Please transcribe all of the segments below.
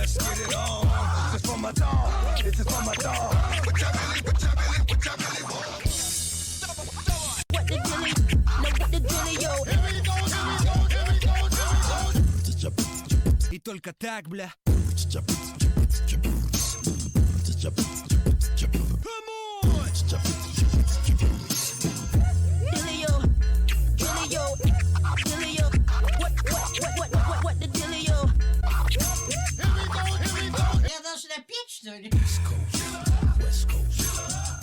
Let's get it on. This is for my dog. This is for my dog. What y'all really want? What the dilly? No, what the dilly, yo? Here we go. И только так, бля. Dilly-o, dilly-o, dilly-o. What the dilly-o? Here we go. Я должна петь, что ли? East Coast, West Coast,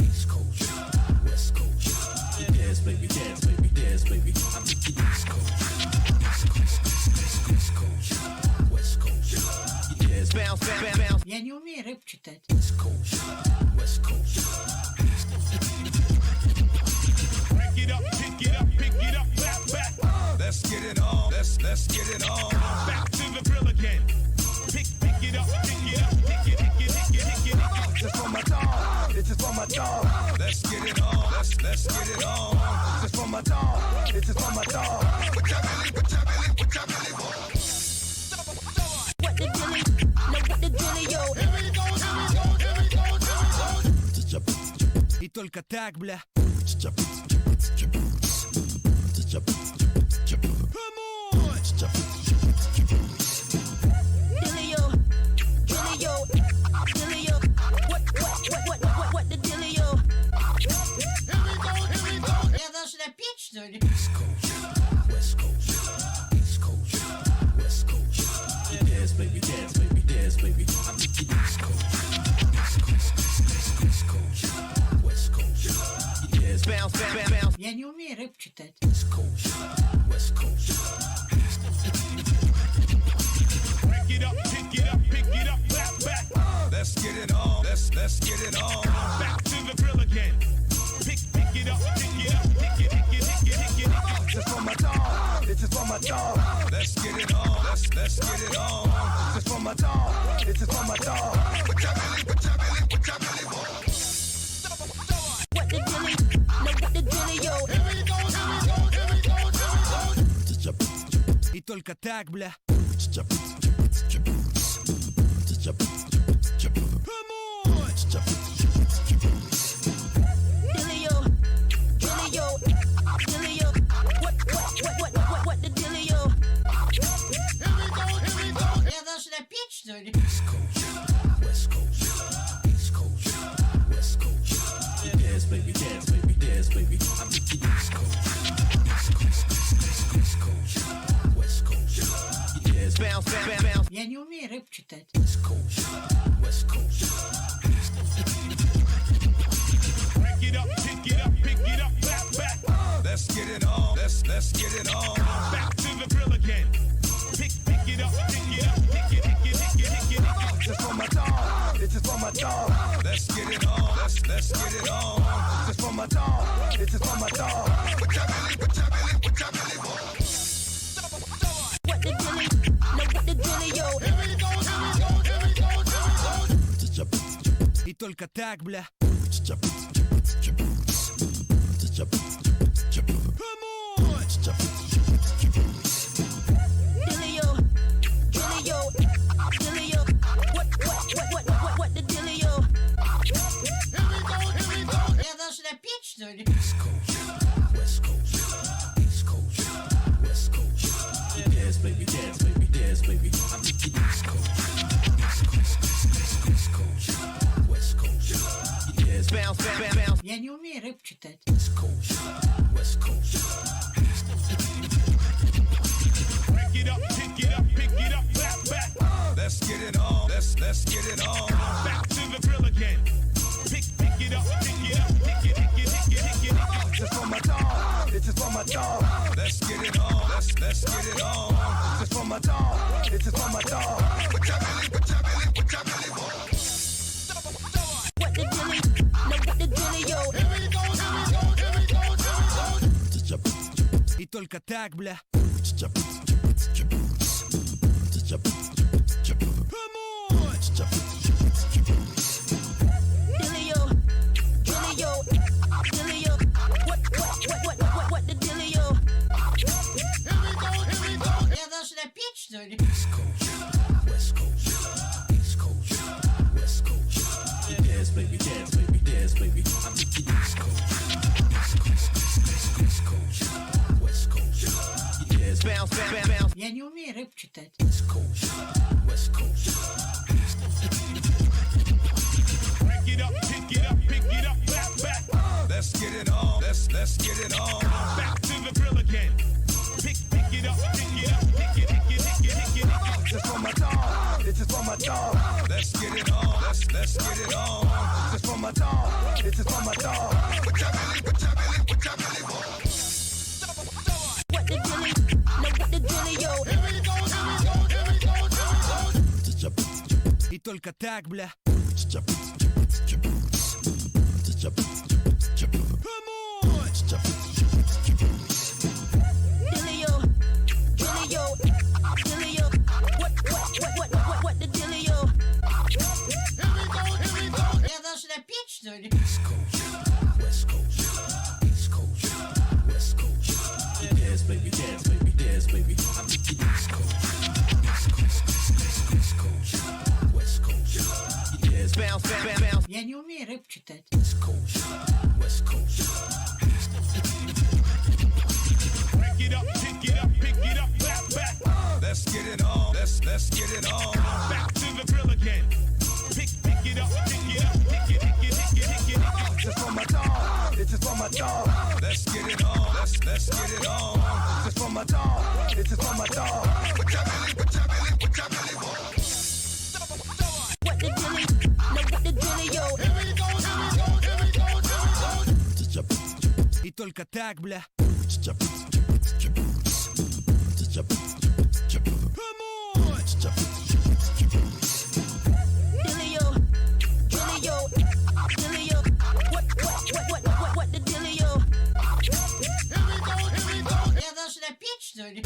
East Coast, West Coast. Dance, baby, dance, baby, dance, baby. I'm the East Coast, East Coast, West Coast. Dance, bounce, bounce, bounce. Я не умею рэп читать. East Coast, West Coast. Pick it up, back, back. Let's get it on. Let's get it on. Back to the grill again. Pick it up, pick it. This is for my dog. This is for my dog. Let's get it on. Let's get it on. This is for my dog. This is for my dog. What y'all really want? What the dilly? No, what the dilly, yo? Here we go. И только так, бля. Dilly-o, dilly-o, dilly-o. What the dilly-o? Here we go. Я должна петь, что ли? East Coast, West Coast, East Coast, West Coast. Dance, baby, dance, baby, dance, baby. I'm the East Coast, East Coast, West Coast. Dance, bounce, bounce, bounce. Я не умею рэп читать. East Coast, West Coast. Pick it up, back, back. Let's get it on. Let's get it on. Back to the grill again. Pick it up, pick it. This is for my dog. This is for my dog. Let's get it on. Let's get it on. This is for my dog. This is for my dog. What y'all really want? What the dilly? No, what the dilly, yo? Here we go. И только так, бля. Dilly-o, dilly-o, dilly-o. What the dilly-o? Here we go. Я должна петь, что ли? East Coast, West Coast, East Coast, West Coast. Dance, baby, dance, baby, dance, baby. I'm the East Coast, East Coast, West Coast. Dance, bounce, bounce, bounce. Я не умею рэп читать. East Coast, West Coast. Pick it up, back, back. Let's get it on. Let's get it on. Back to the grill again. Pick it up, pick it. This is for my dog. This is for my dog. Let's get it on. Let's get it on. This is for my dog. This is for my dog. What y'all really want? What the dilly? No, what the dilly, yo? Here we go. И только так, бля. Dilly-o, dilly-o, dilly-o. What the dilly-o? Here we go. Я должна петь, что ли? East Coast, West Coast, East Coast, West Coast. Dance, baby, dance, baby, dance, baby. I'm the East Coast, East Coast, West Coast. Dance, bounce, bounce, bounce. Я не умею рэп читать. East Coast, West Coast. Pick it up, back, back. Let's get it on. Let's get it on. Back to the grill again. Pick it up, pick it. This is for my dog. This is for my dog. Let's get it on. Let's get it on. This is for my dog. This is for my dog. What y'all really want? What the dilly? No, what the dilly, yo? Here we go. И только так, бля. Dilly-o, dilly-o, dilly-o. What the dilly-o? Я должна петь, что ли? East Coast, West Coast, Я не умею рэп читать. Pick it up, pick it up, pick it up, back. Let's get it on. Let's get it on. Back to the grill again. Pick it up, pick it up, pick it, pick it, pick it, pick it, pick it. Just for my dog. It's just for my dog. Let's get it on. Let's get it on. Just for my dog. It's just for my dog. What y'all really want? What the dilly? No, what the dilly, yo? И только так, бля. Dillio, Dillio, Dillio. What the Dillio? Я должна петь, что ли? Я не умею рэп читать. Pick it up, pick it up, pick it up, back. Let's get it on. Let's get it on. Back to the grill again. Pick it up, pick it up, pick it, pick it, pick it, pick it, pick it. Just for my dog. It's just for my dog. Let's get it on. Let's get it on. Just for my dog. It's just for my dog. What y'all really want? What the dilly? No, what the Dillio? И только так, бля. Dillio, Dillio, Dillio. What the Dillio? Я должна петь, что ли?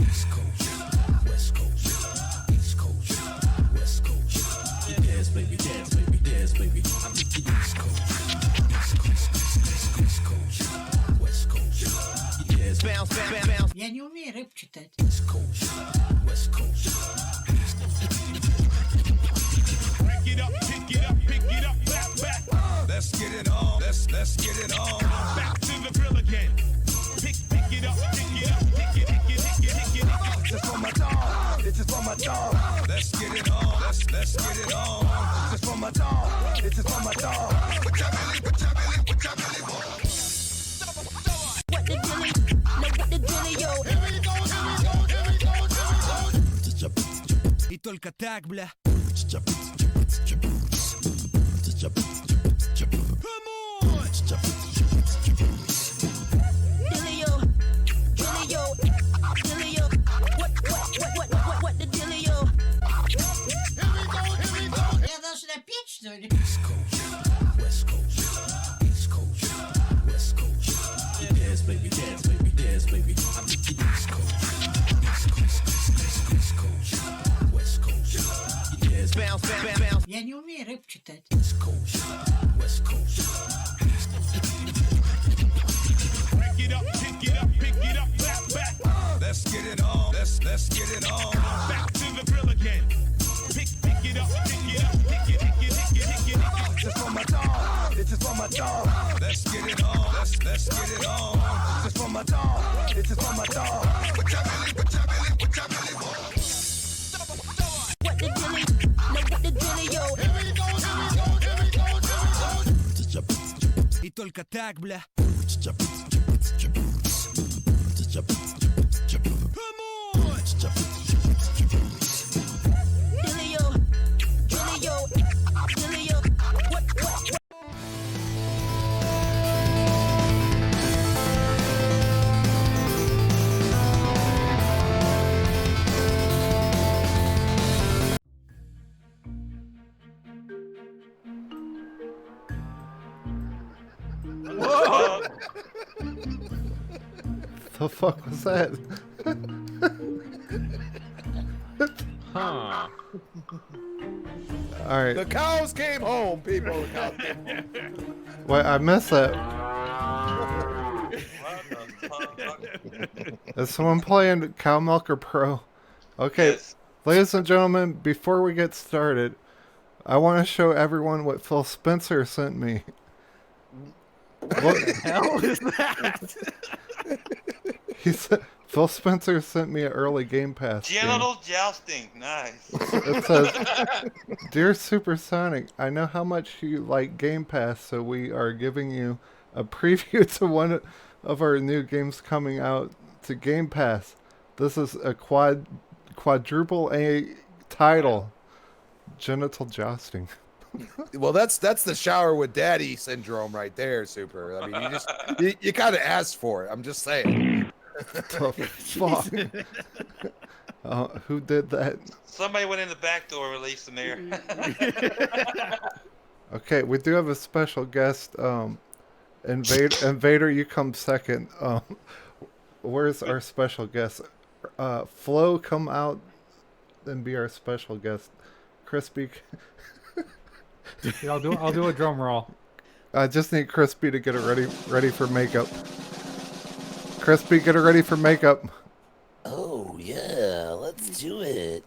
Я не умею рэп читать. Pick it up, pick it up, pick it up, back. Let's get it on. Let's get it on. Back to the grill again. Pick it up, pick it up, pick it, pick it, pick it, pick it, pick it. Just for my dog. It's just for my dog. Let's get it on. Let's get it on. Just for my dog. It's just for my dog. What y'all really want? What the dilly? No, what the Dillio? И только так, бля. Dillio, Dillio, Dillio. What the Dillio? Я должна петь, что ли? Я не умею рэп читать. Pick it up, pick it up, pick it up, back. Let's get it on. Let's get it on. Back to the grill again. Pick it up, pick it up, pick it, pick it, pick it, pick it, pick it. Just for my dog. It's just for my dog. Let's get it on. Let's get it on. Just for my dog. It's just for my dog. What y'all really want? What the dilly? No, what the Dillio? И только так, бля. Dillio, Dillio, Dillio. What? The fuck was that? Huh. All right. The cows came home, people. The cows came home. Wait, I missed that. Is someone playing Cow Milker Pro? Okay, Yes. ladies and gentlemen, before we get started, I want to show everyone what Phil Spencer sent me. What Hell is that? Phil Spencer sent me an early Game Pass game. Genital jousting. Nice. It says, "Dear Supersonic, I know how much you like Game Pass, so we are giving you a preview to one of our new games coming out to Game Pass. This is a quadruple A title, Genital Jousting." Well, that's the shower with daddy syndrome right there, Super. I mean, you kind of asked for it. I'm just saying. The fuck? Who did that? Somebody went in the back door, released some air. Okay, we do have a special guest. Invader, you come second. Where's our special guest? Flo, come out and be our special guest. Crispy. Yeah, I'll do a drum roll. I just need Crispy to get it ready for makeup. Crispy, get it ready for makeup. Oh, yeah, let's do it.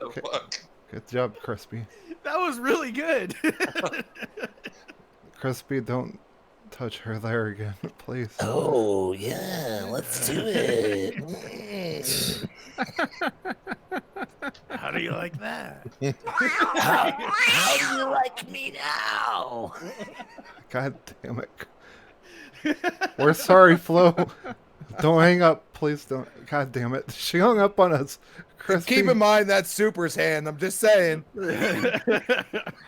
Okay. Good job, Crispy. That was really good. Crispy, don't touch her there again, please. Oh, yeah, let's do it. How do you like that? How do you like me now? God damn it. We're sorry, Flo. Don't hang up. Please don't. God damn it. She hung up on us. Crispy. Keep in mind that's Super's hand. I'm just saying.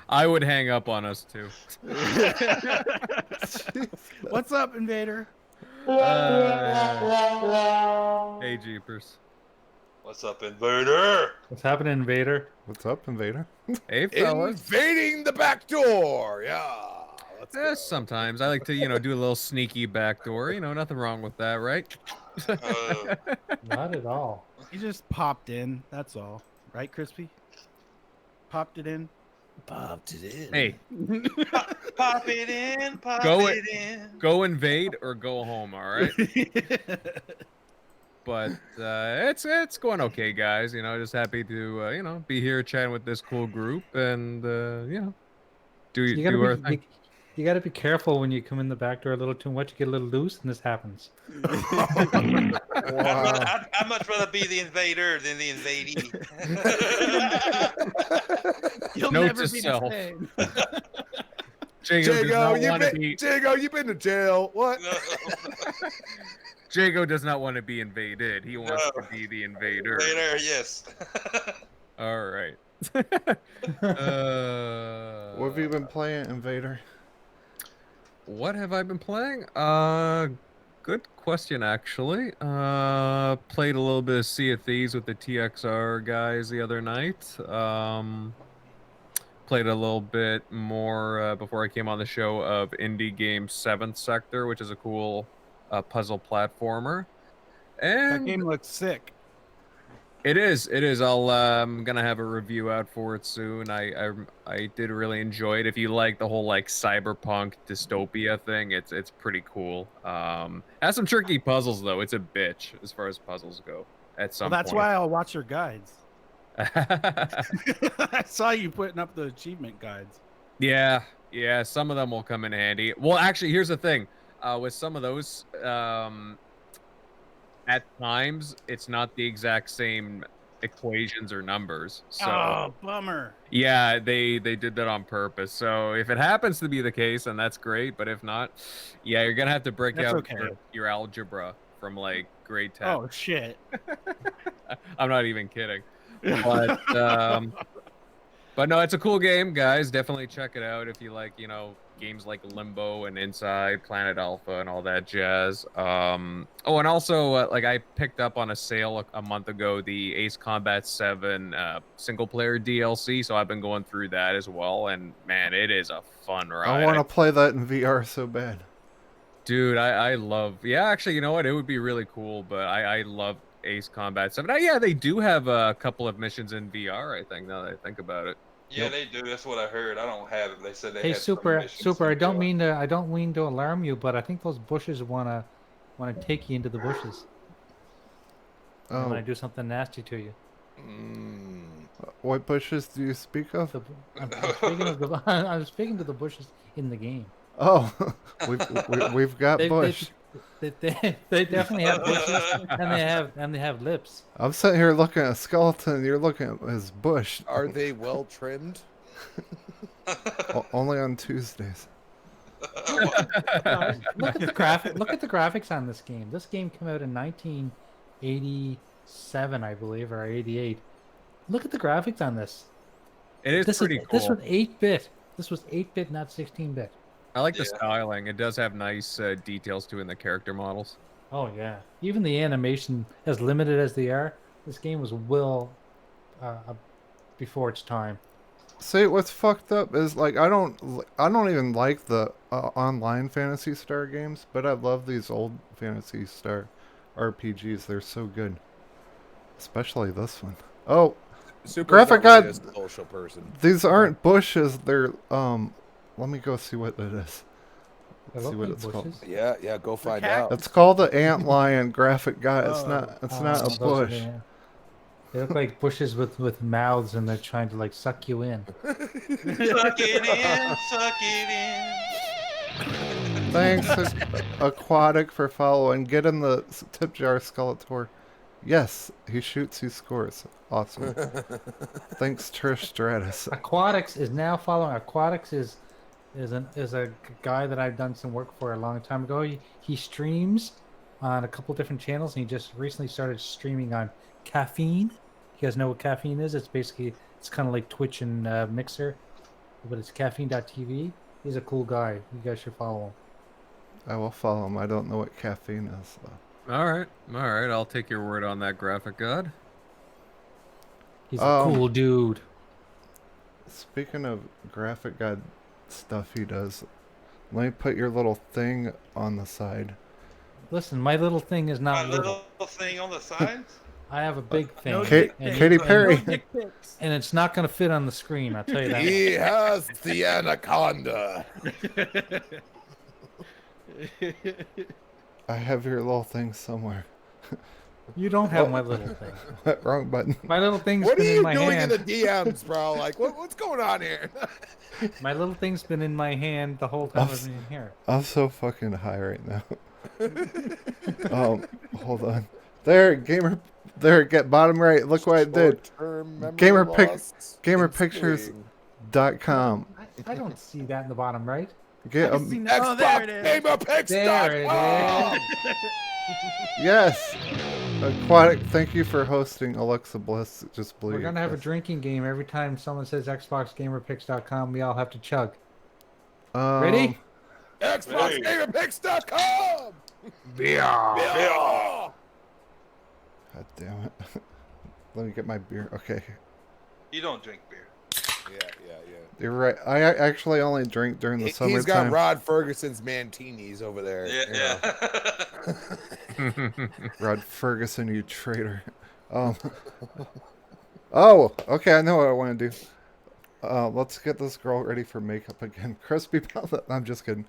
I would hang up on us too. What's up, Invader? Hey, Jeepers. What's up, Invader? What's happening, Invader? What's up, Invader? Hey, fellas. Invading the back door. Yeah. Sometimes I like to, do a little sneaky backdoor. Nothing wrong with that, right? Not at all. He just popped in. That's all. Right, Crispy? Popped it in. Popped it in. Hey, Pop it in, pop Go it in. go invade or go home, all right? But it's going okay, guys. Just happy to be here chatting with this cool group and do our thing. You gotta be careful when you come in the back door a little too much. You get a little loose, and this happens. Wow. I'd much rather be the invader than the invadee. You'll Note never to be self. the same. Jago, you've been to jail. What? Jago does not want to be invaded. He wants to be the invader. Invader, yes. All right. What have you been playing, Invader? What have I been playing? Good question, actually. Played a little bit of Sea of Thieves with the TXR guys the other night. Played a little bit more before I came on the show of indie game 7th Sector, which is a cool puzzle platformer. And That game looks sick. It is. I'm gonna have a review out for it soon. I did really enjoy it. If you like the whole cyberpunk dystopia thing, it's pretty cool. Has some tricky puzzles though. It's a bitch as far as puzzles go. At some Well, that's point. why I'll watch your guides. I saw you putting up the achievement guides. Yeah. Some of them will come in handy. Well, actually, here's the thing. With some of those, at times it's not the exact same equations or numbers. So Oh, bummer. yeah, they did that on purpose. So if it happens to be the case, then that's great. But if not, yeah, you're gonna have to break That's out okay. your algebra from grade 10. Oh, shit. I'm not even kidding. But but no, it's a cool game, guys. Definitely check it out if you like, games like Limbo and Inside, Planet Alpha, and all that jazz. Oh, and also, I picked up on a sale a month ago the Ace Combat 7 single-player DLC, so I've been going through that as well, and man, it is a fun ride. I want to play that in VR so bad. Dude, I love... Yeah, actually, you know what? It would be really cool, but I love Ace Combat 7. Yeah, they do have a couple of missions in VR, I think, now that I think about it. Yeah, they do. That's what I heard. I don't have it. They said they Hey, had some Super. missions I in don't VR. mean to alarm you, but I think those bushes wanna take you into the bushes. They Oh, wanna do something nasty to you. what bushes do you speak of? I'm speaking of I'm speaking to the bushes in the game. Oh, we've got They, Bush. they definitely have bushes, and they have lips. I'm sitting here looking at a skeleton. You're looking at his bush. Are they well trimmed? Only on Tuesdays. Look at the graphic. Look at the graphics on this game. This game came out in 1987, I believe, or 88. Look at the graphics on this. It is pretty cool. This was 8-bit. This was 8-bit, not 16-bit. I like the styling. It does have nice details too in the character models. Oh yeah. Even the animation, as limited as they are, this game was well before its time. See, what's fucked up is like I don't even like the online Phantasy Star games, but I love these old Phantasy Star RPGs. They're so good, especially this one. Oh, Super's graphic not really god. a social person. These aren't bushes. They're Let me go see what it is. They See what it's called. Yeah, go find out. It's called the antlion graphic guy. It's not a those bush. They look like bushes with mouths, and they're trying to like suck you in. Suck it in, suck it in. Thanks, Aquatic, for following. Get in the tip jar, Skeletor. Yes, he shoots, he scores. Awesome. Thanks, Trish Stratus. Aquatics is now following. Aquatics is a guy that I've done some work for a long time ago. He streams on a couple different channels, and he just recently started streaming on Caffeine. You guys know what Caffeine is? It's basically, it's kind of like Twitch and Mixer, but it's caffeine.tv. He's a cool guy. You guys should follow him. I will follow him. I don't know what caffeine is, though. All right. I'll take your word on that, graphic god. He's a cool dude. Speaking of graphic god stuff he does, let me put your little thing on the side. Listen, my little thing is not My little thing on the sides? I have a big thing. No Katy Perry. And it's not going to fit on the screen, I'll tell you that. He has the anaconda. I have your little thing somewhere. You don't have my little thing. Wrong button. My little thing's What are been in you my doing hand. in the DMs, bro? Like, what's going on here? My little thing's been in my hand the whole time I've been here. I'm so fucking high right now. Hold on. There, get bottom right. Look what I did. Gamerpictures.com. I don't see that in the bottom right. Get a Xbox there it is. GamerPicks.com. Yes. Aquatic, thank you for hosting Alexa Bliss. Just believe. We're going to have a drinking game. Every time someone says XboxGamerPicks.com, we all have to chug. Ready? XboxGamerPicks.com. Beer. God damn it. Let me get my beer. Okay. You don't drink beer. Yeah. You're right. I actually only drink during the summertime. He's got Rod Ferguson's Mantinis over there. Yeah. Rod Ferguson, you traitor. Oh, okay, I know what I want to do. Let's get this girl ready for makeup again. Crispy Pellet. I'm just kidding.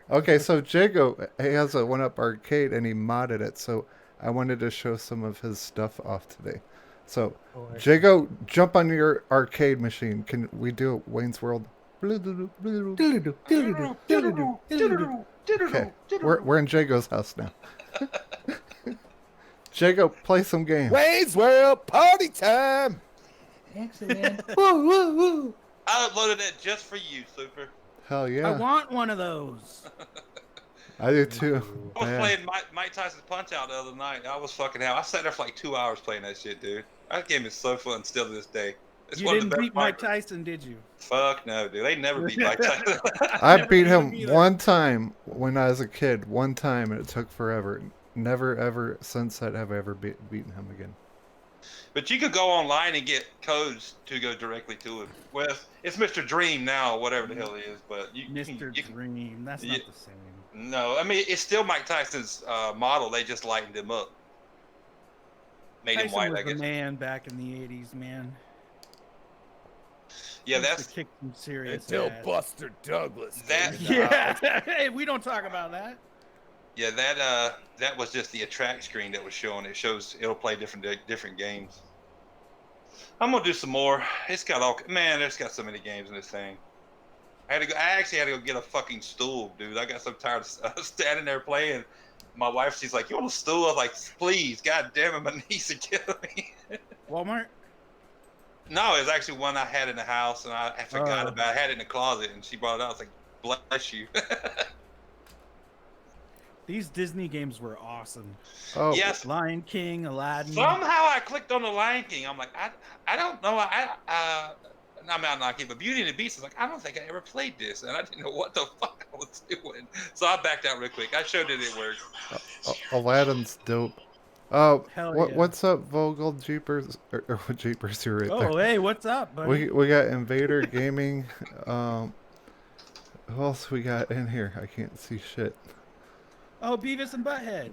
Okay, so Jago, he has a 1UP arcade and he modded it, so I wanted to show some of his stuff off today. So, Jago, jump on your arcade machine. Can we do a Wayne's World? Okay, we're in Jago's house now. Jago, play some games. Wayne's World party time. Excellent. Woo, woo, woo. I uploaded it just for you, Super. Hell yeah. I want one of those. I do too. I was playing Mike Tyson's Punch Out the other night. I was fucking hell. I sat there for like 2 hours playing that shit, dude. That game is so fun still to this day. It's You one of didn't the best beat Mike fighters. Tyson, did you? Fuck no, dude. They never beat Mike Tyson. I beat him one time when I was a kid. One time, and it took forever. Never ever since that have I ever beaten him again. But you could go online and get codes to go directly to it. Well, it's Mr. Dream now, or whatever the hell it is. But Mr. Dream, that's not the same. No, I mean it's still Mike Tyson's model. They just lightened him up, made him Tyson white. was I guess. the man back in the '80s, man. Yeah, Used to that's kick some serious Until ass. Buster Douglas. Yeah, hey, we don't talk about that. Yeah, that was just the attract screen that was showing. It'll play different games. I'm gonna do some more. It's got there's got so many games in this thing. I actually had to go get a fucking stool, dude. I got so tired of standing there playing. My wife, she's like, "You want a stool?" I was like, "Please, god damn it, my knees are killing me." Walmart. No, it was actually one I had in the house, and I forgot Oh. about it. I had it in the closet, and she brought it out. I was like, "Bless you." These Disney games were awesome. Oh, Yes. Lion King, Aladdin. Somehow I clicked on the Lion King. I'm like, I don't know. I'm not keeping Beauty and the Beast. I was like, I don't think I ever played this, and I didn't know what the fuck I was doing. So I backed out real quick. I showed it worked. Aladdin's dope. Oh, Hell yeah. what's up, Vogel Jeepers? Or Jeepers, you're right there. Oh, hey, what's up, buddy? We got Invader Gaming. Who else we got in here? I can't see shit. Oh, Beavis and Butthead.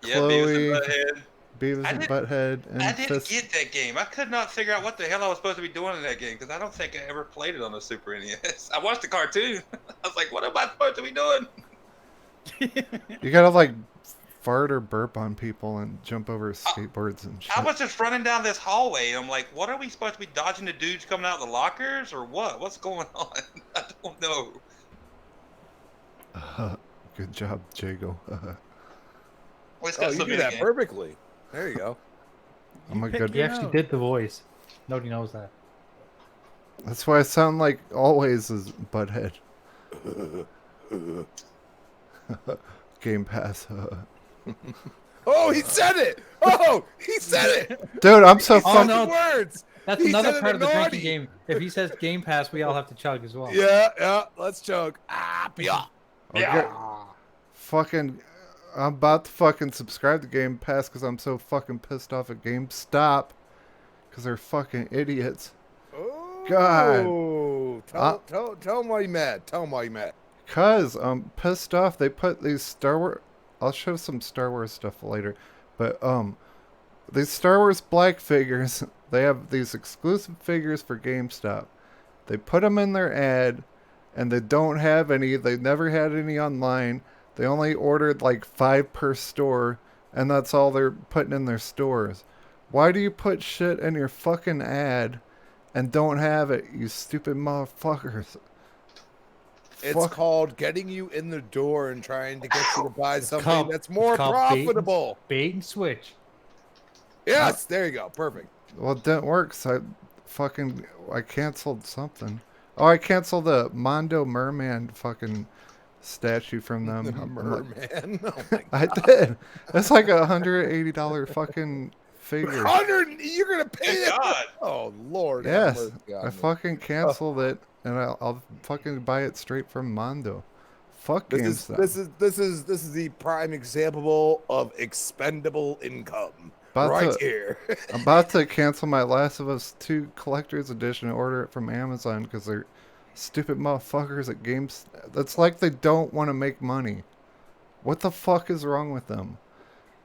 Yeah, Chloe, Beavis and Butthead. Beavis and Butthead, and I didn't Fist. get that game. I could not figure out what the hell I was supposed to be doing in that game because I don't think I ever played it on the Super NES. I watched the cartoon. I was like, what am I supposed to be doing? You gotta like fart or burp on people and jump over skateboards and shit. I was just running down this hallway. And I'm like, what are we supposed to be dodging the dudes coming out of the lockers or what? What's going on? I don't know. Good job, Jago. Oh, you do that perfectly. There you go. I'm a good. He actually did the voice. Nobody knows that. That's why I sound like always is Butthead. Game Pass. Oh, he said it! Oh, he said it! Dude, I'm so Oh, fucking. no. Words. That's He another said it part of the naughty. drinking game. If he says Game Pass, we all have to chug as well. Yeah, let's choke. Yeah. Okay. Fucking, I'm about to fucking subscribe to Game Pass because I'm so fucking pissed off at GameStop because they're fucking idiots. God. Oh, tell him why you mad. Tell him why you mad. Cause I'm pissed off. They put these Star Wars. I'll show some Star Wars stuff later, but these Star Wars black figures. They have these exclusive figures for GameStop. They put them in their ad, and they don't have any. They never had any online. They only ordered like 5 per store, and that's all they're putting in their stores. Why do you put shit in your fucking ad and don't have it, you stupid motherfuckers? It's called getting you in the door and trying to get you to buy something that's more it's called profitable. Bait and switch. Yes, there you go. Perfect. Well, it didn't work, so I canceled something. Oh, I canceled the Mondo Merman fucking statue from them. The merman? Oh my God. I did. That's like $180 fucking figure. 100? You're gonna pay that? God. Oh Lord. have Yes, mercy on I me. fucking canceled it, and I'll fucking buy it straight from Mondo. Fuck GameStop. This is the prime example of expendable income. Here. I'm about to cancel my Last of Us 2 Collector's Edition and order it from Amazon because they're stupid motherfuckers at Games. That's like they don't want to make money. What the fuck is wrong with them?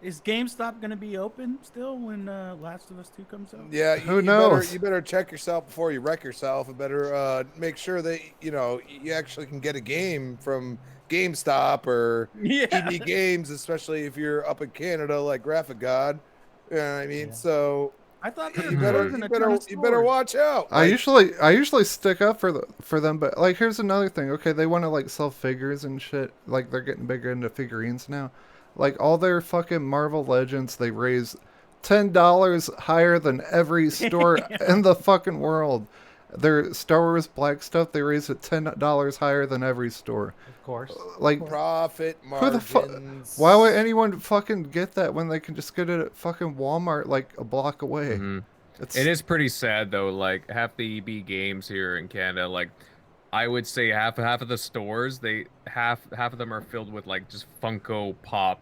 Is GameStop going to be open still when Last of Us 2 comes out? Yeah, Who knows? You better check yourself before you wreck yourself. And better make sure that you actually can get a game from GameStop or EB Games, especially if you're up in Canada like Graphic God. You know what I mean? So I thought you better watch out. I usually stick up for them, but like here's another thing. Okay, they want to like sell figures and shit. Like they're getting bigger into figurines now. Like all their fucking Marvel Legends, they raise $10 higher than every store in the fucking world. Their Star Wars black stuff, they raise it $10 higher than every store. Of course. Like profit who the fuck? margins. Why would anyone fucking get that when they can just get it at fucking Walmart like a block away? It is pretty sad though. Like half the EB Games here in Canada, like I would say half of the stores, half of them are filled with like just Funko Pop,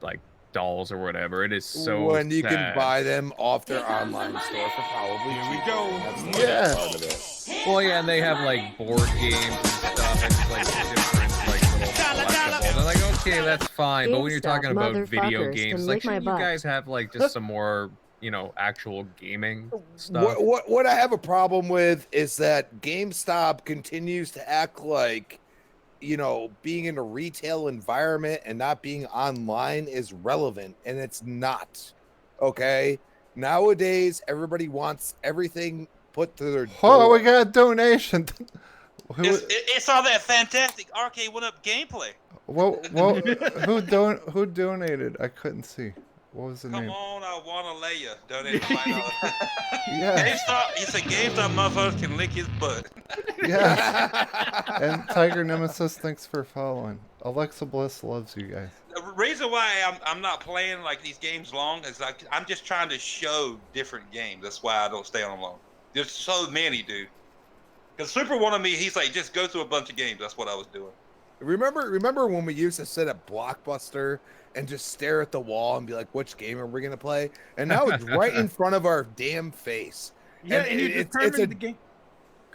like dolls or whatever. It is so when you sad. can buy them off their online store for probably Well, yeah, and they have like board games and stuff, and just, like different like little collectibles. And like, okay, that's fine, but when you're talking about video games, like, shouldn't you guys have like just some more, actual gaming stuff? What I have a problem with is that GameStop continues to act like, being in a retail environment and not being online is relevant, and it's not. Okay? Nowadays, everybody wants everything put to their door. Oh, we got a donation. It's all that fantastic arcade one-up gameplay. Well, who donated? I couldn't see. What was the Come name? on, I wanna lay ya. Donated $5. Yeah. GameStop. He said GameStop motherfuckers can lick his butt. Yeah. And Tiger Nemesis, thanks for following. Alexa Bliss loves you guys. The reason why I'm not playing like these games long is I'm just trying to show different games. That's why I don't stay on them long. There's so many, dude. Because Super wanted me, he's like, just go through a bunch of games. That's what I was doing. Remember when we used to sit at Blockbuster and just stare at the wall and be like, which game are we gonna play? And now it's right in front of our damn face. Yeah, and you determined the game.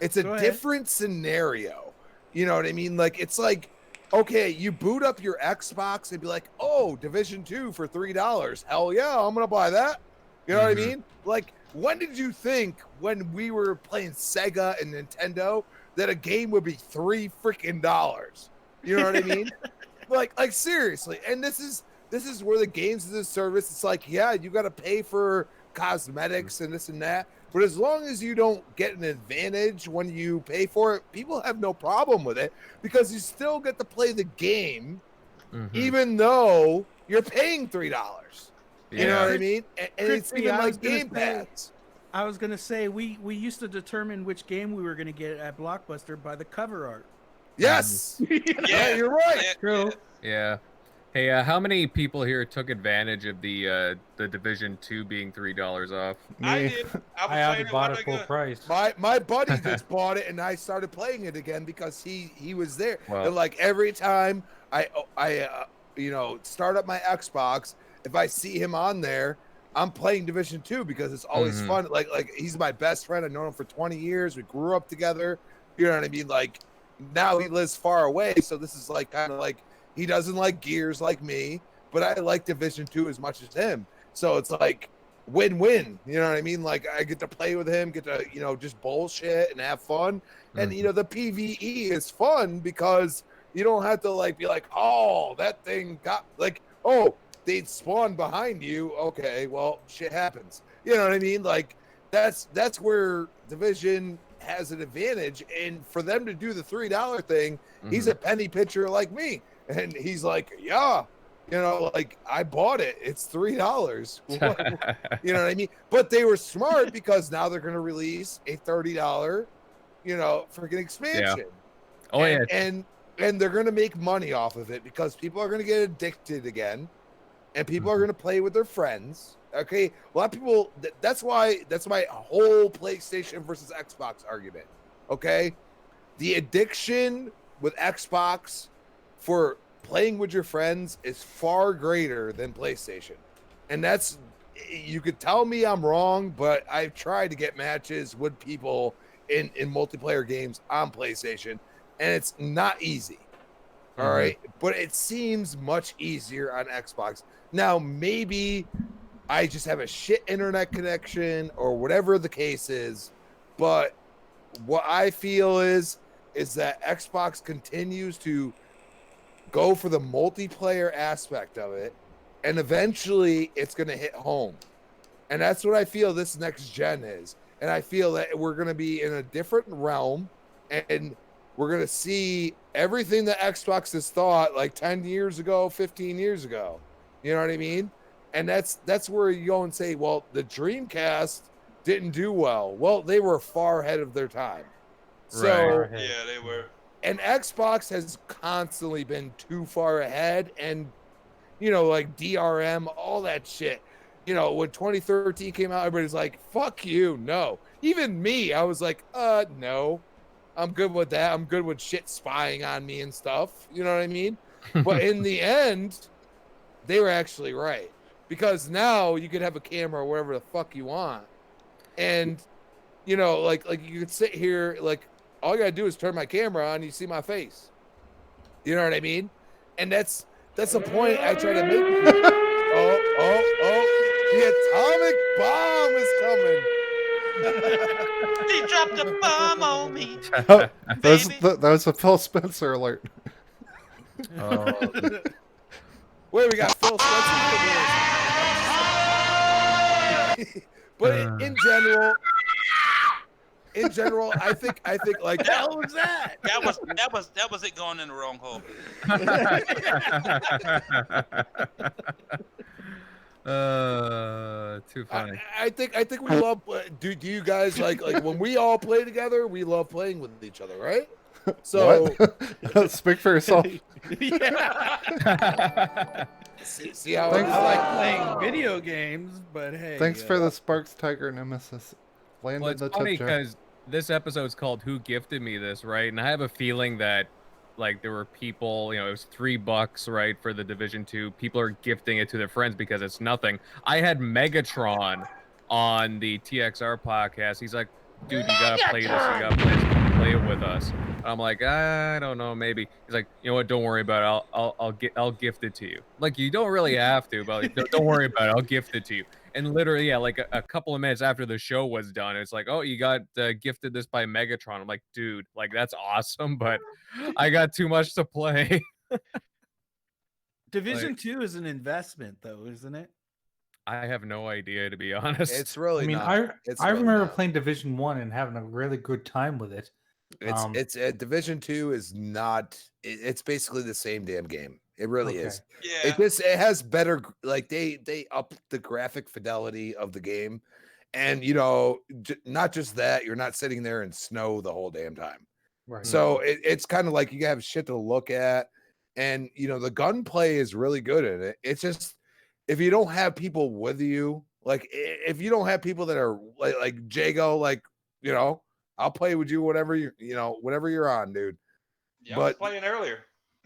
It's a different scenario. You know what I mean? Like, it's like, okay, you boot up your Xbox and be like, oh, Division 2 for $3. Hell yeah, I'm gonna buy that. You know what I mean? Like, when did you think when we were playing Sega and Nintendo that a game would be $3 freaking? You know what I mean? like seriously. And this is where the games as a service, it's like, yeah, you got to pay for cosmetics and this and that. But as long as you don't get an advantage when you pay for it, people have no problem with it because you still get to play the game, even though you're paying $3. You know what I mean? And it's even like Game Pass. I was gonna say we used to determine which game we were gonna get at Blockbuster by the cover art. Yes. Yeah, you're right. True. Yeah. Hey, how many people here took advantage of the Division 2 being $3 off? I did. I haven't bought it full price. My buddy just bought it, and I started playing it again because he was there. Wow. And like every time I start up my Xbox, if I see him on there, I'm playing Division 2 because it's always fun. Like he's my best friend. I've known him for 20 years. We grew up together. You know what I mean? Like now he lives far away, so this is like kind of like he doesn't like Gears like me, but I like Division 2 as much as him. So it's like win-win. You know what I mean? Like I get to play with him, get to just bullshit and have fun. And the PvE is fun because you don't have to like be like, oh, that thing got like, oh, they'd spawn behind you. Okay, well, shit happens. You know what I mean? Like that's where Division has an advantage. And for them to do the $3 thing, he's a penny pitcher like me. And he's like, yeah, like I bought it. It's $3. You know what I mean? But they were smart because now they're going to release a $30, freaking expansion. Yeah. Oh, yeah. And they're going to make money off of it because people are going to get addicted again. And people are going to play with their friends. Okay. A lot of people, that's my whole PlayStation versus Xbox argument. Okay. The addiction with Xbox for playing with your friends is far greater than PlayStation. And you could tell me I'm wrong, but I've tried to get matches with people in multiplayer games on PlayStation, and it's not easy. All right. But it seems much easier on Xbox. Now, maybe I just have a shit internet connection or whatever the case is. But what I feel is that Xbox continues to go for the multiplayer aspect of it, and eventually it's going to hit home. And that's what I feel this next gen is. And I feel that we're going to be in a different realm, and we're going to see everything that Xbox has thought like 10 years ago, 15 years ago. You know what I mean? And that's where you go and say, well, the Dreamcast didn't do well. Well, they were far ahead of their time. So, yeah, they were. And Xbox has constantly been too far ahead, and like DRM, all that shit. When 2013 came out, everybody's like, fuck you. No. Even me, I was like, no. I'm good with that. I'm good with shit spying on me and stuff. You know what I mean? But in the end, they were actually right. Because now you could have a camera wherever the fuck you want. And, like you could sit here, like, all you gotta do is turn my camera on, you see my face. You know what I mean? And that's the point I try to make. The atomic bomb is coming. He dropped a bomb on me. That was a Phil Spencer alert. Wait, we got Phil Spencer. But in general, in general, I think like The hell was that? That was it going in the wrong hole. Too funny. I think we love. Do you guys like when we all play together? We love playing with each other, right? So What? Speak for yourself. Yeah. see how Thanks. I like playing video games, but hey. Thanks for the Sparks Tiger Nemesis. Landed Well, it's the funny tip jar. because this episode's called "Who Gifted Me This," right? And I have a feeling that, like, there were people, it was $3, right, for the Division 2. People are gifting it to their friends because it's nothing. I had Megatron on the TXR podcast. He's like, "Dude, you gotta play this. You gotta play it with us." And I'm like, I don't know, maybe. He's like, "You know what? Don't worry about it. I'll gift it to you." Like, you don't really have to, but like, don't worry about it. I'll gift it to you. And literally, yeah, like a couple of minutes after the show was done, it's like, "Oh, you got gifted this by Megatron." I'm like, "Dude, like that's awesome, but I got too much to play." Division 2 is an investment, though, isn't it? I have no idea, to be honest. It's really I mean, not. I remember playing Division 1 and having a really good time with it. It's Division 2 is not. It's basically the same damn game. It really is. Yeah. It has better, like they up the graphic fidelity of the game, and not just that, you're not sitting there in snow the whole damn time. Right. So it's kind of like you have shit to look at, and the gunplay is really good in it. It's just if you don't have people with you, like if you don't have people that are like Jago, like I'll play with you whatever whatever you're on, dude. Yeah, I was playing earlier.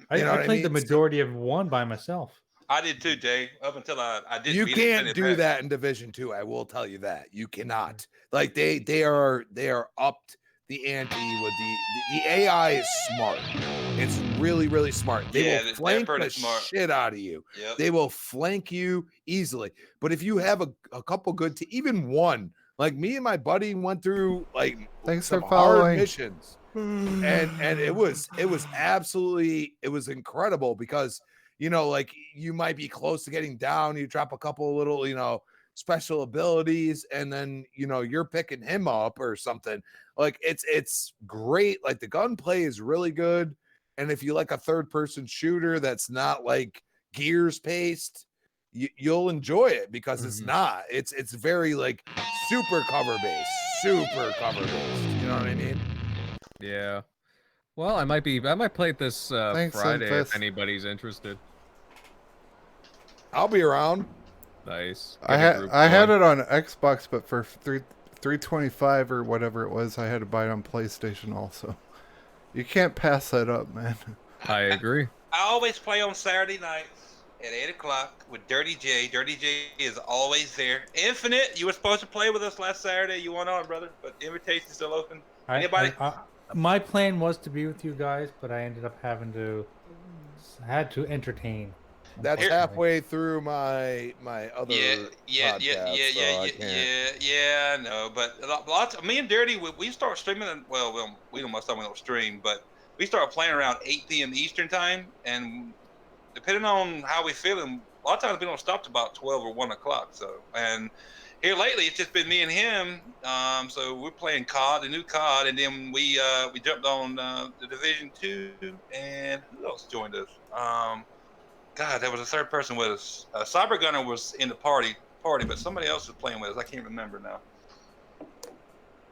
I played the majority of 1 by myself. I did too, Jay. Up until I did. You can't do that in Division 2. I will tell you that you cannot. Like they are upped the ante with the AI is smart. It's really, really smart. They will flank the shit out of you. Yep. They will flank you easily. But if you have a couple good even one, like me and my buddy went through like Thanks some for following. hard missions. And it was absolutely incredible because like you might be close to getting down, you drop a couple little special abilities, and then you're picking him up or something. Like it's great. Like the gunplay is really good, and if you like a third person shooter that's not like Gears paced, you'll enjoy it because it's not. It's very like super cover based. You know what I mean? Yeah. Well, I might play it this Thanks, Friday Infest. if anybody's interested. I'll be around. Nice. I had it on Xbox, but for $325 or whatever it was, I had to buy it on PlayStation also. You can't pass that up, man. I agree. I always play on Saturday nights at 8 o'clock with Dirty J. Dirty J is always there. Infinite, you were supposed to play with us last Saturday. You went on, brother, but the invitation's still open. Anybody? My plan was to be with you guys, but I ended up had to entertain. That's halfway through my other Yeah, I know. But lots. Me and Dirty, we start streaming. Well, we don't most time we don't stream, but we start playing around 8 p.m. Eastern time, and depending on how we feeling, a lot of times we don't stop to about 12 or 1 o'clock. So, and here lately it's just been me and him. So we're playing COD, the new COD, and then we jumped on the Division 2, and who else joined us? God, there was a third person with us. Cyber Gunner was in the party, but somebody else was playing with us. I can't remember now.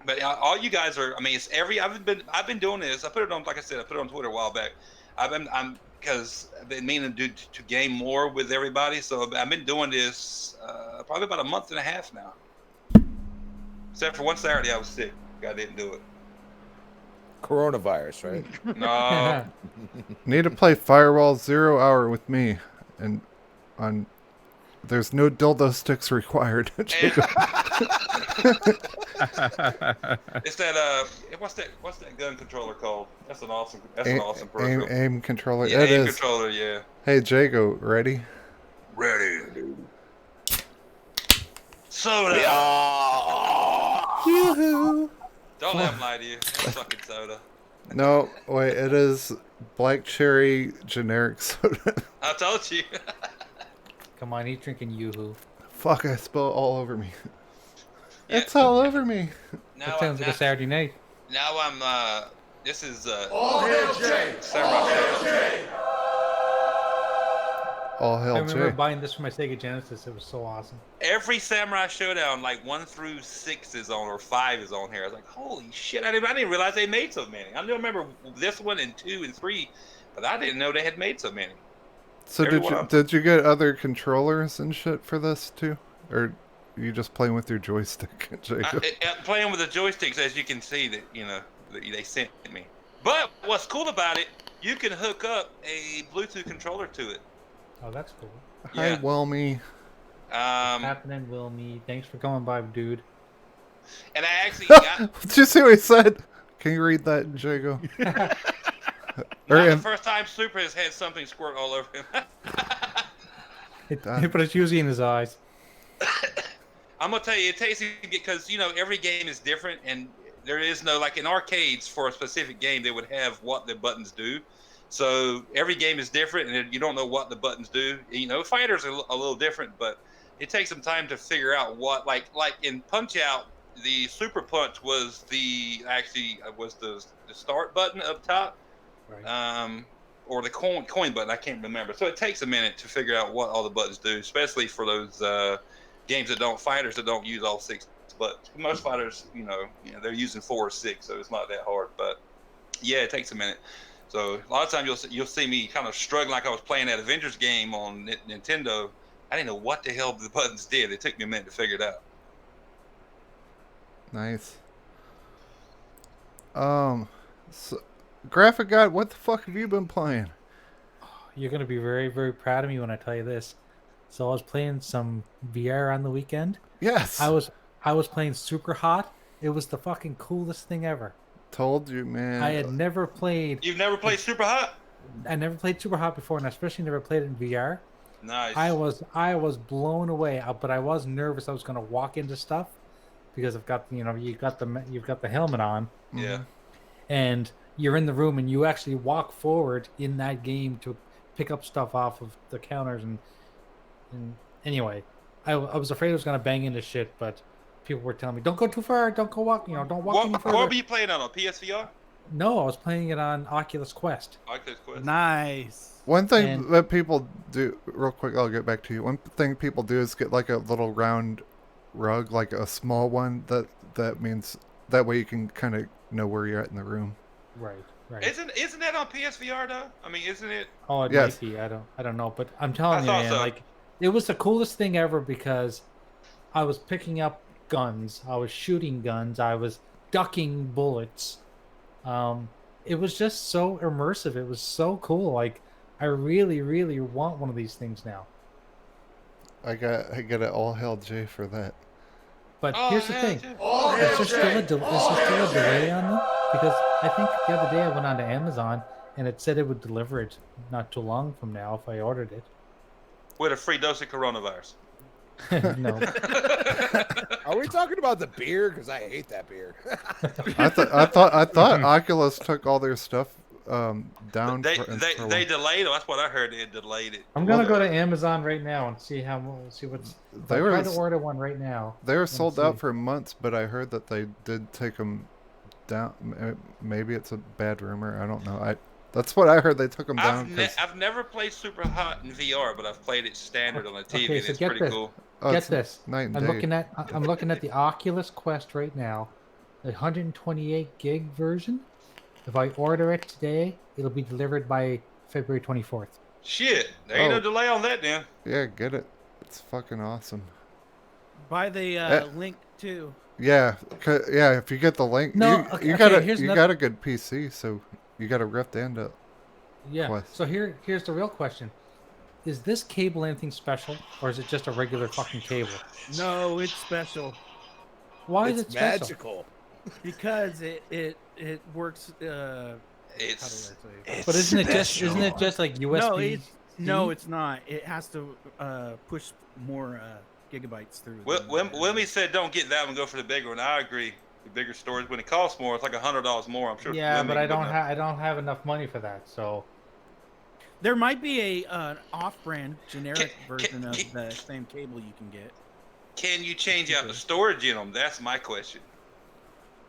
But all you guys are. I mean, it's I've been doing this. I put it on, like I said, I put it on Twitter a while back. Because I've been meaning to game more with everybody. So I've been doing this probably about a month and a half now. Except for one Saturday I was sick. I didn't do it. Coronavirus, right? No. Need to play Firewall 0 Hour with me, and on. There's no dildo sticks required. It's that what's that gun controller called? That's an awesome program. Aim controller. Yeah, it aim is. controller. Yeah. Hey Jago, ready? Ready. Soda. Yoo-hoo. Don't let him lie to you. It's fucking soda. No, wait. It is black cherry generic soda. I told you. Come on, he's drinking Yoo-hoo. Fuck! I spilled all over me. Yeah. It's all over me. Now That sounds like a Saturday night. Now I'm this is All hail Jay! All I hell remember Jay. buying this for my Sega Genesis. It was so awesome. Every Samurai Showdown, like 1 through 6 is on, or 5 is on here. I was like, holy shit! I didn't realize they made so many. I do remember this one and 2 and 3, but I didn't know they had made so many. So did you get other controllers and shit for this too, or you just playing with your joystick, Jacob? Playing with the joysticks, as you can see that they sent me. But what's cool about it, you can hook up a Bluetooth controller to it. Oh, that's cool. Hi, Wilmy. What's happening, Wilmy? Thanks for coming by, dude. And I actually got. Did you see what he said? Can you read that, Jago? Not the first time Super has had something squirt all over him. But it's usually in his eyes. I'm gonna tell you, it takes because every game is different, and there is no, like in arcades for a specific game they would have what the buttons do. So every game is different, and you don't know what the buttons do. Fighters are a little different, but it takes some time to figure out what. Like in Punch Out, the Super Punch was the start button up top, right. Or the coin button. I can't remember. So it takes a minute to figure out what all the buttons do, especially for those games fighters that don't use all 6 buttons. Most fighters, they're using 4 or 6, so it's not that hard. But yeah, it takes a minute. So a lot of times you'll see me kind of struggling like I was playing that Avengers game on Nintendo. I didn't know what the hell the buttons did. It took me a minute to figure it out. Nice. So, Graphic God, what the fuck have you been playing? You're gonna be very, very proud of me when I tell you this. So I was playing some VR on the weekend. Yes. I was playing Super Hot. It was the fucking coolest thing ever. Told you, man. I had never played. You've never played Super Hot? I never played Super Hot before, and I especially never played it in VR. Nice. I was blown away, but I was nervous I was gonna walk into stuff because I've got you've got the helmet on. Yeah. And you're in the room, and you actually walk forward in that game to pick up stuff off of the counters, and anyway, I was afraid I was gonna bang into shit, but people were telling me, "Don't go too far. Don't go walk. Don't walk any further." What were you playing on PSVR? No, I was playing it on Oculus Quest. Oculus Quest. Nice. One thing that people do, real quick, I'll get back to you. One thing people do is get like a little round rug, like a small one. That means that way you can kind of know where you're at in the room. Right. Isn't that on PSVR though? I mean, isn't it? Oh, it might be. I don't know, but I'm telling you, man, like it was the coolest thing ever because I was picking up guns, I was shooting guns, I was ducking bullets. It was just so immersive. It was so cool. Like I really, really want one of these things now. I got an all hell J for that. But here's the thing: is there still a delay on it? Because I think the other day I went on to Amazon and it said it would deliver it not too long from now if I ordered it. With a free dose of coronavirus. No. Are we talking about the beer? Because I hate that beer. I thought Oculus took all their stuff down. They delayed it. That's what I heard. They delayed it. I'm gonna go to Amazon right now and see what's. They I'll were try to order one right now. They were sold out for months, but I heard that they did take them down. Maybe it's a bad rumor. I don't know. That's what I heard. They took them down. I've never played Super Hot in VR, but I've played it standard on the TV. Okay, and so it's get pretty this. cool. Get this. Night and I'm looking at the Oculus Quest right now, the 128 gig version. If I order it today, it'll be delivered by February 24th. Shit, there ain't no delay on that, then. Yeah, get it. It's fucking awesome. Buy the link too. Yeah, yeah. If you get the link, you got a good PC, so you got a Rift and a Quest. So here's the real question: is this cable anything special, or is it just a regular fucking cable? No, it's special. Why is it special? Magical. Because it works. It's but isn't it just like USB? No, it's not. It has to push more gigabytes through. Wilmy said, "Don't get that one. Go for the bigger one." I agree. The bigger storage, when it costs more, it's like $100 more. I'm sure. Yeah, but I don't have enough money for that. So there might be an off-brand generic version of the same cable you can get. Can you change out the storage in them? That's my question.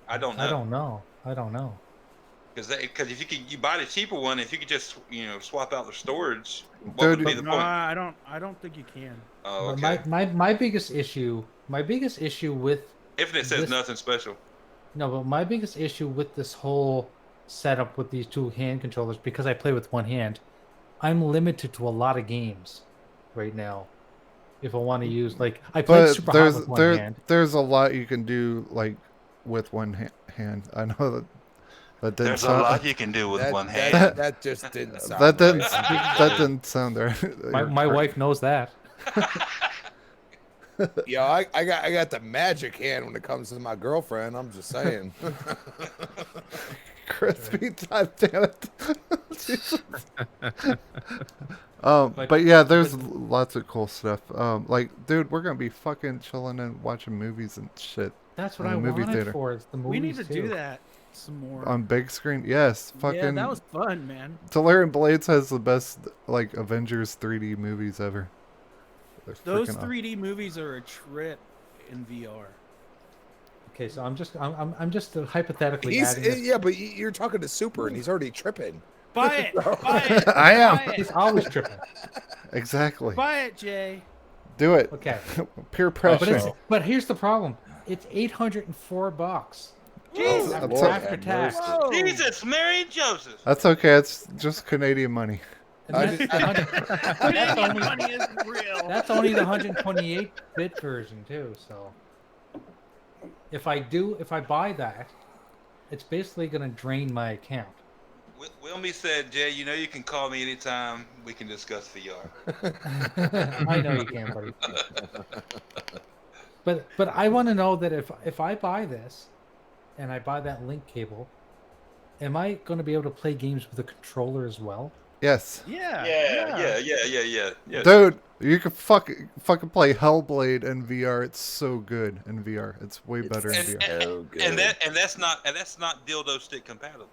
I don't know. I don't know. Because if you buy the cheaper one, if you could just swap out the storage, what Dude, would be the No, point? I don't think you can. Oh, But okay. my biggest issue with If it says this- nothing special. no, but my biggest issue with this whole setup with these two hand controllers, because I play with one hand, I'm limited to a lot of games right now. If I want to use, like, I played But Super Hot with one hand. there's a lot you can do like with one hand. I know that didn't There's a sound, lot you can do with That, one that, hand. that just didn't sound that didn't right. that didn't sound right. My wife knows that. Yeah, I got the magic hand when it comes to my girlfriend. I'm just saying. Crispy, god damn it. Jesus. But yeah, there's lots of cool stuff. Like, dude, we're gonna be fucking chilling and watching movies and shit. That's what in I the movie wanted theater. for. It's the movies We need to too. do that some more. On big screen. Yes, fucking. Yeah, that was fun, man. Delirium Blades has the best like Avengers 3D movies ever. They're Those freaking 3D movies are a trip in VR. Okay, so I'm just hypothetically He's adding this. yeah, but you're talking to Super and he's already tripping. Buy it! Buy it! I am. Buy He's it! always tripping. Exactly. Buy it, Jay! Do it. Okay. Peer But pressure. but here's the problem. It's $804. Jesus! That's After tax. Whoa. Jesus, Mary and Joseph. That's okay. It's just Canadian money. And I that's, just- the 100 that's Canadian only, money isn't real. that's only the 128-bit version too. So if I buy that, it's basically going to drain my account. Wilmy said, Jay, you can call me anytime. We can discuss VR. I know you can, buddy. But I want to know that if I buy this, and I buy that link cable, am I going to be able to play games with a controller as well? Yes. Yeah. Yeah. Dude, you can fucking play Hellblade in VR. It's so good in VR. It's way better in VR. So good. And that's not dildo stick compatible.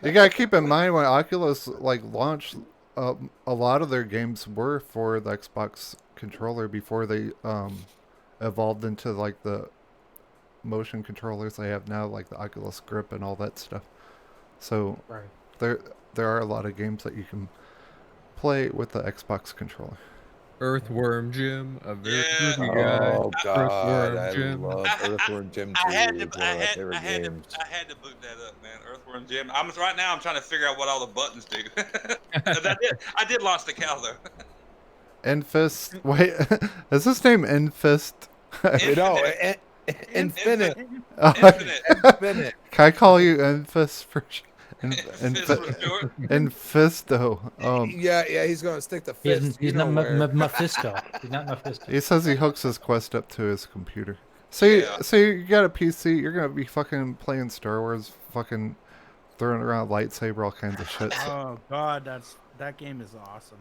You gotta keep in mind when Oculus like launched, a lot of their games were for the Xbox controller before they evolved into like the motion controllers they have now, like the Oculus Grip and all that stuff. So Right. there are a lot of games that you can play with the Xbox controller. Earthworm Jim, a very Yeah. good guy. Oh God, Earthworm I Jim. love Earthworm Jim too. I had It's to one of my favorite games. boot that up, man. Earthworm Jim. Right now I'm trying to figure out what all the buttons do. I did launch the cow though. Enfist. Wait, is his name Enfist? You know, Infinite. Infinite. Can I call you Enfist for Fist for short. Enfisto? Yeah, he's gonna stick the fist. He's you not know where. Mephisto. He's not Mephisto. He says he hooks his Quest up to his computer. So you got a PC, you're gonna be fucking playing Star Wars, fucking throwing around a lightsaber, all kinds of shit. Oh God, that game is awesome.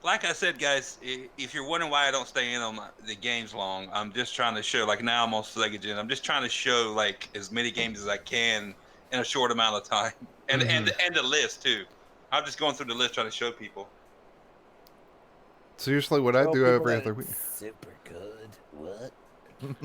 Like I said, guys, if you're wondering why I don't stay in on the games long, I'm just trying to show. Like now I'm on Sega Gen. I'm just trying to show like as many games as I can in a short amount of time, and the list too. I'm just going through the list trying to show people. It's usually what I do every other week. Super good. What?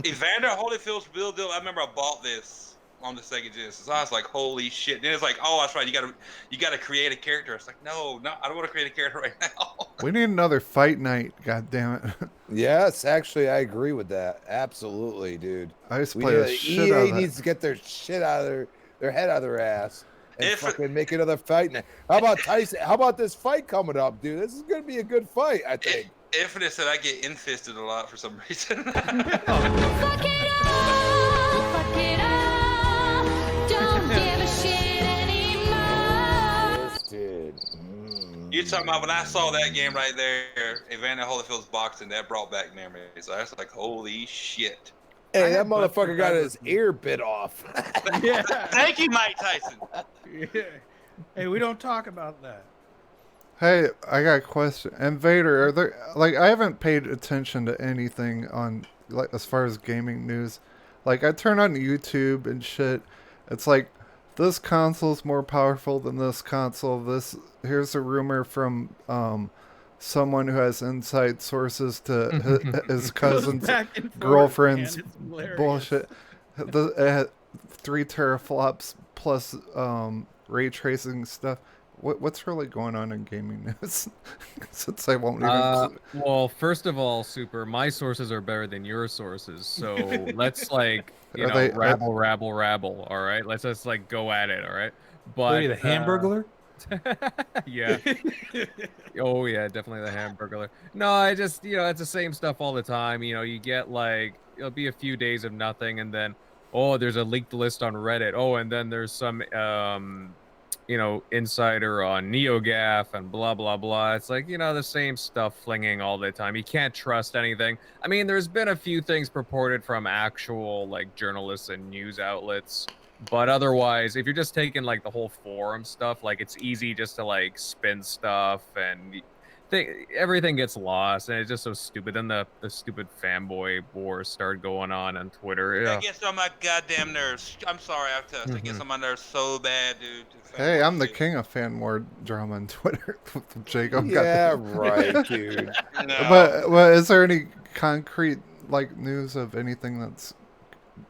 Evander Holyfield's Bill Deal. I remember I bought this on the Sega Genesis. I was like, holy shit. Then it's like, oh, that's right. You gotta create a character. It's like, no, I don't want to create a character right now. We need another fight night, god damn it. Yes, actually, I agree with that. Absolutely, dude. I used to play the shit out EA of that. needs to get their shit out of their head out of their ass and If- fucking make another fight. Now. How about Tyson? How about this fight coming up, dude? This is gonna be a good fight, I think. Infinite said I get infisted a lot for some reason. Fuck it up, fuck it up. Don't give a shit anymore. Dude. You're talking about when I saw that game right there, Evander Holyfield's boxing, that brought back memories. I was like, holy shit. Hey, I that had Buster motherfucker got his Douglas. ear bit off. Yeah. Thank you, Mike Tyson. Yeah. Hey, we don't talk about that. Hey, I got a question. Invader, are there like I haven't paid attention to anything on like as far as gaming news. Like I turn on YouTube and shit. It's like this console's more powerful than this console. Here's a rumor from someone who has inside sources to his cousin's back and forth, girlfriend's man. It's hilarious. bullshit. It had 3 teraflops plus ray tracing stuff. What's really going on in gaming news? Since I won't even. Well, first of all, Super, my sources are better than your sources, so let's like rabble. All right, let's just like go at it. All right, but What are you, the Hamburglar? Yeah. Oh yeah, definitely the Hamburglar. No, I just it's the same stuff all the time. You get like it'll be a few days of nothing, and then there's a leaked list on Reddit. And then there's some insider on NeoGAF and blah blah blah. It's like the same stuff flinging all the time. You can't trust anything. I mean, there's been a few things purported from actual like journalists and news outlets, but otherwise, if you're just taking like the whole forum stuff, like it's easy just to like spin stuff and everything gets lost, and it's just so stupid. Then the stupid fanboy war started going on Twitter. That gets on my goddamn nerves. I'm sorry, I've touched. It gets on my nerves so bad, dude. Hey, I'm the king of fan war drama on Twitter. Jacob. Yeah, right, dude. But is there any concrete like news of anything that's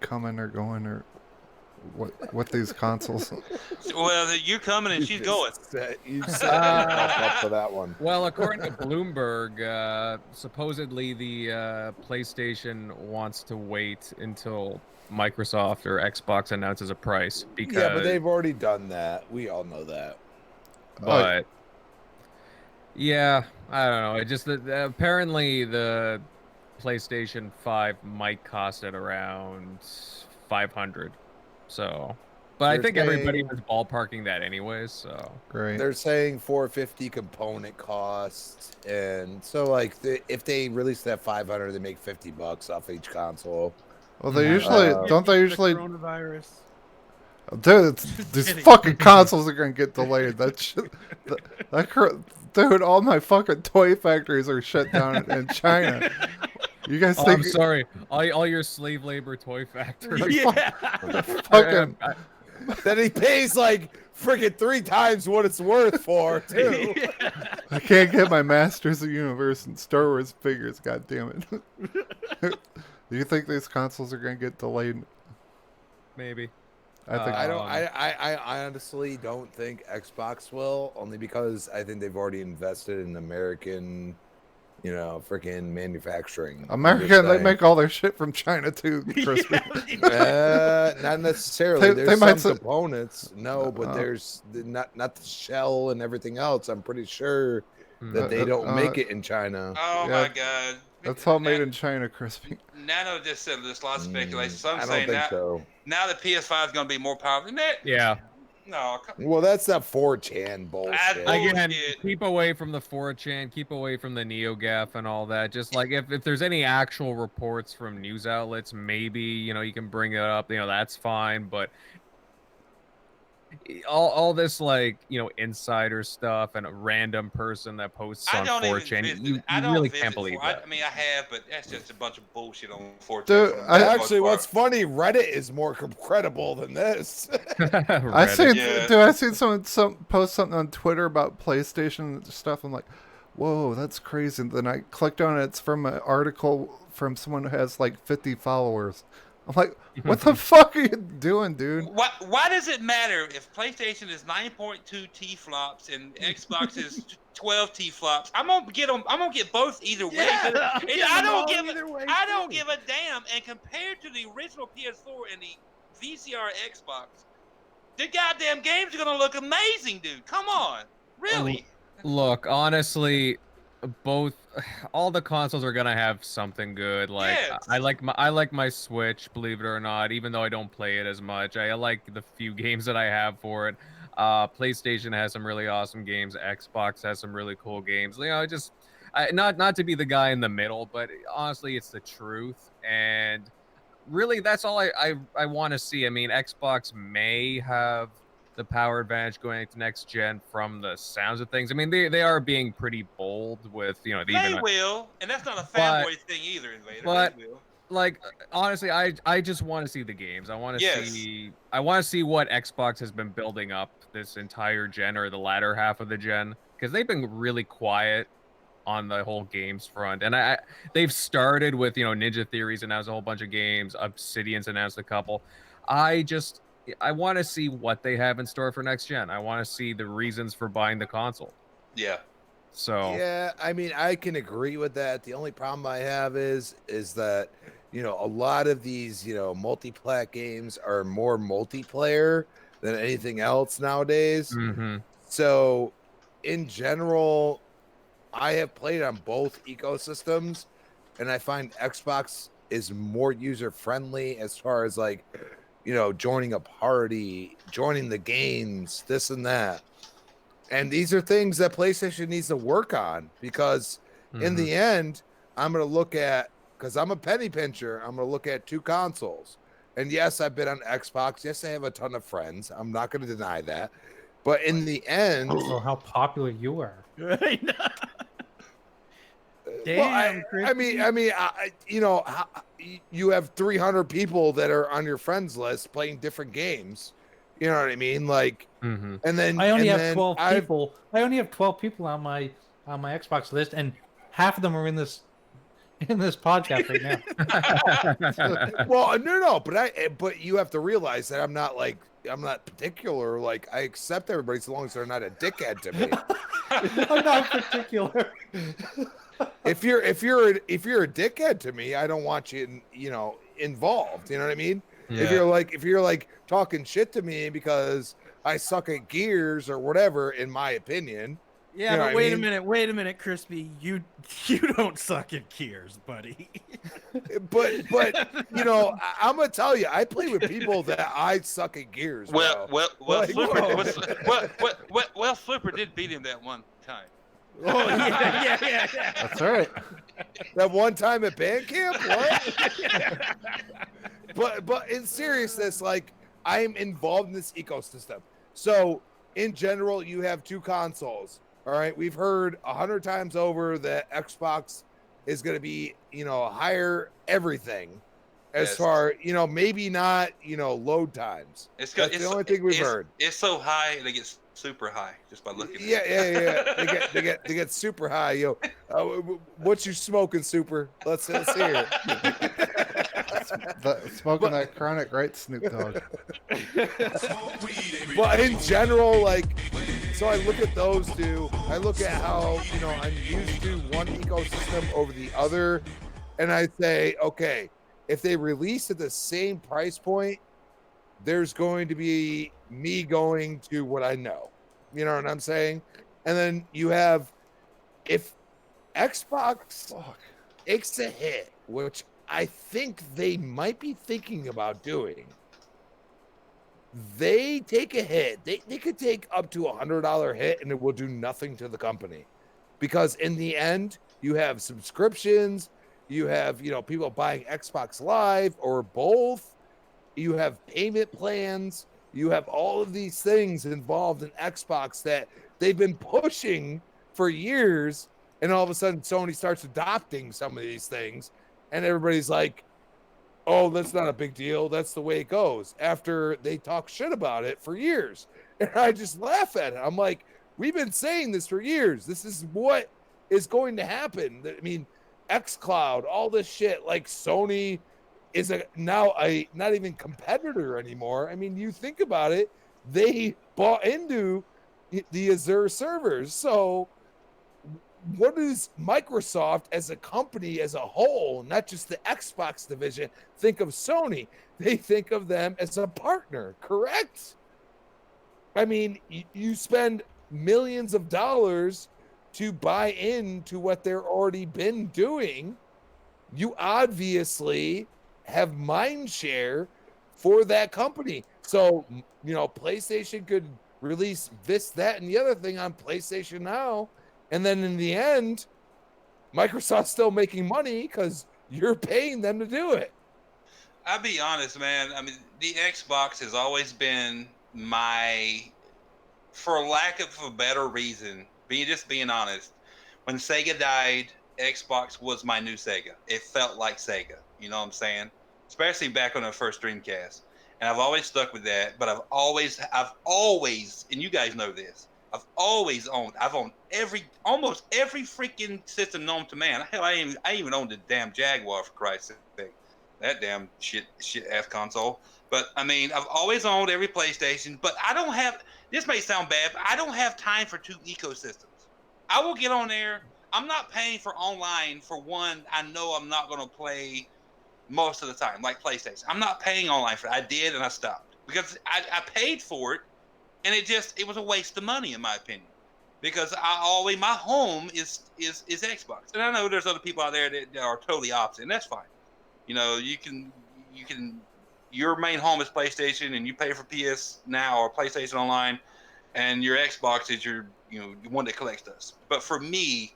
coming or going or what these consoles? Well, you're coming and she's going. You set up for that one. Well, according to Bloomberg, supposedly the PlayStation wants to wait until Microsoft or Xbox announces a price because but they've already done that. We all know that. But yeah, I don't know. It just apparently the PlayStation 5 might cost it around 500. So, but I think everybody was ballparking that anyways. So great. They're saying 450 component cost, and so like if they release that 500, they make $50 off each console. Well, they usually don't. They usually. Coronavirus. Dude, these fucking consoles are gonna get delayed. Dude, all my fucking toy factories are shut down in China. You guys think? I'm sorry, all your slave labor toy factories. Yeah. Fucking. That he pays like freaking 3 times what it's worth for too. I can't get my Masters of the Universe and Star Wars figures. God damn it. Do you think these consoles are gonna get delayed? Maybe. I think I honestly don't think Xbox will, only because I think they've already invested in American, freaking manufacturing. American, they make all their shit from China too. Not necessarily. They There's might some components, but there's not the shell and everything else. I'm pretty sure that they don't make it in China. Oh my god. That's all made in China, Crispy. Nano just said there's lots of speculation. So I'm I saying don't think so. Now the PS5 is going to be more powerful. Yeah. No. Well, that's that 4chan bullshit. Again, keep away from the 4chan, keep away from the NeoGAF and all that. Just like if there's any actual reports from news outlets, maybe you can bring it up. That's fine. But all this like insider stuff and a random person that posts on 4chan, you really can't believe that. I mean, I have, but that's just a bunch of bullshit on 4chan. Dude, actually, what's funny, Reddit is more credible than this. I seen someone post something on Twitter about PlayStation stuff. I'm like, whoa, that's crazy. And then I clicked on it. It's from an article from someone who has like 50 followers. I'm like, what the fuck are you doing, dude? Why does it matter if PlayStation is 9.2 T-flops and Xbox is 12 T-flops? I'm gonna get them. I'm gonna get both either way. I don't give a damn. And compared to the original PS4 and the VCR Xbox, the goddamn games are gonna look amazing, dude. Come on, really? Look, honestly, all the consoles are gonna have something good. Like I like my Switch, believe it or not, even though I don't play it as much. I like the few games that I have for it. PlayStation has some really awesome games. Xbox has some really cool games. Not to be the guy in the middle, but honestly, it's the truth. And really, that's all I want to see. I mean, Xbox may have the power advantage going into next gen from the sounds of things. I mean, they are being pretty bold with they will, and that's not a fanboy thing either, Invader. But like honestly, I just want to see the games. I want to see what Xbox has been building up this entire gen or the latter half of the gen, because they've been really quiet on the whole games front. And they've started with, Ninja Theories announced a whole bunch of games, Obsidian's announced a couple. I want to see what they have in store for next gen. I want to see the reasons for buying the console. Yeah. So yeah, I mean, I can agree with that. The only problem I have is that, a lot of these, multi-plat games are more multiplayer than anything else nowadays. mhm. So, in general, I have played on both ecosystems, and I find Xbox is more user friendly as far as like, joining a party, joining the games, this and that. And these are things that PlayStation needs to work on because in the end, I'm going to look at, because I'm a penny pincher, I'm going to look at two consoles. And yes, I've been on Xbox. Yes, I have a ton of friends. I'm not going to deny that. But in the end, Also, how popular you are. Damn, you have 300 people that are on your friends list playing different games. You know what I mean? Like, and then I only and have then 12 people. I only have 12 people on my Xbox list, and half of them are in this podcast right now. Well, no, but you have to realize that I'm not particular. Like, I accept everybody so long as they're not a dickhead to me. I'm not particular. If you're a dickhead to me, I don't want you, involved. You know what I mean? Yeah. If you're like talking shit to me because I suck at Gears or whatever, in my opinion. Yeah, but wait a minute, Crispy. You don't suck at Gears, buddy. but I'm gonna tell you, I play with people that I suck at Gears. Well, Like, Slipper did beat him that one time. Oh yeah. That's right. That one time at band camp, what? but in seriousness, like, I'm involved in this ecosystem. So in general, you have two consoles. All right, we've heard 100 times over that Xbox is going to be, higher everything, as far, maybe not, load times. That's the only thing we've heard. It's so high, and it gets super high just by looking. Yeah. They get super high, yo. What you smoking, Super? Let's hear it. Smoking that chronic, right, Snoop Dogg? But in general, like, so I look at those two. I look at how, I'm used to one ecosystem over the other, and I say, okay, if they release at the same price point, there's going to be me going to what I know. You know what I'm saying? And then you have, if Xbox takes a hit, which I think they might be thinking about doing, they take a hit. They could take up to $100 hit, and it will do nothing to the company, because in the end, you have subscriptions, you have people buying Xbox Live or both, you have payment plans, you have all of these things involved in Xbox that they've been pushing for years, and all of a sudden Sony starts adopting some of these things, and everybody's like, oh, that's not a big deal. That's the way it goes. After they talk shit about it for years. And I just laugh at it. I'm like, we've been saying this for years. This is what is going to happen. I mean, xCloud, all this shit, like Sony is now not even competitor anymore. I mean, you think about it, they bought into the Azure servers. So what is Microsoft as a company as a whole, not just the Xbox division, think of Sony? They think of them as a partner, correct? I mean, you spend millions of dollars to buy into what they're already been doing. You obviously have mind share for that company. So, PlayStation could release this, that, and the other thing on PlayStation Now. And then in the end, Microsoft's still making money because you're paying them to do it. I'll be honest, man. I mean, the Xbox has always been for lack of a better reason, being honest, when Sega died, Xbox was my new Sega. It felt like Sega. You know what I'm saying? Especially back on the first Dreamcast. And I've always stuck with that, but I've always, and you guys know this, I've always owned. I've owned almost every freaking system known to man. Hell, I even owned the damn Jaguar, for Christ's sake. That damn shit ass console. But I mean, I've always owned every PlayStation. But I don't have. This may sound bad, but I don't have time for two ecosystems. I will get on there. I'm not paying for online for one I know I'm not going to play most of the time, like PlayStation. I'm not paying online for it. I did, and I stopped because I paid for it. And it was a waste of money, in my opinion, because my home is Xbox, and I know there's other people out there that are totally opposite, and that's fine. You know, you can your main home is PlayStation, and you pay for PS Now or PlayStation Online, and your Xbox is your one that collects dust. But for me,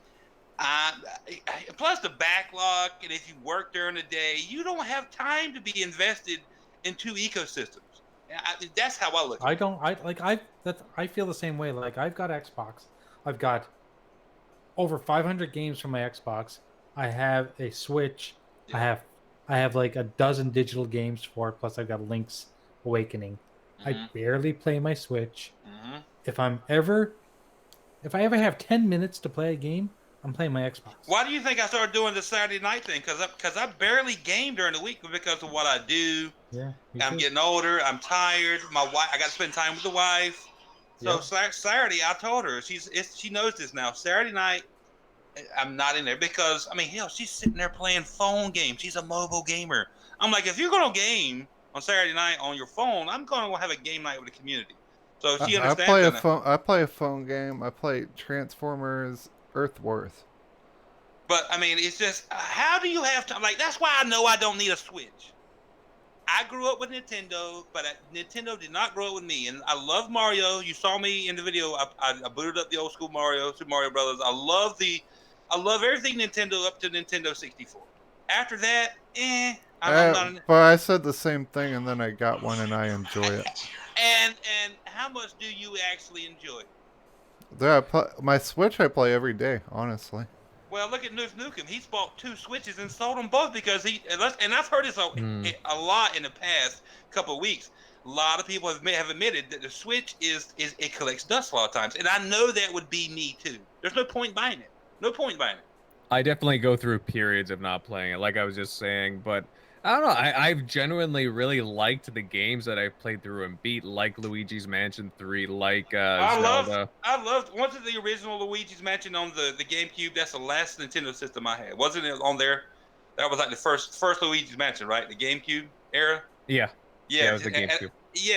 plus the backlog, and if you work during the day, you don't have time to be invested in two ecosystems. That's how I look at it. I feel the same way. Like, I've got Xbox. I've got over 500 games from my Xbox. I have a Switch. Yeah. I have like a dozen digital games for it, plus I've got Link's Awakening. I barely play my Switch. If I ever have 10 minutes to play a game, I'm playing my Xbox. Why do you think I started doing the Saturday night thing? Because I barely game during the week because of what I do. Yeah, I'm getting older. I'm tired. My wife, I got to spend time with the wife. So Saturday, I told her she knows this now. Saturday night, I'm not in there because I mean, hell, she's sitting there playing phone games. She's a mobile gamer. I'm like, if you're gonna game on Saturday night on your phone, I'm gonna have a game night with the community. So she understands. I play a phone game. I play Transformers Earthworth. But I mean, it's just how do you have to like? That's why I know I don't need a Switch. I grew up with Nintendo, but Nintendo did not grow up with me. And I love Mario. You saw me in the video. I booted up the old school Mario, Super Mario Brothers. I love everything Nintendo up to Nintendo 64. After that, But I said the same thing, and then I got one, and I enjoy it. And how much do you actually enjoy it? My Switch I play every day, honestly. Well, look at Nukem. He's bought 2 Switches and sold them both because and I've heard this a lot in the past couple of weeks. A lot of people have admitted that the Switch it collects dust a lot of times, and I know that would be me too. There's no point buying it. No point buying it. I definitely go through periods of not playing it, like I was just saying, but I don't know. I've genuinely really liked the games that I've played through and beat, like Luigi's Mansion 3, like Zelda. I loved once the original Luigi's Mansion on the GameCube. That's the last Nintendo system I had. Wasn't it on there? That was like the first Luigi's Mansion, right? The GameCube era. Yeah. Yeah, it was the GameCube.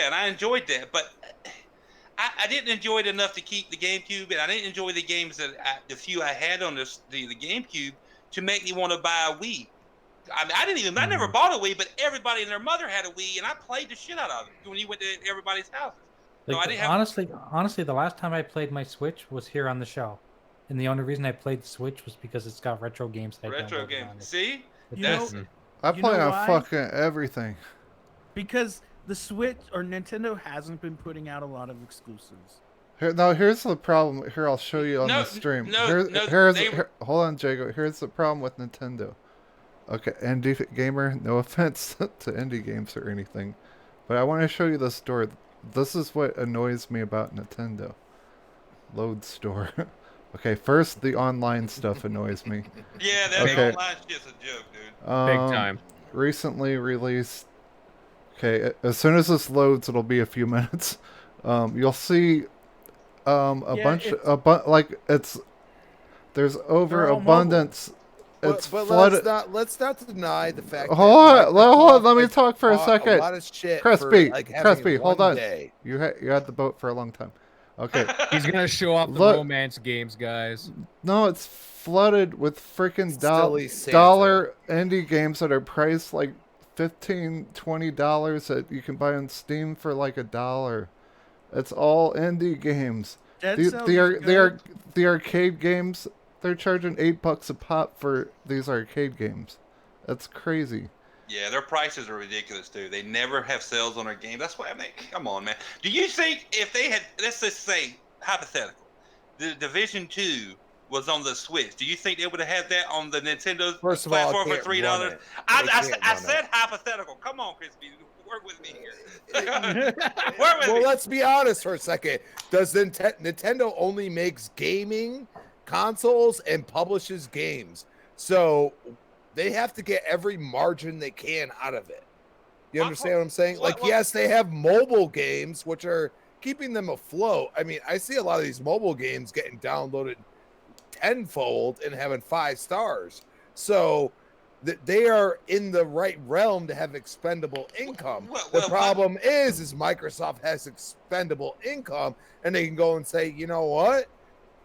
And I enjoyed that, but I didn't enjoy it enough to keep the GameCube, and I didn't enjoy the games the few I had on the GameCube to make me want to buy a Wii. I mean, I never bought a Wii, but everybody and their mother had a Wii, and I played the shit out of it when you went to everybody's houses. So I didn't have... honestly, the last time I played my Switch was here on the show, and the only reason I played the Switch was because it's got retro games. Retro games. See, I play on fucking everything. Because the Switch or Nintendo hasn't been putting out a lot of exclusives. Here's the problem. Here, I'll show you on the stream. Hold on, Jago. Here's the problem with Nintendo. Okay, indie gamer, no offense to indie games or anything, but I want to show you the store. This is what annoys me about Nintendo. Load store. Okay, first the online stuff annoys me. Yeah, that online shit's a joke, dude. Big time. Recently released. Okay, as soon as this loads, it'll be a few minutes. You'll see there's overabundance. But flooded. let's not deny the fact. Hold on. Let me talk for a second. A lot of shit Crispy, for, hold on. Day. You had the boat for a long time. Okay. He's gonna show off the romance games, guys. No, it's flooded with freaking dollar indie games that are priced like $15, $20 that you can buy on Steam for like $1. It's all indie games. The arcade games. They're charging $8 a pop for these arcade games. That's crazy. Yeah, their prices are ridiculous too. They never have sales on their game. That's why I mean, come on, man. Do you think if they had, let's just say, hypothetical, the Division 2 was on the Switch, do you think they would have had that on the Nintendo platform for $3? I said hypothetical. Come on, Crispy. Work with me here. Work with Well, me. let's be honest for a second. Does Nintendo only makes gaming consoles and publishes games? So they have to get every margin they can out of it. You understand what I'm saying? Like, yes, they have mobile games, which are keeping them afloat. I mean, I see a lot of these mobile games getting downloaded tenfold and having 5 stars. So they are in the right realm to have expendable income. The problem is Microsoft has expendable income, and they can go and say, you know what?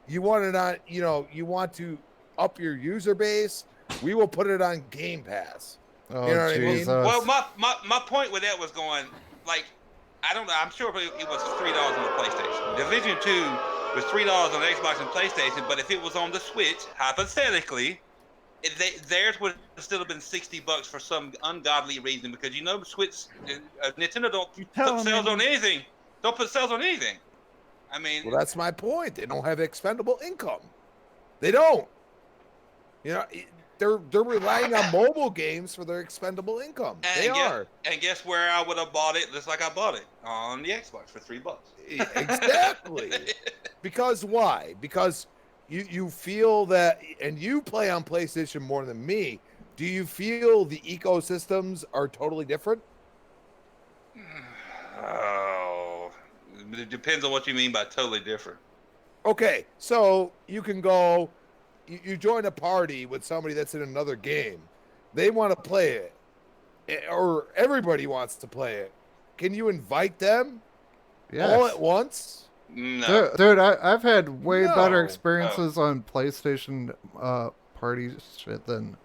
You want it on, you want to up your user base? We will put it on Game Pass. Oh, you know what Jesus. I mean? Well, my point with that was going, like, I don't know. I'm sure it was $3 on the PlayStation. Division 2 was $3 on the Xbox and PlayStation, but if it was on the Switch, hypothetically, theirs would still have been $60 for some ungodly reason, because Switch, Nintendo don't put sales on anything. Don't put sales on anything. I mean, well, that's my point. They don't have expendable income. They don't. They're relying on mobile games for their expendable income. And guess where I would have bought it? Just like I bought it on the Xbox for $3. Exactly. Because why? Because you feel that, and you play on PlayStation more than me. Do you feel the ecosystems are totally different? Oh, it depends on what you mean by totally different. Okay, so you can go, you join a party with somebody that's in another game. They want to play it, or everybody wants to play it. Can you invite them all at once? No. Dude, I've had way better experiences on PlayStation party shit than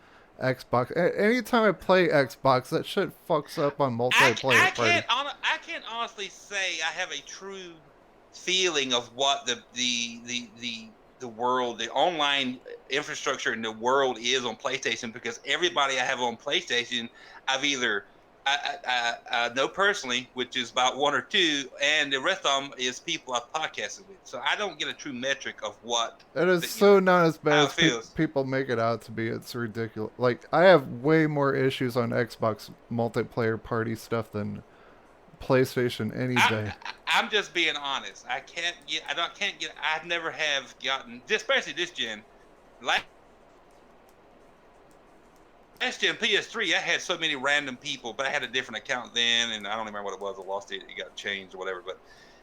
Xbox. Anytime I play Xbox, that shit fucks up on multiplayer party. I can't honestly say I have a true feeling of what the world, the online infrastructure in the world is on PlayStation, because everybody I have on PlayStation, I've either I know personally, which is about 1 or 2, and the rest of them is people I've podcasted with. So I don't get a true metric of what. It is so not as bad as people make it out to be. It's ridiculous. Like, I have way more issues on Xbox multiplayer party stuff than PlayStation any day. I'm just being honest. I never have gotten, especially this gen. Last gen PS3, I had so many random people, but I had a different account then, and I don't remember what it was. I lost it. It got changed or whatever. But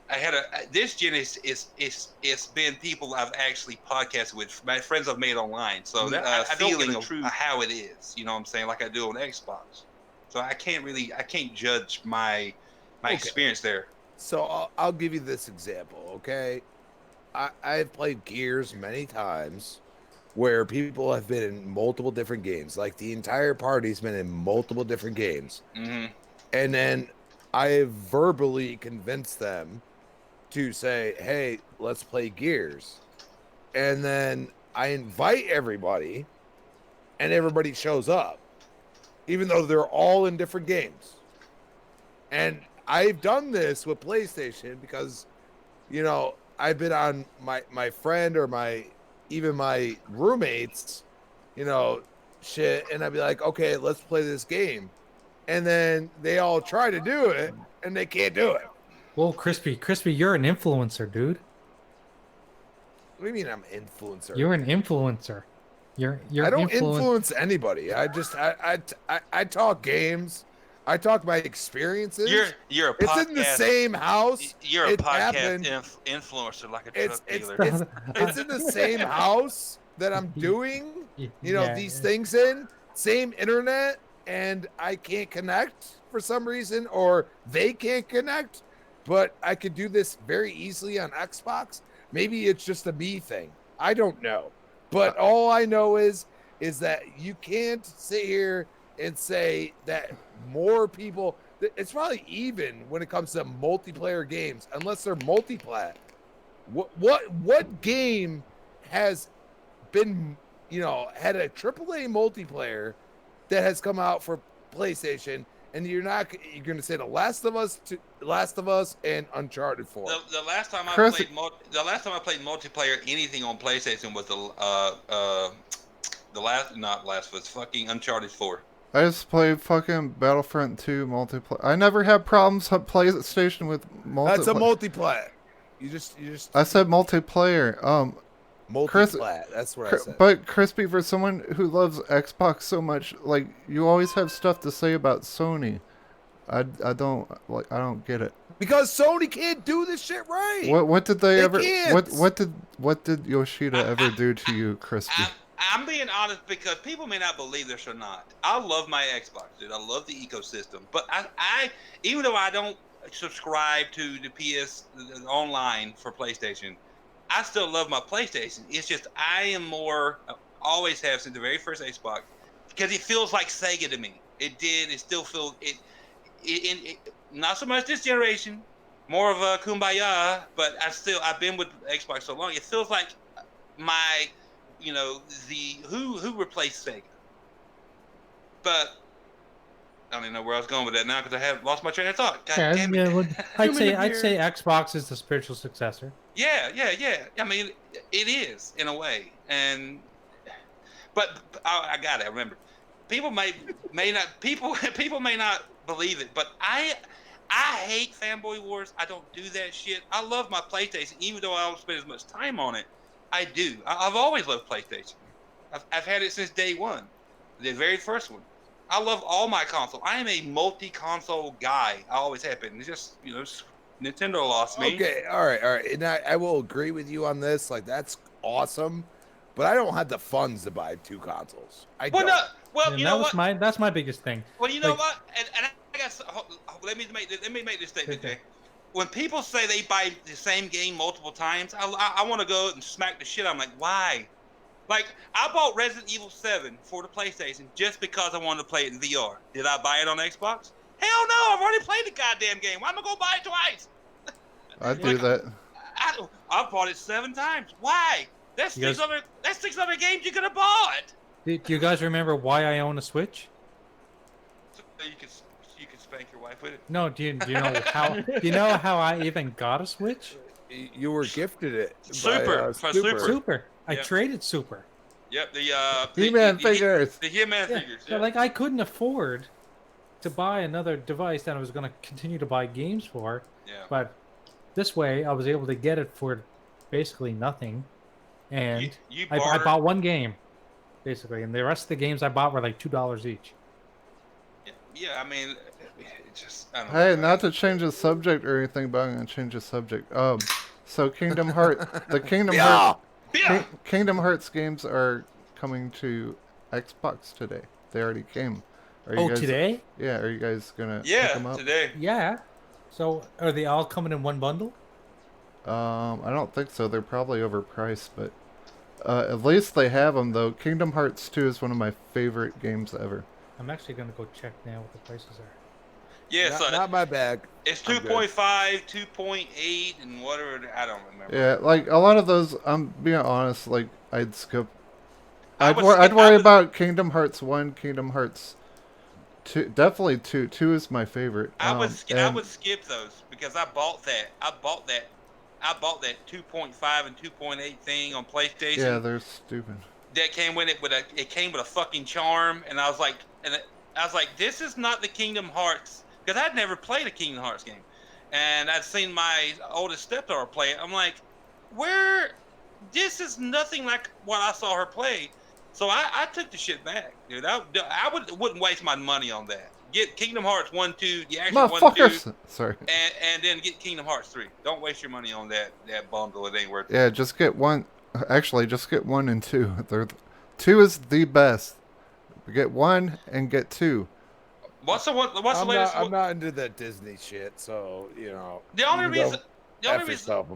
I had this gen it's been people I've actually podcasted with, my friends I've made online. So that I feeling of how it is, you know what I'm saying, like I do on Xbox. So I can't judge my experience there. So I'll give you this example, okay? I've played Gears many times, where people have been in multiple different games. Like, the entire party's been in multiple different games. Mm-hmm. And then I verbally convinced them to say, hey, let's play Gears. And then I invite everybody, and everybody shows up, even though they're all in different games. And I've done this with PlayStation because, I've been on my friend or even my roommates, shit, and I'd be like, okay, let's play this game. And then they all try to do it, and they can't do it. Whoa, Crispy, you're an influencer, dude. What do you mean I'm an influencer? You're an influencer. You're I don't influence anybody. I just I talk games. I talk my experiences. You're a podcast. It's in the same house. You're a podcast influencer, like a drug dealer. It's in the same house that I'm doing, these things in. Same internet, and I can't connect for some reason, or they can't connect. But I could do this very easily on Xbox. Maybe it's just a me thing. I don't know. But all I know is that you can't sit here and say that more people, it's probably even when it comes to multiplayer games, unless they're multiplat. What game has been, had a AAA multiplayer that has come out for PlayStation, and you're going to say The Last of Us and Uncharted 4. The last time I played multiplayer anything on PlayStation was fucking Uncharted 4. I just play fucking Battlefront 2 multiplayer. I never had problems on PlayStation with multiplayer. That's a multiplayer. You just. I said multiplayer. Multiplayer. That's what I said. But Crispy, for someone who loves Xbox so much, like you always have stuff to say about Sony. I don't get it. Because Sony can't do this shit right. What did they ever? Can't. What did Yoshida ever do to you, Crispy? I'm being honest because people may not believe this or not. I love my Xbox, dude. I love the ecosystem. But I even though I don't subscribe to the PS online for PlayStation, I still love my PlayStation. It's just I am more, always have since the very first Xbox, because it feels like Sega to me. It did. It still feels it. Not so much this generation, more of a kumbaya. But I've been with Xbox so long. It feels like my, who replaced Sega. But I don't even know where I was going with that now because I have lost my train of thought. God damn it. I'd say Xbox is the spiritual successor. Yeah. I mean, it is in a way, but I got it. I remember. People may not believe it, but I hate fanboy wars. I don't do that shit. I love my PlayStation, even though I don't spend as much time on it. I do. I've always loved PlayStation. I've had it since day one, the very first one. I love all my consoles. I am a multi-console guy. I always have been. It's just, Nintendo lost me. Okay, all right. And I will agree with you on this. Like, that's awesome. But I don't have the funds to buy 2 consoles. That's my biggest thing. Well, you know what? And I got. Let me make this statement. Okay. When people say they buy the same game multiple times, I want to go and smack the shit. I'm like, why? Like, I bought Resident Evil 7 for the PlayStation just because I wanted to play it in VR. Did I buy it on Xbox? Hell no! I've already played the goddamn game. Why am I gonna buy it twice? I do that. I've bought it 7 times. Why? That's 6 other games you could have bought. Do you guys remember why I own a Switch? So you can spank your wife with it. No, do you know how? Do you know how I even got a Switch? You were gifted it. Super. Super. I traded Super. Yep, the He-Man figures. The He-Man figures. So I couldn't afford to buy another device that I was going to continue to buy games for. Yeah. But this way, I was able to get it for basically nothing, and I bought one game, basically, and the rest of the games I bought were like $2 each. Yeah, I mean, I don't know. Hey, not to change the subject or anything, but I'm gonna change the subject. So Kingdom Hearts games are coming to Xbox today. They already came. Are you guys, today? Yeah. Are you guys gonna pick them up? Today. Yeah. So are they all coming in one bundle? I don't think so. They're probably overpriced, but at least they have them though. Kingdom Hearts 2 is one of my favorite games ever. I'm actually gonna go check now what the prices are. Yeah, not my bag. It's 2.5, 2.8, and whatever. I don't remember. Yeah, like a lot of those. I'm being honest. Like I'd skip. I'd worry about Kingdom Hearts 1, Kingdom Hearts 2. Definitely 2. 2 is my favorite. I would skip those because I bought that 2.5 and 2.8 thing on PlayStation. Yeah, they're stupid. That came with it it came with a fucking charm, and I was like, this is not the Kingdom Hearts, because I'd never played a Kingdom Hearts game, and I'd seen my oldest stepdaughter play it. I'm like, this is nothing like what I saw her play. So I took the shit back, dude. I wouldn't waste my money on that. Get Kingdom Hearts 1, 2, the actual 1, 2, sorry, and then get Kingdom Hearts 3. Don't waste your money on that bundle. It ain't worth it. Yeah, just get one. Actually, just get 1 and 2. 2 is the best. Get 1 and get 2. What's the latest? I'm not into that Disney shit, so The only reason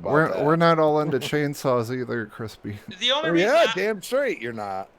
we're not all into chainsaws either, Crispy. The only reason damn straight you're not.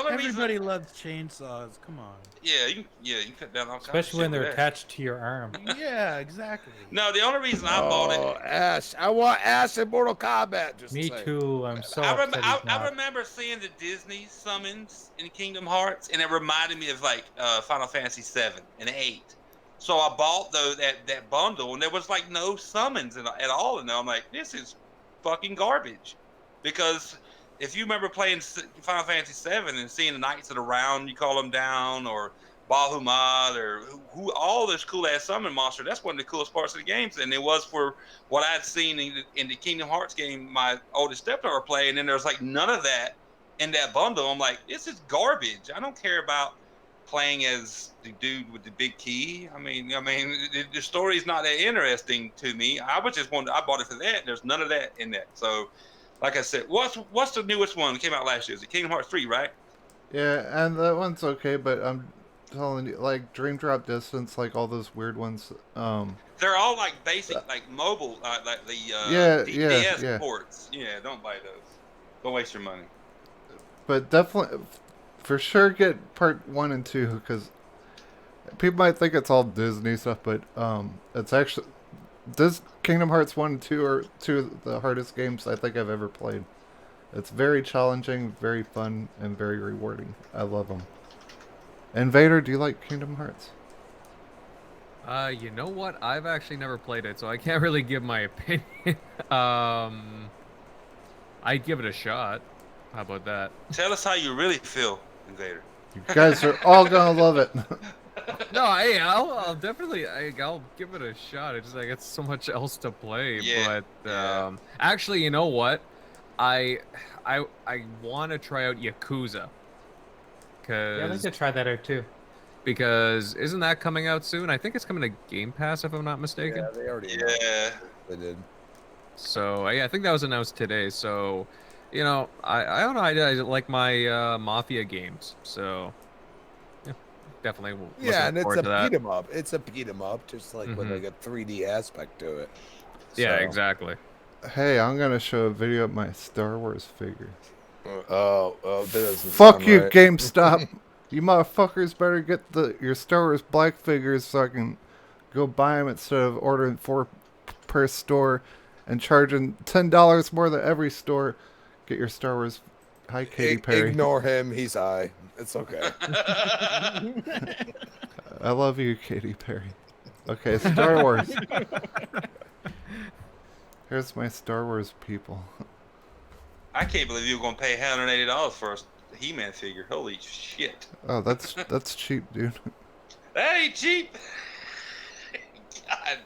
Everybody loves chainsaws. Come on. Yeah, you can cut down all kinds of Especially when shit they're with that. attached to your arm. Yeah, exactly. No, the only reason I bought it. Ash. I want Ash in Mortal Kombat. Me too. I'm so I remember seeing the Disney summons in Kingdom Hearts, and it reminded me of like Final Fantasy 7 and 8. So I bought that bundle, and there was like no summons at all in there. I'm like, this is fucking garbage, because if you remember playing Final Fantasy 7 and seeing the Knights of the Round, you call them down, or Bahamut or who all this cool ass summon monster. That's one of the coolest parts of the games, and it was for what I'd seen in the Kingdom Hearts game. My oldest stepdaughter played, and then there's like none of that in that bundle. I'm like, this is garbage. I don't care about playing as the dude with the big key. I mean, the story's not that interesting to me. I bought it for that. There's none of that in that. So, like I said, what's the newest one that came out last year? Is it Kingdom Hearts 3, right? Yeah, and that one's okay, but I'm telling you, like Dream Drop Distance, like all those weird ones. They're all like basic, like mobile, like the DS ports. Yeah, don't buy those. Don't waste your money. But definitely, for sure, get part 1 and 2 because people might think it's all Disney stuff, but it's actually this Kingdom Hearts 1 and 2 are two of the hardest games I think I've ever played. It's very challenging, very fun, and very rewarding. I love them. Invader, do you like Kingdom Hearts? You know what? I've actually never played it, so I can't really give my opinion. I'd give it a shot. How about that? Tell us how you really feel, Invader. You guys are all gonna love it. No, I'll definitely, I'll give it a shot. It's just I got so much else to play. Yeah. But actually, you know what? I want to try out Yakuza. Yeah, I'd like to try that out too. Because isn't that coming out soon? I think it's coming to Game Pass, if I'm not mistaken. Yeah, they already. Yeah, they did. So yeah, I think that was announced today. So, you know, I don't know. I like my Mafia games. So yeah, definitely. Yeah, and it's a that. beat 'em up. It's a beat 'em up, just like with like a 3D aspect to it. Yeah, So- exactly. Hey, I'm gonna show a video of my Star Wars figure. Oh, that doesn't Fuck sound you, right. GameStop. You motherfuckers better get your Star Wars black figures so I can go buy them instead of ordering 4 per store and charging $10 more than every store. Get your Star Wars. Hi, Katy Perry. Ignore him. He's high. It's okay. I love you, Katy Perry. Okay, Star Wars. Here's my Star Wars people. I can't believe you were gonna pay $180 for a He-Man figure. Holy shit! Oh, that's cheap, dude. That ain't cheap. God.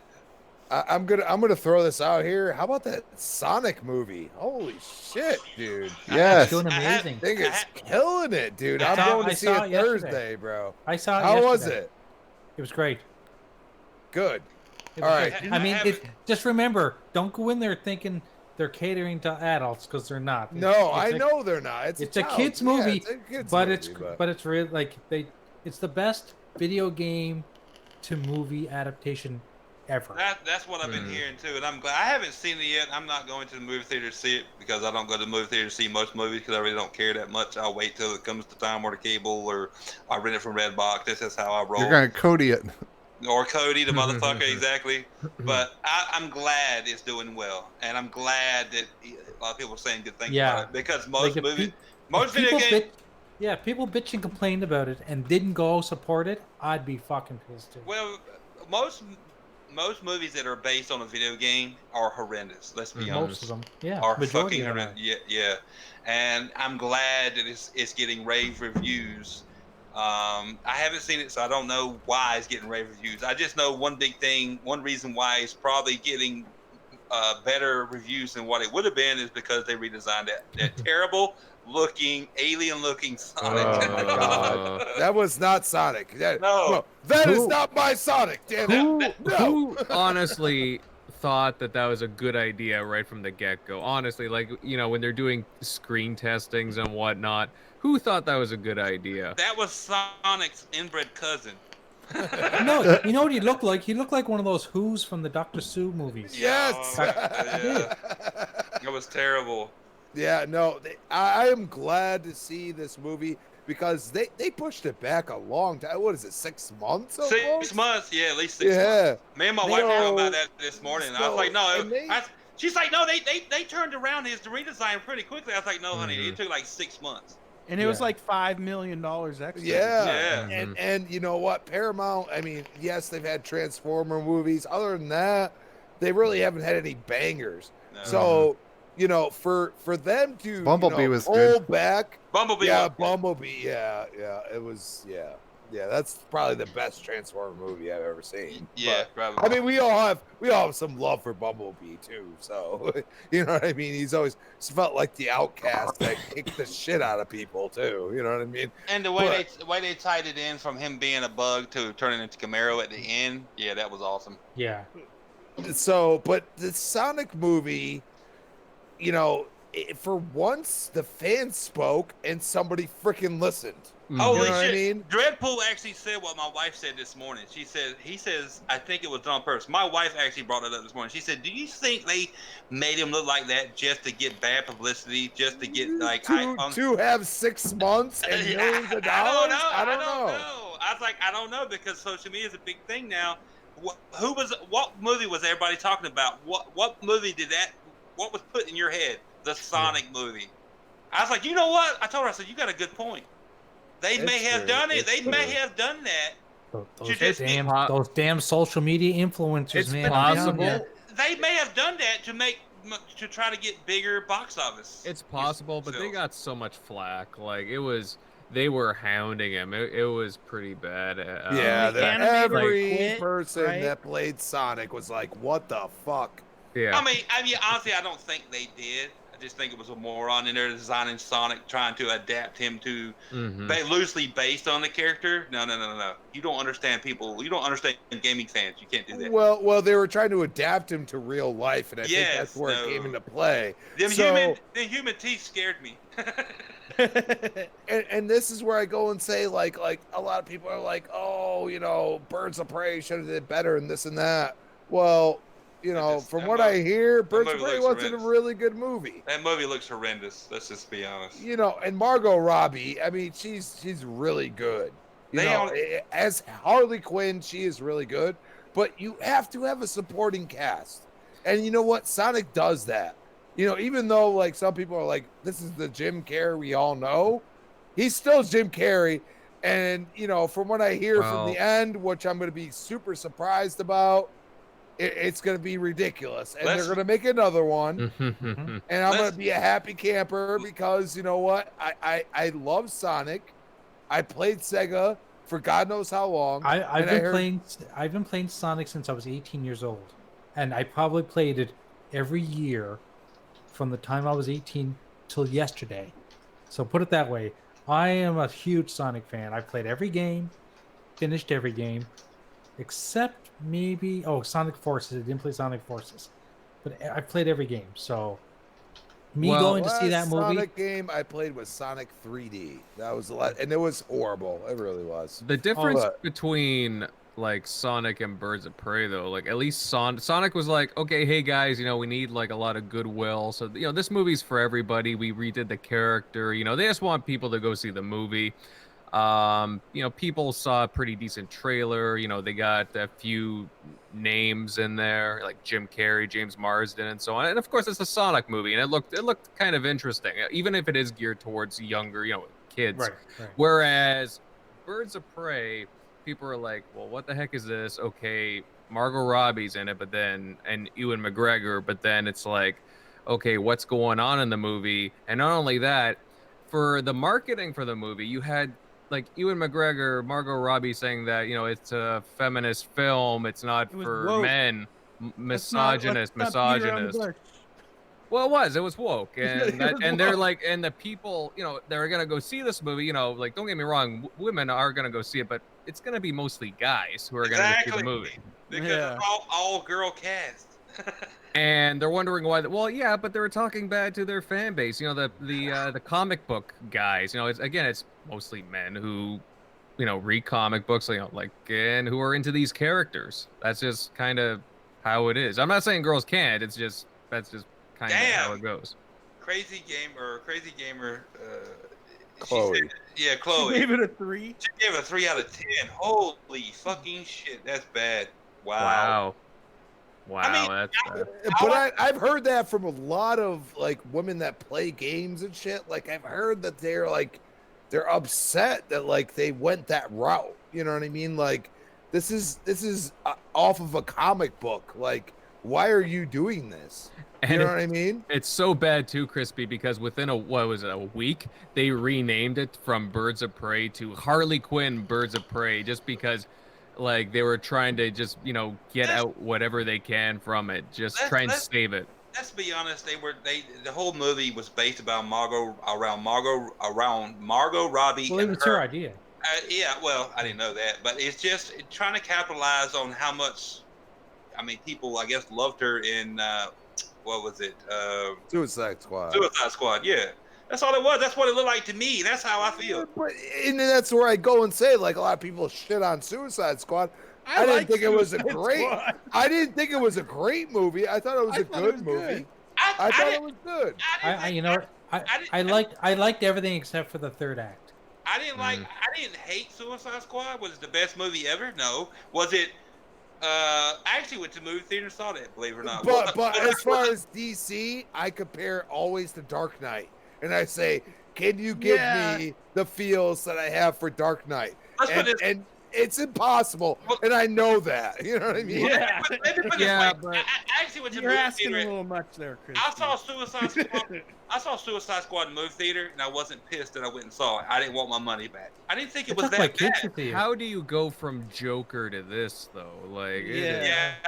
I'm gonna throw this out here. How about that Sonic movie? Holy shit, dude! Yes. It's doing amazing. I think it's killing it, dude. I'm saw- going I to see saw it it yesterday. Thursday, bro. I saw it How was yesterday. it? It was great. Good. It All was right. good. I mean, just remember, don't go in there thinking they're catering to adults because they're not. No, I know they're not. It's a child- kids yeah, movie, it's a kids but movie, it's really like it's the best video game to movie adaptation ever. That's what I've been hearing too, and I'm glad. I haven't seen it yet. I'm not going to the movie theater to see it because I don't go to the movie theater to see most movies because I really don't care that much. I'll wait till it comes to time or the cable or I rent it from Redbox. This is how I roll. You're gonna Cody it. Or Cody, the motherfucker, exactly. But I'm glad it's doing well, and I'm glad that a lot of people are saying good things about it because most Like, if movies, pe- most if video people games. Yeah, people bitch and complained about it and didn't go support it. I'd be fucking pissed too. Well, most movies that are based on a video game are horrendous. Let's be honest. Most of them, yeah, are majority fucking of them horrendous. Yeah. And I'm glad that it's getting rave reviews. I haven't seen it, so I don't know why it's getting rave reviews. I just know one reason why it's probably getting better reviews than what it would have been is because they redesigned that terrible looking, alien looking Sonic. Oh my god, that was not Sonic. No. That is not my Sonic. Damn it. Who honestly thought that was a good idea right from the get-go? Honestly, like, you know, when they're doing screen testings and whatnot, who thought that was a good idea? That was Sonic's inbred cousin. No, you know what he looked like? He looked like one of those Who's from the Dr. Sue movies. Yes. It was terrible. Yeah, no, I am glad to see this movie because they pushed it back a long time. What is it, 6 months? 6 months, yeah, at least 6 months. Me and my wife talked about that this morning. I was like, no. She's like, no, they turned around his redesign pretty quickly. I was like, no, honey, it took like 6 months. And it was like $5 million extra. Yeah. And you know what? Paramount, I mean, yes, they've had Transformer movies. Other than that, they really haven't had any bangers. No. So, you know, for them to Bumblebee was pull good. back. Bumblebee. Yeah, Bumblebee. Yeah. It was, yeah. Yeah, that's probably the best Transformer movie I've ever seen. Yeah, But, probably. I mean, we all have some love for Bumblebee too. So you know what I mean. He's always felt like the outcast that kicked the shit out of people too. You know what I mean. And the way they tied it in from him being a bug to turning into Camaro at the end, yeah, that was awesome. Yeah. So, but the Sonic movie, you know, for once the fans spoke and somebody freaking listened. Holy You know what shit! I mean? Dreadpool actually said what my wife said this morning. He says, I think it was done on purpose. My wife actually brought it up this morning. She said, "Do you think they made him look like that just to get bad publicity, just to get like to have 6 months and millions of dollars? I don't know. I was like, I don't know, because social media is a big thing now. What movie was everybody talking about? What movie what was put in your head? The Sonic movie. I was like, you know what? I told her, I said, you got a good point. They may have done it. They may have done that. Those damn social media influencers, It's man. possible. They may have done that to try to get bigger box office. It's possible, but they got so much flack. Like they were hounding him. It was pretty bad. Yeah, every quit, person right? that played Sonic was like, "What the fuck?" Yeah. I mean, honestly, I don't think they did. I just think it was a moron, and they're designing Sonic, trying to adapt him to loosely based on the character. No. You don't understand people. You don't understand gaming fans. You can't do that. Well, they were trying to adapt him to real life, and I think that's where it came into play. The human teeth scared me. and this is where I go and say, like a lot of people are like, oh, you know, Birds of Prey should have did better and this and that. Well, you know, from what I hear, Birds of Prey wasn't a really good movie. That movie looks horrendous. Let's just be honest. You know, and Margot Robbie, I mean, she's really good. You know, as Harley Quinn, she is really good. But you have to have a supporting cast, and you know what? Sonic does that. You know, even though like some people are like, this is the Jim Carrey we all know, he's still Jim Carrey. And you know, from what I hear from the end, which I'm going to be super surprised about. It's going to be ridiculous, and they're going to make another one, and I'm going to be a happy camper because you know what? I love Sonic. I played Sega for God knows how long. I've been playing Sonic since I was 18 years old, and I probably played it every year from the time I was 18 till yesterday. So put it that way, I am a huge Sonic fan. I played every game, finished every game. Except maybe Sonic Forces. I didn't play Sonic Forces, but I played every game. So going to see that movie. Sonic game I played was Sonic 3D. That was a lot, and it was horrible. It really was. The difference between like Sonic and Birds of Prey, though, like at least Sonic was like, okay, hey guys, you know, we need like a lot of goodwill. So you know, this movie's for everybody. We redid the character. You know, they just want people to go see the movie. You know, people saw a pretty decent trailer. You know, they got a few names in there like Jim Carrey, James Marsden, and so on. And of course, it's a Sonic movie, and it looked kind of interesting, even if it is geared towards younger, you know, kids. Right. Whereas Birds of Prey, people are like, well, what the heck is this? Okay, Margot Robbie's in it, and Ewan McGregor, but then it's like, okay, what's going on in the movie? And not only that, for the marketing for the movie, you had like Ewan McGregor, Margot Robbie saying that, you know, it's a feminist film, it's not for woke. men, misogynist. Well, it was woke, and they're like, and the people, you know, they're gonna go see this movie, you know, like don't get me wrong, women are gonna go see it, but it's gonna be mostly guys who are gonna go see the movie because it's all girl cast. And they're wondering why. Well, yeah, but they were talking bad to their fan base. You know, the comic book guys. You know, it's mostly men who, you know, read comic books. You know, like and who are into these characters. That's just kind of how it is. I'm not saying girls can't. That's just kind of how it goes. Crazy gamer. Chloe. Chloe. She gave it a 3. She gave it a 3 out of 10. Holy fucking shit, that's bad. Wow. I mean, that's bad. But I've heard that from a lot of like women that play games and shit. Like I've heard that they're upset that like they went that route. You know what I mean? Like this is off of a comic book. Like why are you doing this? And You know what I mean? It's so bad too, Crispy, because within a week, they renamed it from Birds of Prey to Harley Quinn Birds of Prey, just because, like, they were trying to just, get out whatever they can from it, just try and save it. Let's be honest. The whole movie was based around Margot Robbie. Well, it was her idea. Yeah, well, I didn't know that, but it's just trying to capitalize on how much. I mean, people, I guess, loved her in what was it? Suicide Squad. Suicide Squad. Yeah, that's all it was. That's what it looked like to me. That's how I feel. And that's where I go and say, like, a lot of people shit on Suicide Squad. I didn't think it was a great. I didn't think it was a great movie. I thought it was a good movie. I thought it was good. I liked everything except for the third act. I didn't hate Suicide Squad. Was it the best movie ever? No. Was it? I actually went to movie theater and saw that. Believe it or not. But as far as DC, I compare always to Dark Knight, and I say, can you give me the feels that I have for Dark Knight? And it's impossible, and I know that. You know what I mean? Yeah. But I actually went to You're movie asking theater. a little much there, Chris. I saw Suicide Squad. I saw Suicide Squad in movie theater, and I wasn't pissed that I went and saw it. I didn't want my money back. I didn't think it was that bad. How do you go from Joker to this though? Like,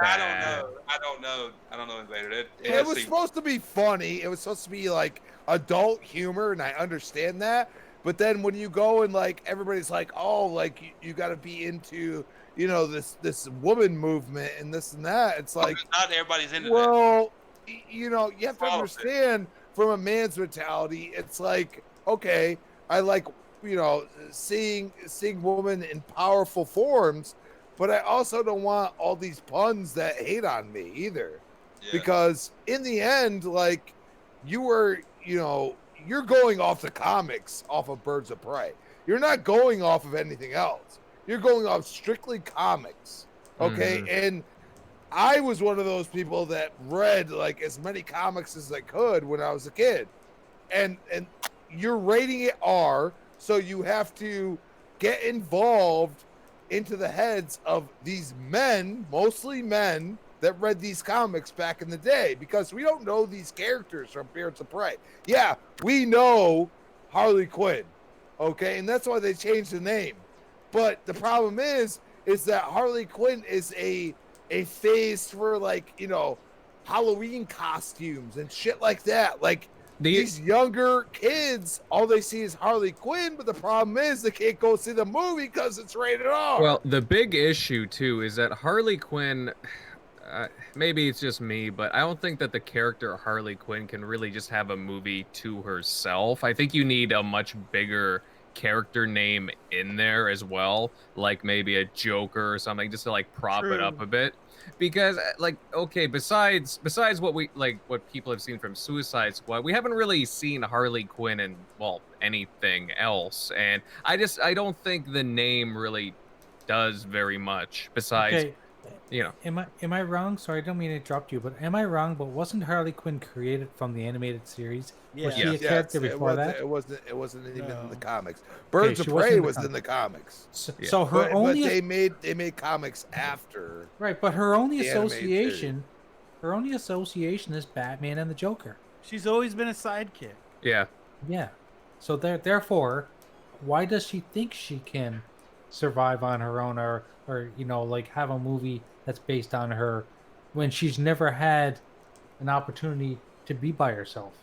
I don't know, Invader. It was supposed to be funny. It was supposed to be like adult humor, and I understand that. But then when you go and like everybody's like, oh, like you got to be into, this woman movement and this and that. It's like not everybody's into that. Well, you have to understand from a man's mentality. It's like, okay, I like seeing women in powerful forms, but I also don't want all these puns that hate on me either, because in the end, like you were, you're going off the comics, off of Birds of Prey. You're not going off of anything else. You're going off strictly comics. Okay. And I was one of those people that read like as many comics as I could when I was a kid. And you're rating it R, so you have to get involved into the heads of these men, mostly men, that read these comics back in the day, because we don't know these characters from Birds of Prey. Yeah, we know Harley Quinn, okay, and that's why they changed the name. But the problem is that Harley Quinn is a phase for like, Halloween costumes and shit like that. Like these younger kids, all they see is Harley Quinn, but the problem is they can't go see the movie because it's rated R. Well, the big issue too is that Harley Quinn. Maybe it's just me, but I don't think that the character Harley Quinn can really just have a movie to herself. I think you need a much bigger character name in there as well, like maybe a Joker or something, just to like prop it up a bit. Because like, okay, besides what people have seen from Suicide Squad, we haven't really seen Harley Quinn in anything else, and I don't think the name really does very much besides. Okay. Am I wrong? Sorry, I don't mean to interrupt you, but am I wrong? But wasn't Harley Quinn created from the animated series? Was she a character before that? It wasn't even in the comics. Birds of Prey was in the comics. So her only they made comics after. Right, but her only association is Batman and the Joker. She's always been a sidekick. Yeah. Yeah. So therefore, why does she think she can survive on her own, or like have a movie that's based on her when she's never had an opportunity to be by herself?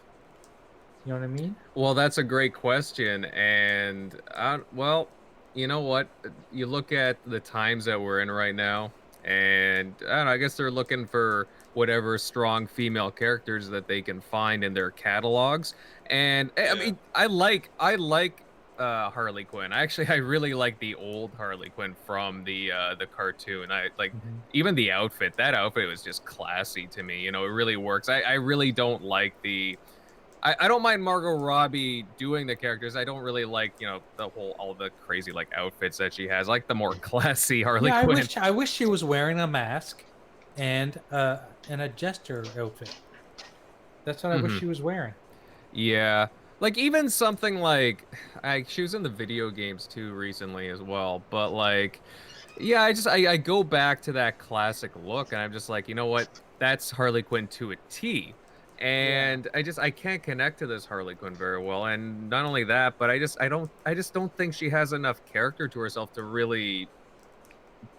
You know what I mean? Well, that's a great question, and you know what? You look at the times that we're in right now, and I don't know, I guess they're looking for whatever strong female characters that they can find in their catalogs. And I mean, I like Harley Quinn. I really like the old Harley Quinn from the cartoon. I like even the outfit. That outfit was just classy to me. It really works. I really don't like I don't mind Margot Robbie doing the characters. I don't really like, all the crazy like outfits that she has. I like the more classy Harley Quinn. I wish she was wearing a mask and a jester outfit. That's what I wish she was wearing. Yeah. Like even something like she was in the video games too recently as well, but like I go back to that classic look and I'm just like, you know what, that's Harley Quinn to a T. And I can't connect to this Harley Quinn very well. And not only that, but I just don't think she has enough character to herself to really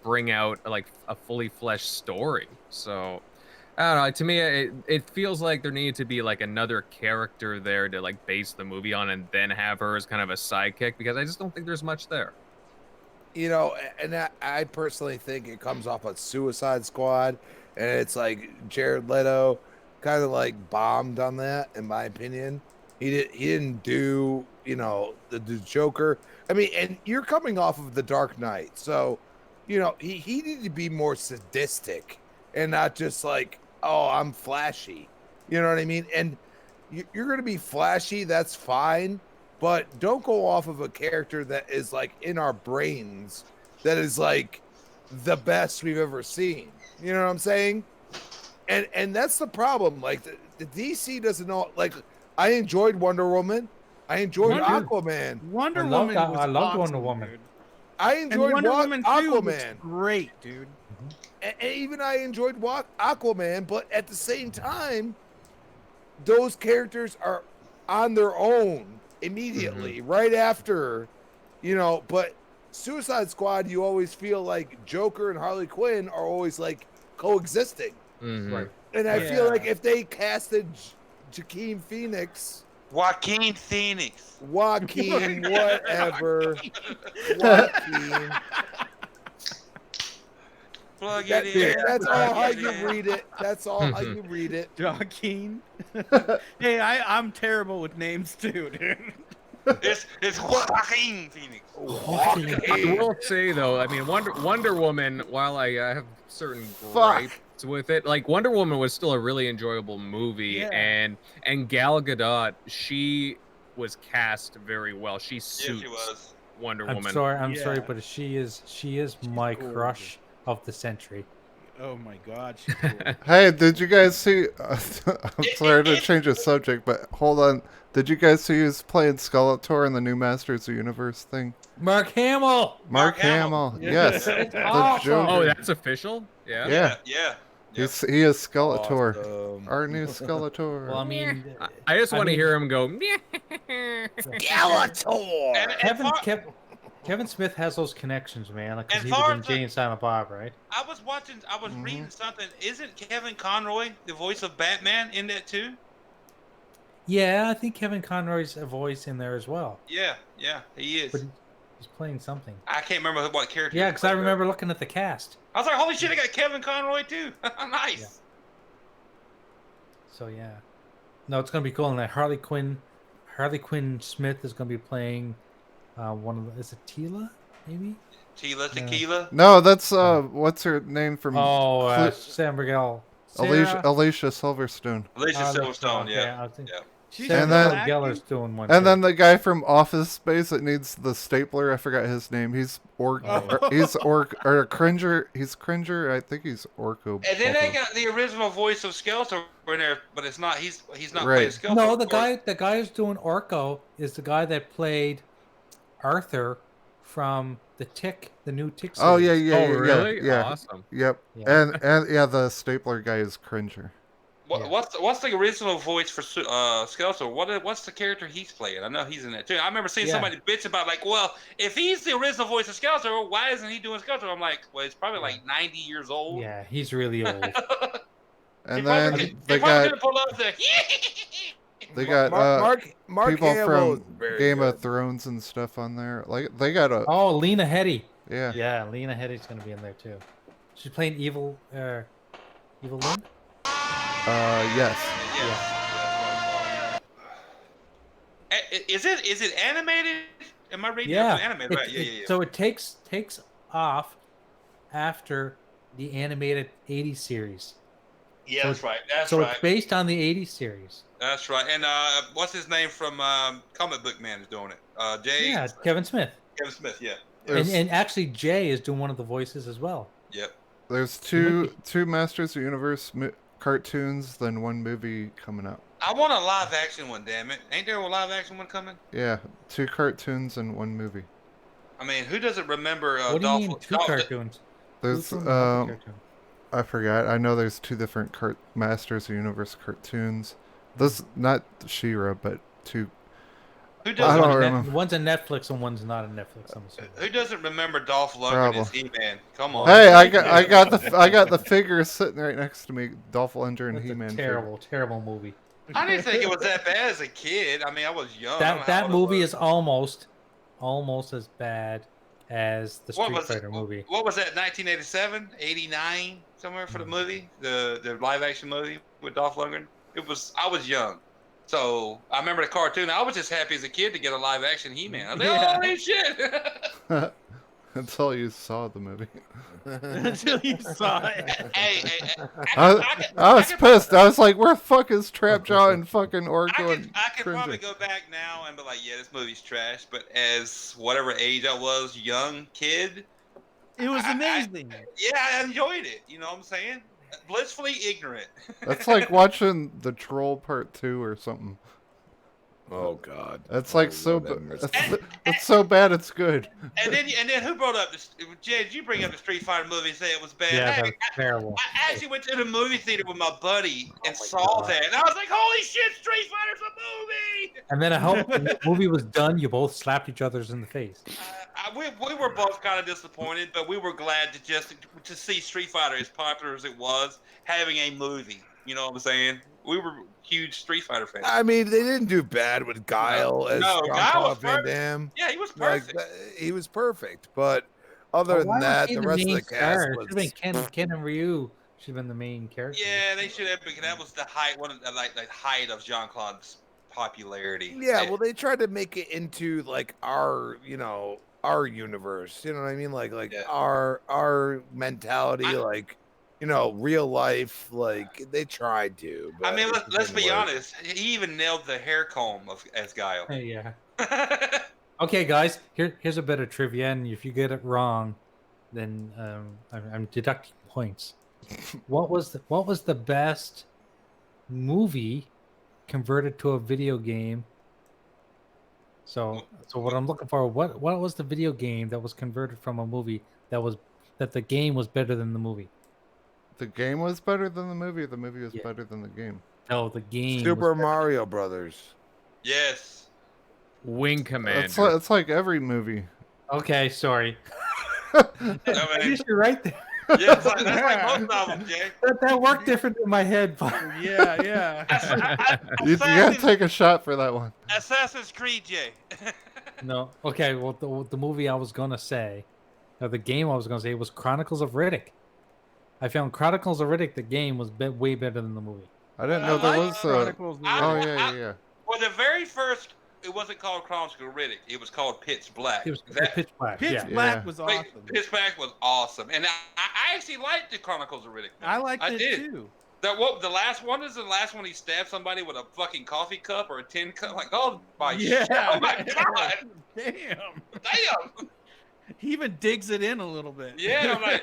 bring out like a fully fleshed story. So I don't know. To me, it feels like there needed to be like another character there to like base the movie on, and then have her as kind of a sidekick, because I just don't think there's much there. You know, and I personally think it comes off a Suicide Squad, and it's like Jared Leto kind of like bombed on that, in my opinion. He didn't do, you know, the Joker. I mean, and you're coming off of The Dark Knight, so you know he needed to be more sadistic and not just like, oh, I'm flashy. You know what I mean? And you're going to be flashy, that's fine, but don't go off of a character that is like in our brains, that is like the best we've ever seen. You know what I'm saying? And that's the problem. Like the DC doesn't know. Like, I enjoyed Wonder Woman. I enjoyed Aquaman. Wonder Woman was I loved awesome, Wonder Woman. dude. I enjoyed Wonder Woman 2 was Aquaman. great, dude. And even I enjoyed Aquaman, but at the same time, those characters are on their own immediately, right after, you know. But Suicide Squad, you always feel like Joker and Harley Quinn are always like coexisting. Right. And I feel like if they casted Joaquin Phoenix, Joaquin Phoenix. Joaquin, whatever, Joaquin. Plug it in. That's all Plug how it you in. read it. That's all how you read it. Joaquin. Hey, I'm terrible with names too, dude. It's Joaquin Phoenix. I will say though, I mean, Wonder Woman, while I have certain gripes with it, like Wonder Woman was still a really enjoyable movie, and Gal Gadot, she was cast very well. She suits Wonder Woman. I'm sorry, but she is my crush of the century. Oh my God, she's cool. Hey, did you guys see? I'm sorry to change the subject, but hold on. Did you guys see who's playing Skeletor in the new Masters of the Universe thing? Mark Hamill. Mark Hamill. Yes. It's The awesome. Joker. Oh, that's official? Yeah. Yeah. He is Skeletor. Our new Skeletor. Well, I mean, I just want to hear him go. Skeletor. Kevin Smith has those connections, man. Like, 'cause And he was in far- Jay and Silent Bob, right? I was reading something. Isn't Kevin Conroy the voice of Batman in that too? Yeah, I think Kevin Conroy's a voice in there as well. Yeah, he is. But he's playing something. I can't remember what character. Yeah, he because I played, remember looking at the cast. I was like, holy shit, I got Kevin Conroy too. Nice. So yeah, no, it's gonna be cool. And that Harley Quinn Smith is gonna be playing one of the, is it Tila maybe? Tila Tequila. No, that's what's her name from? Sam Miguel. Alicia Silverstone. Alicia Silverstone. Yeah. I think And then Geller's doing one. And too. then the guy from Office Space that needs the stapler, I forgot his name. He's Cringer. He's Cringer. I think he's Orko. And then they got the original voice of Skeletor in there, but it's not. He's not Right. playing Skeletor. No, the guy who's doing Orko is the guy that played Arthur from the new Tick series. Oh yeah. Really? Yeah. Awesome. Yep. Yeah. And yeah, the stapler guy is Cringer. What's the original voice for Skeletor? What's the character he's playing? I know he's in that too. I remember seeing somebody bitch about like, well, if he's the original voice of Skeletor, why isn't he doing Skeletor? I'm like, well, he's probably like 90 years old. Yeah, he's really old. And then they probably got gonna pull up the. Mark people Hamill is from very Game good. of Thrones and stuff on there. Like they got a Lena Headey. Yeah. Yeah, Lena Headey's gonna be in there too. She's playing Evil Lynn. Yes. Is it animated? Am I reading? Yeah. It's animated, right? Yeah. So it takes off after the animated '80s series. Yeah, So that's right. That's so right. it's based on the '80s series. That's right. And what's his name from Comic Book Man is doing it? Jay. Yeah, Kevin Smith. Kevin Smith. Yeah. And actually, Jay is doing one of the voices as well. Yep. There's two Masters of the Universe cartoons, then one movie coming up. I want a live action one, damn it. Ain't there a live action one coming? Yeah, 2 cartoons and 1 movie. I mean, who doesn't remember What do you mean 2 cartoons? There's Who's doing the cartoon? I forgot. I know there's 2 different Masters of the Universe cartoons. This not She-Ra, but two. Who I doesn't? don't One's, remember. one's a Netflix and one's not a Netflix. I'm assuming. Who doesn't remember Dolph Lundgren Problem. as He-Man? Come on. Hey, I got the figures sitting right next to me. Dolph Lundgren and That's He-Man. a terrible movie. I didn't think it was that bad as a kid. I mean, I was young. I don't know That how old I movie was. is almost as bad as the What Street was it? Fighter movie. What was that? 1987, 89, somewhere for the movie, the live action movie with Dolph Lundgren. It was. I was young, so I remember the cartoon. I was just happy as a kid to get a live action He-Man. I was like, holy shit! Until you saw the movie. Until you saw it. Hey, I was pissed. I was like, where the fuck is Trapjaw and fucking Orko and I could Cringer? probably go back now and be like, yeah, this movie's trash. But as whatever age I was, young kid, It was amazing. I enjoyed it. You know what I'm saying? Blissfully ignorant. That's like watching The Troll Part 2 or something. Oh God. That's like Lord have mercy. it's so bad it's good. And then who brought up this? Jay, did you bring up the Street Fighter movie and say it was bad? Yeah, Hey, that's terrible. I actually went to the movie theater with my buddy and my saw God. that, and I was like, "Holy shit, Street Fighter's a movie!" And then I hope when the movie was done, you both slapped each other's in the face. We were both kind of disappointed, but we were glad to see Street Fighter, as popular as it was, having a movie. You know what I'm saying? We were huge Street Fighter fans. I mean, they didn't do bad with Guile as No, Jean Guile Claude was Van perfect. Damme. Yeah, he was Like, perfect. he was perfect, but other than that, the rest of the cast Should have been was. Ken and Ryu. Should have been the main character. Yeah, they should have, because that was the height, one of the height of Jean Claude's popularity. Yeah, well, they tried to make it into like our, our universe. You know what I mean? Like our mentality, like real life. Like they tried to. But I mean, it let's didn't be work. honest. He even nailed the hair comb as Guile. Hey, yeah. Okay, guys. Here's a bit of trivia, and if you get it wrong, then I'm deducting points. What was the best movie converted to a video game? So what I'm looking for, what was the video game that was converted from a movie that the game was better than the movie? The game was better than the movie. The movie was better than the game. No, the game. Super Mario Brothers. Yes. Wing Commander. It's like every movie. Okay, sorry. I I mean, guess you're right there. yeah, that's like most of them, Jay. That worked different in my head, but Yeah. You gotta take a shot for that one. Assassin's Creed, Jay. no. Okay, well, the movie I was gonna say, or the game I was gonna say, was Chronicles of Riddick. I found Chronicles of Riddick. The game was way better than the movie. I didn't know there was. Chronicles of Oh Riddick. yeah. Well, the very first, it wasn't called Chronicles of Riddick. It was called Pitch Black. It was That- Pitch Black. Pitch yeah. Black was awesome. Pitch Black was awesome, and I actually liked the Chronicles of Riddick. I liked it did. too. The last one is the last one he stabbed somebody with a fucking coffee cup or a tin cup. Like, oh my Yeah. shit! Oh my god! Damn. Damn! He even digs it in a little bit. Yeah, I'm like,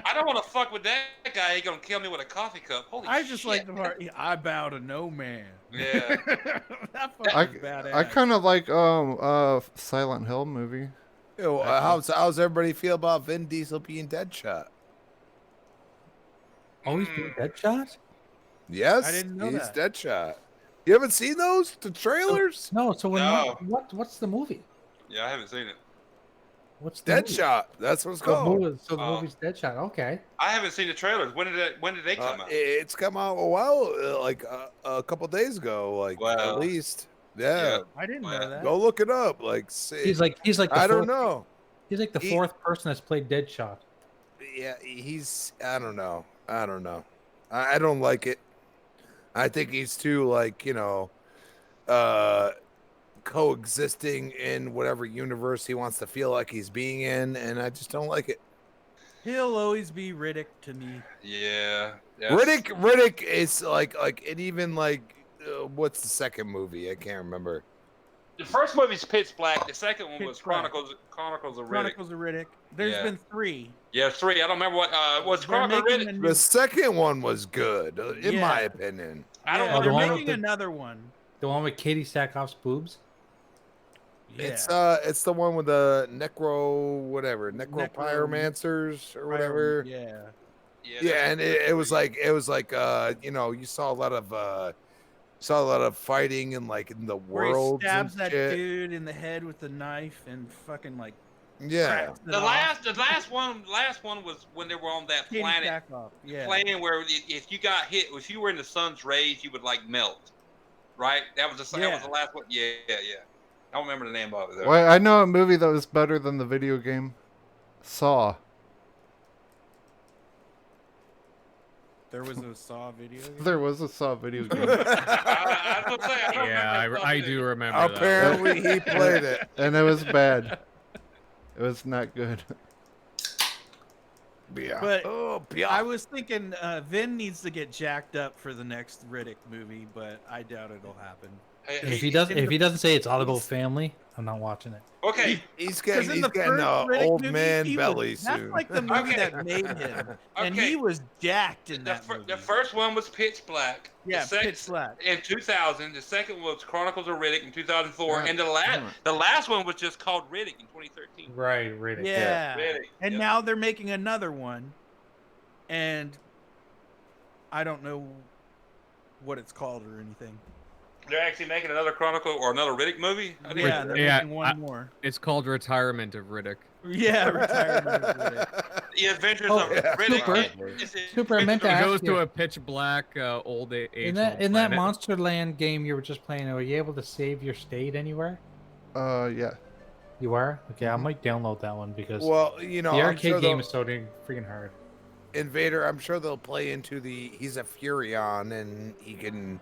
I don't want to fuck with that guy. He gonna kill me with a coffee cup. Holy I just shit. like the part. I bow to no man. Yeah. That fucking badass. I kind of like Silent Hill movie. How's everybody feel about Vin Diesel being Deadshot? Oh, he's doing Deadshot? Yes, I didn't know he's that. Deadshot. You haven't seen those? The trailers? No. So No. what's the movie? Yeah, I haven't seen it. What's the movie? Deadshot. That's what it's So called. the movie's Deadshot. Okay. I haven't seen the trailers. When did they come out? It's come out a while, like a couple days ago, like Wow. at least. Yeah. I didn't know that. Go look it up. Like, see. He's like the I don't fourth- know. He's like the He- fourth person that's played Deadshot. Yeah, he's. I don't know. I don't like it. I think he's too coexisting in whatever universe he wants to feel like he's being in, and I just don't like it. He'll always be Riddick to me. Yeah. Riddick is like and even what's the second movie? I can't remember. The first movie's Pitch Black. The second one Pitch was Black. Chronicles of Riddick. Chronicles of Riddick. There's Yeah. been 3. Yeah, 3. I don't remember what was They're Chronicles of making Riddick. a new. The second one was good, in Yeah. my opinion. I don't Yeah, know. the they're one making with the- another one. The one with Katie Sackhoff's boobs. Yeah. It's the one with the necropyromancers or whatever. Yeah. Yeah, and it was like you saw a lot of saw a lot of fighting and like in the Where he world. stabs that dude in the head with the knife and fucking like Yeah. cracks it The off. last one was when they were on that Katie planet Sackhoff, yeah. playing where if you got hit, if you were in the sun's rays, you would like melt. Right? That was that was the last one. Yeah. I don't remember the name of it though. Well, I know a movie that was better than the video game. Saw. There was a Saw video game? There was a Saw video game. I do remember that. Apparently he played it. And it was bad. It was not good. Yeah. But Oh, yeah. I was thinking Vin needs to get jacked up for the next Riddick movie, but I doubt it'll happen. If he doesn't say it's all about family, I'm not watching it. Okay. He's 'Cause getting in the an first Riddick old movie, man he belly was, soon. That's like the movie that made him, and he was jacked in that movie. The first one was Pitch Black. Yeah, the second, Pitch Black. In 2000. The second one was Chronicles of Riddick in 2004. And the last one was just called Riddick in 2013. Right, Riddick. Yeah. Riddick, And yep. now they're making another one, and I don't know what it's called or anything. They're actually making another Chronicle or another Riddick movie? Yeah, they're making one more. It's called Retirement of Riddick. Yeah, Retirement of Riddick. The Adventures of Riddick. Super, I meant to He ask goes you, to a pitch black old age. in that Monsterland game you were just playing, were you able to save your state anywhere? Yeah. You are? Okay, I might download that one because Well, you know, the I'm arcade sure game they'll- is so freaking hard. Invader, I'm sure they'll play into he's a Furion and he can,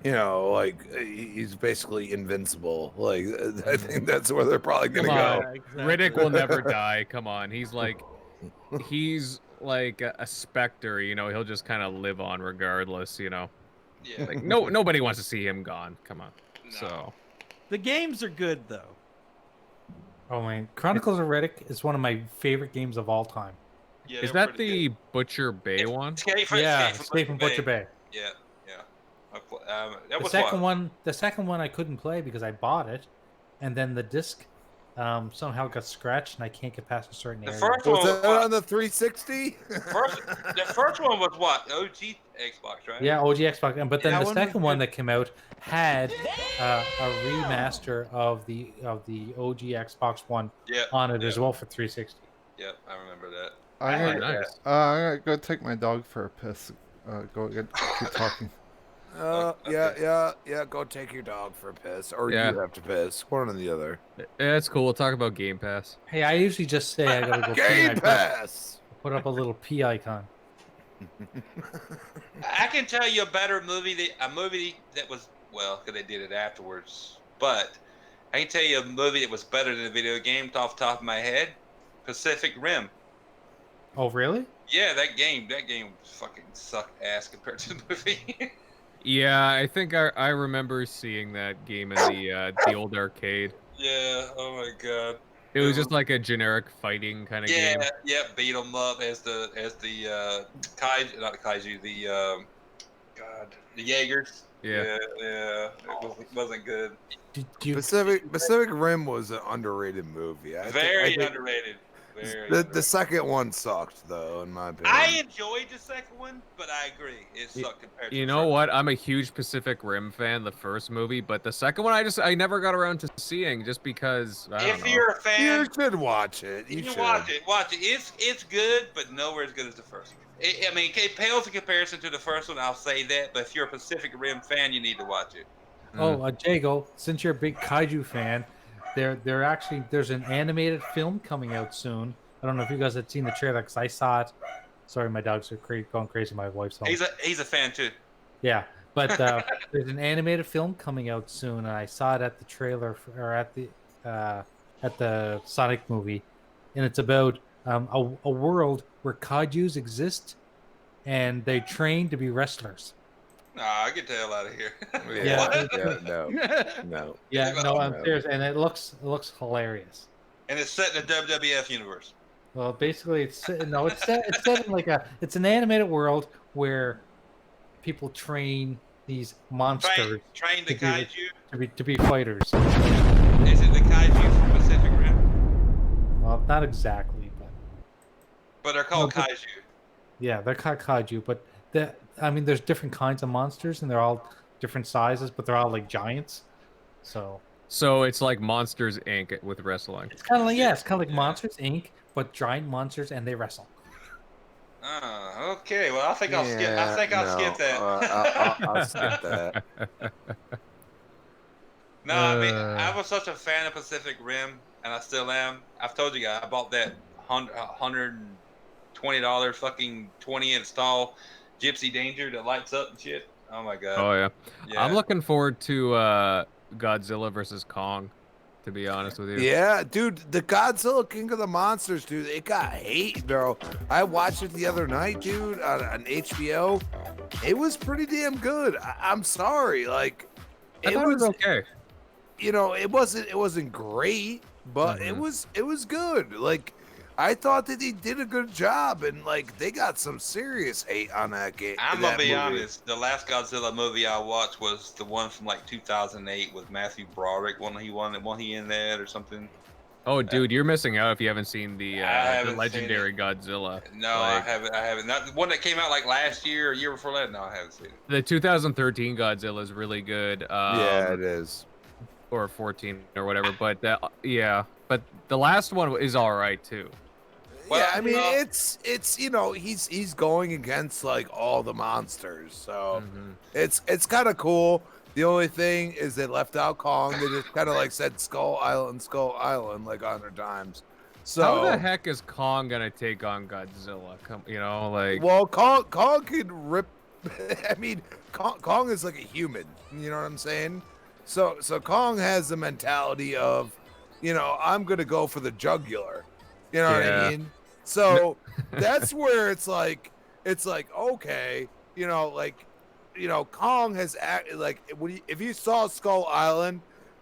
you know, like he's basically invincible. Like I think that's where they're probably gonna go. Riddick will never die. Come on, he's like a specter. You know, he'll just kind of live on regardless. You know, Yeah. like nobody wants to see him gone. Come on. So The games are good though. Oh man, Chronicles of Riddick is one of my favorite games of all time. Yeah, is they're that pretty the Butcher Bay one? Escape from Butcher Bay. Yeah. That The was second one, I couldn't play because I bought it, and then the disc somehow got scratched, and I can't get past a certain area. first Was one that on the 360? The first one was what? OG Xbox, right? Yeah, OG Xbox, but then That the one second was one good. that came out had a remaster of the OG Xbox One on it as well for 360. Yep, I remember that. I'm gonna go take my dog for a piss. Keep talking. Yeah. Go take your dog for a piss, or Yeah. you have to piss. One or the other. Yeah, it's cool. We'll talk about Game Pass. Hey, I usually just say I gotta go pee, and I Game Pass. put up a little P icon. I can tell you a better movie, a movie that was, well, because they did it afterwards, but I can tell you a movie that was better than a video game off the top of my head. Pacific Rim. Oh, really? Yeah, that game fucking sucked ass compared to the movie. Yeah, I think I remember seeing that game in the old arcade. Yeah, oh my god. It was just like a generic fighting kind of game. Yeah, beat 'em up as the kaiju, not the kaiju, the Jaegers. Yeah. It wasn't good. Pacific Rim was an underrated movie. I think Underrated. The second one sucked, though, in my opinion. I enjoyed the second one, but I agree it sucked compared to You know what? I'm a huge Pacific Rim fan, the first movie, but the second one I never got around to seeing just because I don't If know. you're a fan, You should watch it. You should watch it. It's good, but nowhere as good as the first one. It pales in comparison to the first one. I'll say that. But if you're a Pacific Rim fan, you need to watch it. Oh, Jago, since you're a big kaiju fan, there's an animated film coming out soon. I don't know if you guys had seen the trailer because I saw it. Sorry, my dogs are going crazy. My wife's home. He's a fan too. Yeah, but there's an animated film coming out soon, and I saw it at the trailer or at the Sonic movie, and it's about a world where kaijus exist, and they train to be wrestlers. Nah, get the hell out of here. No. Yeah, no, I'm serious, and it looks hilarious. And it's set in the WWF universe. Well, basically, it's set in like it's an animated world where people train these monsters Train the kaiju. to be fighters. Is it the kaiju from Pacific Rim? Well, not exactly, But they're called No, but- kaiju. yeah, they're called kaiju. But there's different kinds of monsters, and they're all different sizes, but they're all like giants. So So it's like Monsters Inc. with wrestling. it's kind of like it's kind of like Monsters Inc. but giant monsters and they wrestle. Okay. Well, I think I'll skip. I think I'll skip that. I'll skip that. No, I mean, I was such a fan of Pacific Rim, and I still am. I've told you guys, I bought that $120 fucking 20-inch tall Gypsy Danger that lights up and shit. Oh my god. Oh yeah. Yeah. I'm looking forward to Godzilla versus Kong. To be honest with you. Yeah, dude, the Godzilla King of the Monsters, dude, it got hate, bro. I watched it the other night, dude, on HBO. It was pretty damn good. I'm sorry, like, I thought it was okay. You know, it wasn't great, but it was good. Like, I thought that he did a good job, and like they got some serious hate on that game. I'm gonna be honest. The last Godzilla movie I watched was the one from like 2008 with Matthew Broderick. One he in that or something. Oh, dude, you're missing out if you haven't seen the legendary Godzilla. No, I haven't. Not the one that came out like last year or year before that. No, I haven't seen it. The 2013 Godzilla is really good. Yeah, it is. Or 14 or whatever, but yeah, but the last one is all right too. Well, yeah, I mean, it's you know, he's going against like all the monsters, so it's kind of cool. The only thing is they left out Kong. They just kind of like said Skull Island like 100 times. So how the heck is Kong gonna take on Godzilla? You know, like, well, Kong could rip. I mean, Kong is like a human. You know what I'm saying? So Kong has the mentality of, you know, I'm gonna go for the jugular. You know what I mean? So that's where it's like okay, you know, like, you know, Kong has acted like if you saw Skull Island,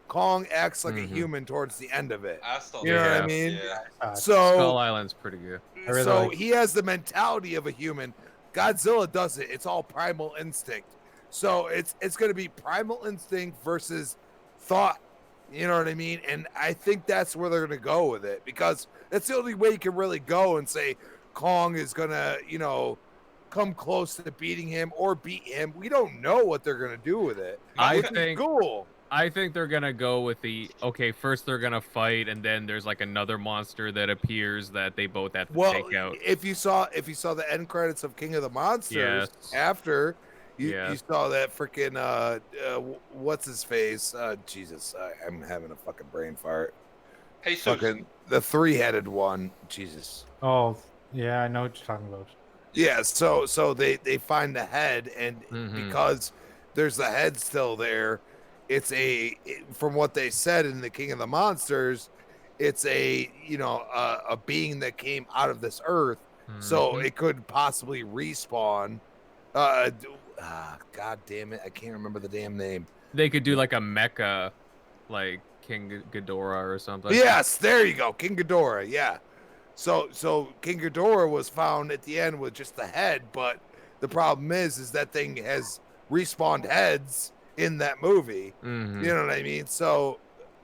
Kong acts like a human towards the end of it. You know what I mean? Yeah. So Skull Island's pretty good. So he has the mentality of a human. Godzilla doesn't. It's all primal instinct. So it's going to be primal instinct versus thought. You know what I mean? And I think that's where they're going to go with it, because that's the only way you can really go and say Kong is going to, you know, come close to beating him or beat him. We don't know what they're going to do with it. I think cool. I think they're going to go with first they're going to fight, and then there's like another monster that appears that they both have to take out. If you saw the end credits of King of the Monsters, after you saw that freaking what's his face? Jesus, I'm having a fucking brain fart. Hey, fucking the 3-headed one. Jesus. Oh yeah, I know what you're talking about. Yeah, so they find the head, and because there's the head still there, from what they said in the King of the Monsters, it's a being that came out of this earth, so it could possibly respawn. God damn it, I can't remember the damn name. They could do like a mecha, like King Ghidorah or something. Yes, there you go, King Ghidorah. Yeah. So King Ghidorah was found at the end with just the head, but the problem is that thing has respawned heads in that movie. You know what I mean? So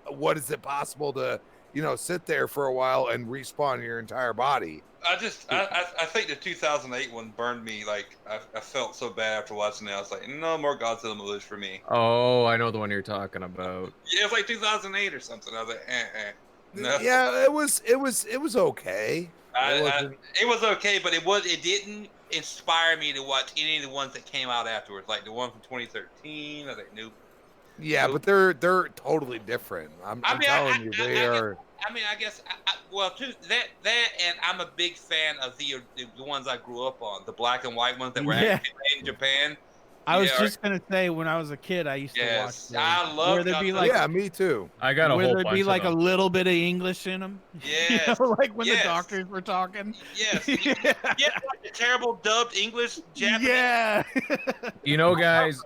what is it possible to, you know, sit there for a while and respawn your entire body? I think the 2008 one burned me. Like I felt so bad after watching it. I was like, no more Godzilla movies for me. Oh, I know the one you're talking about. Yeah, it was like 2008 or something. I was like, no. Yeah, it was okay. It was okay, but it didn't inspire me to watch any of the ones that came out afterwards, like the one from 2013. I was like, nope. Yeah, nope. but they're totally different. I'm telling you, they are. I guess that and I'm a big fan of the ones I grew up on, the black and white ones that were actually made in Japan. I was just gonna say, when I was a kid, I used to watch those. I love where there'd be like, yeah, me too. I got a whole bunch Where there'd be like of a little bit of English in them. Yes. You know, like when the doctors were talking. Yes. Yeah, like the terrible dubbed English Japanese. Yeah. You know, guys,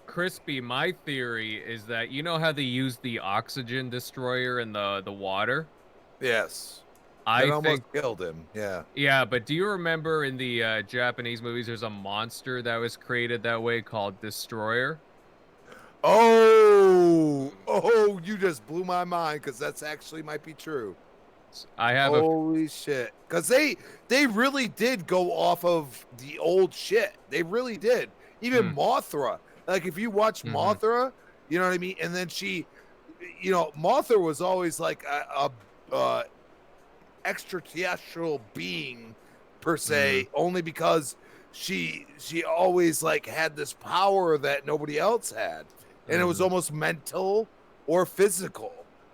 Crispy, my theory is that, you know how they use the oxygen destroyer in the water? Yes. I almost killed him. Yeah. Yeah, but do you remember in the Japanese movies, there's a monster that was created that way called Destroyer? Oh, you just blew my mind, because that's actually might be true. I have Holy shit. Because they really did go off of the old shit. They really did. Even Mothra. Like if you watch Mothra, you know what I mean, and then she, you know, Mothra was always like a extraterrestrial being per se, only because she always like had this power that nobody else had, and it was almost mental or physical.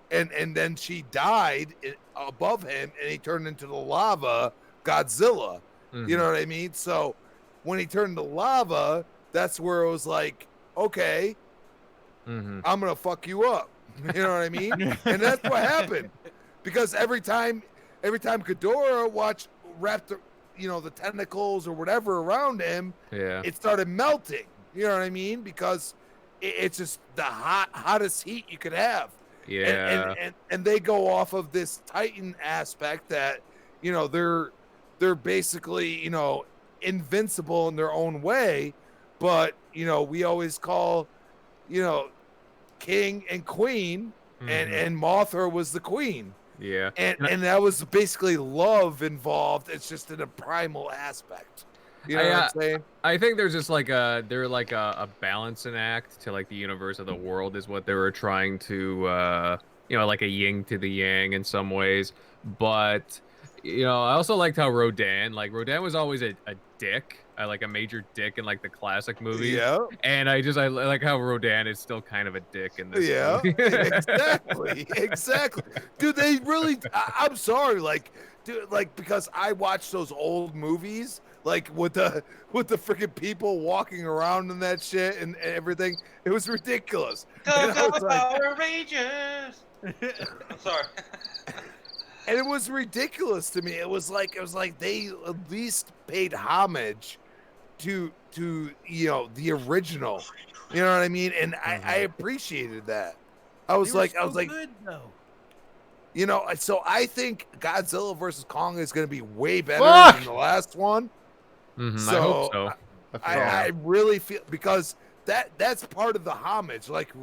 And then she died above him, and he turned into the lava Godzilla. You know what I mean? So when he turned to lava, that's where it was like, okay, I'm gonna fuck you up. You know what I mean? And that's what happened, because every time Ghidorah wrapped, you know, the tentacles or whatever around him, it started melting. You know what I mean? Because it's just the hottest heat you could have. Yeah. And they go off of this Titan aspect that, you know, they're basically, you know, invincible in their own way, but you know, we always call, you know, king and queen, and Mothra was the queen. Yeah. And that was basically love involved. It's just in a primal aspect. You know what I'm saying? I think there's just like a balancing act to like the universe of the world is what they were trying to you know, like a yin to the yang in some ways. But you know, I also liked how Rodan was always a dick. I like a major dick in like the classic movies. Yeah. And I like how Rodan is still kind of a dick in this movie. Exactly. Dude, they really I'm sorry, like, dude, like, because I watched those old movies, like with the freaking people walking around and that shit and everything. It was ridiculous. Go Power Rangers. I'm sorry. And it was ridiculous to me. It was like they at least paid homage to you know, the original. You know what I mean? And I appreciated that. I was like good, though. You know, so I think Godzilla versus Kong is going to be way better than the last one. I hope so. I really feel, because that's part of the homage. Like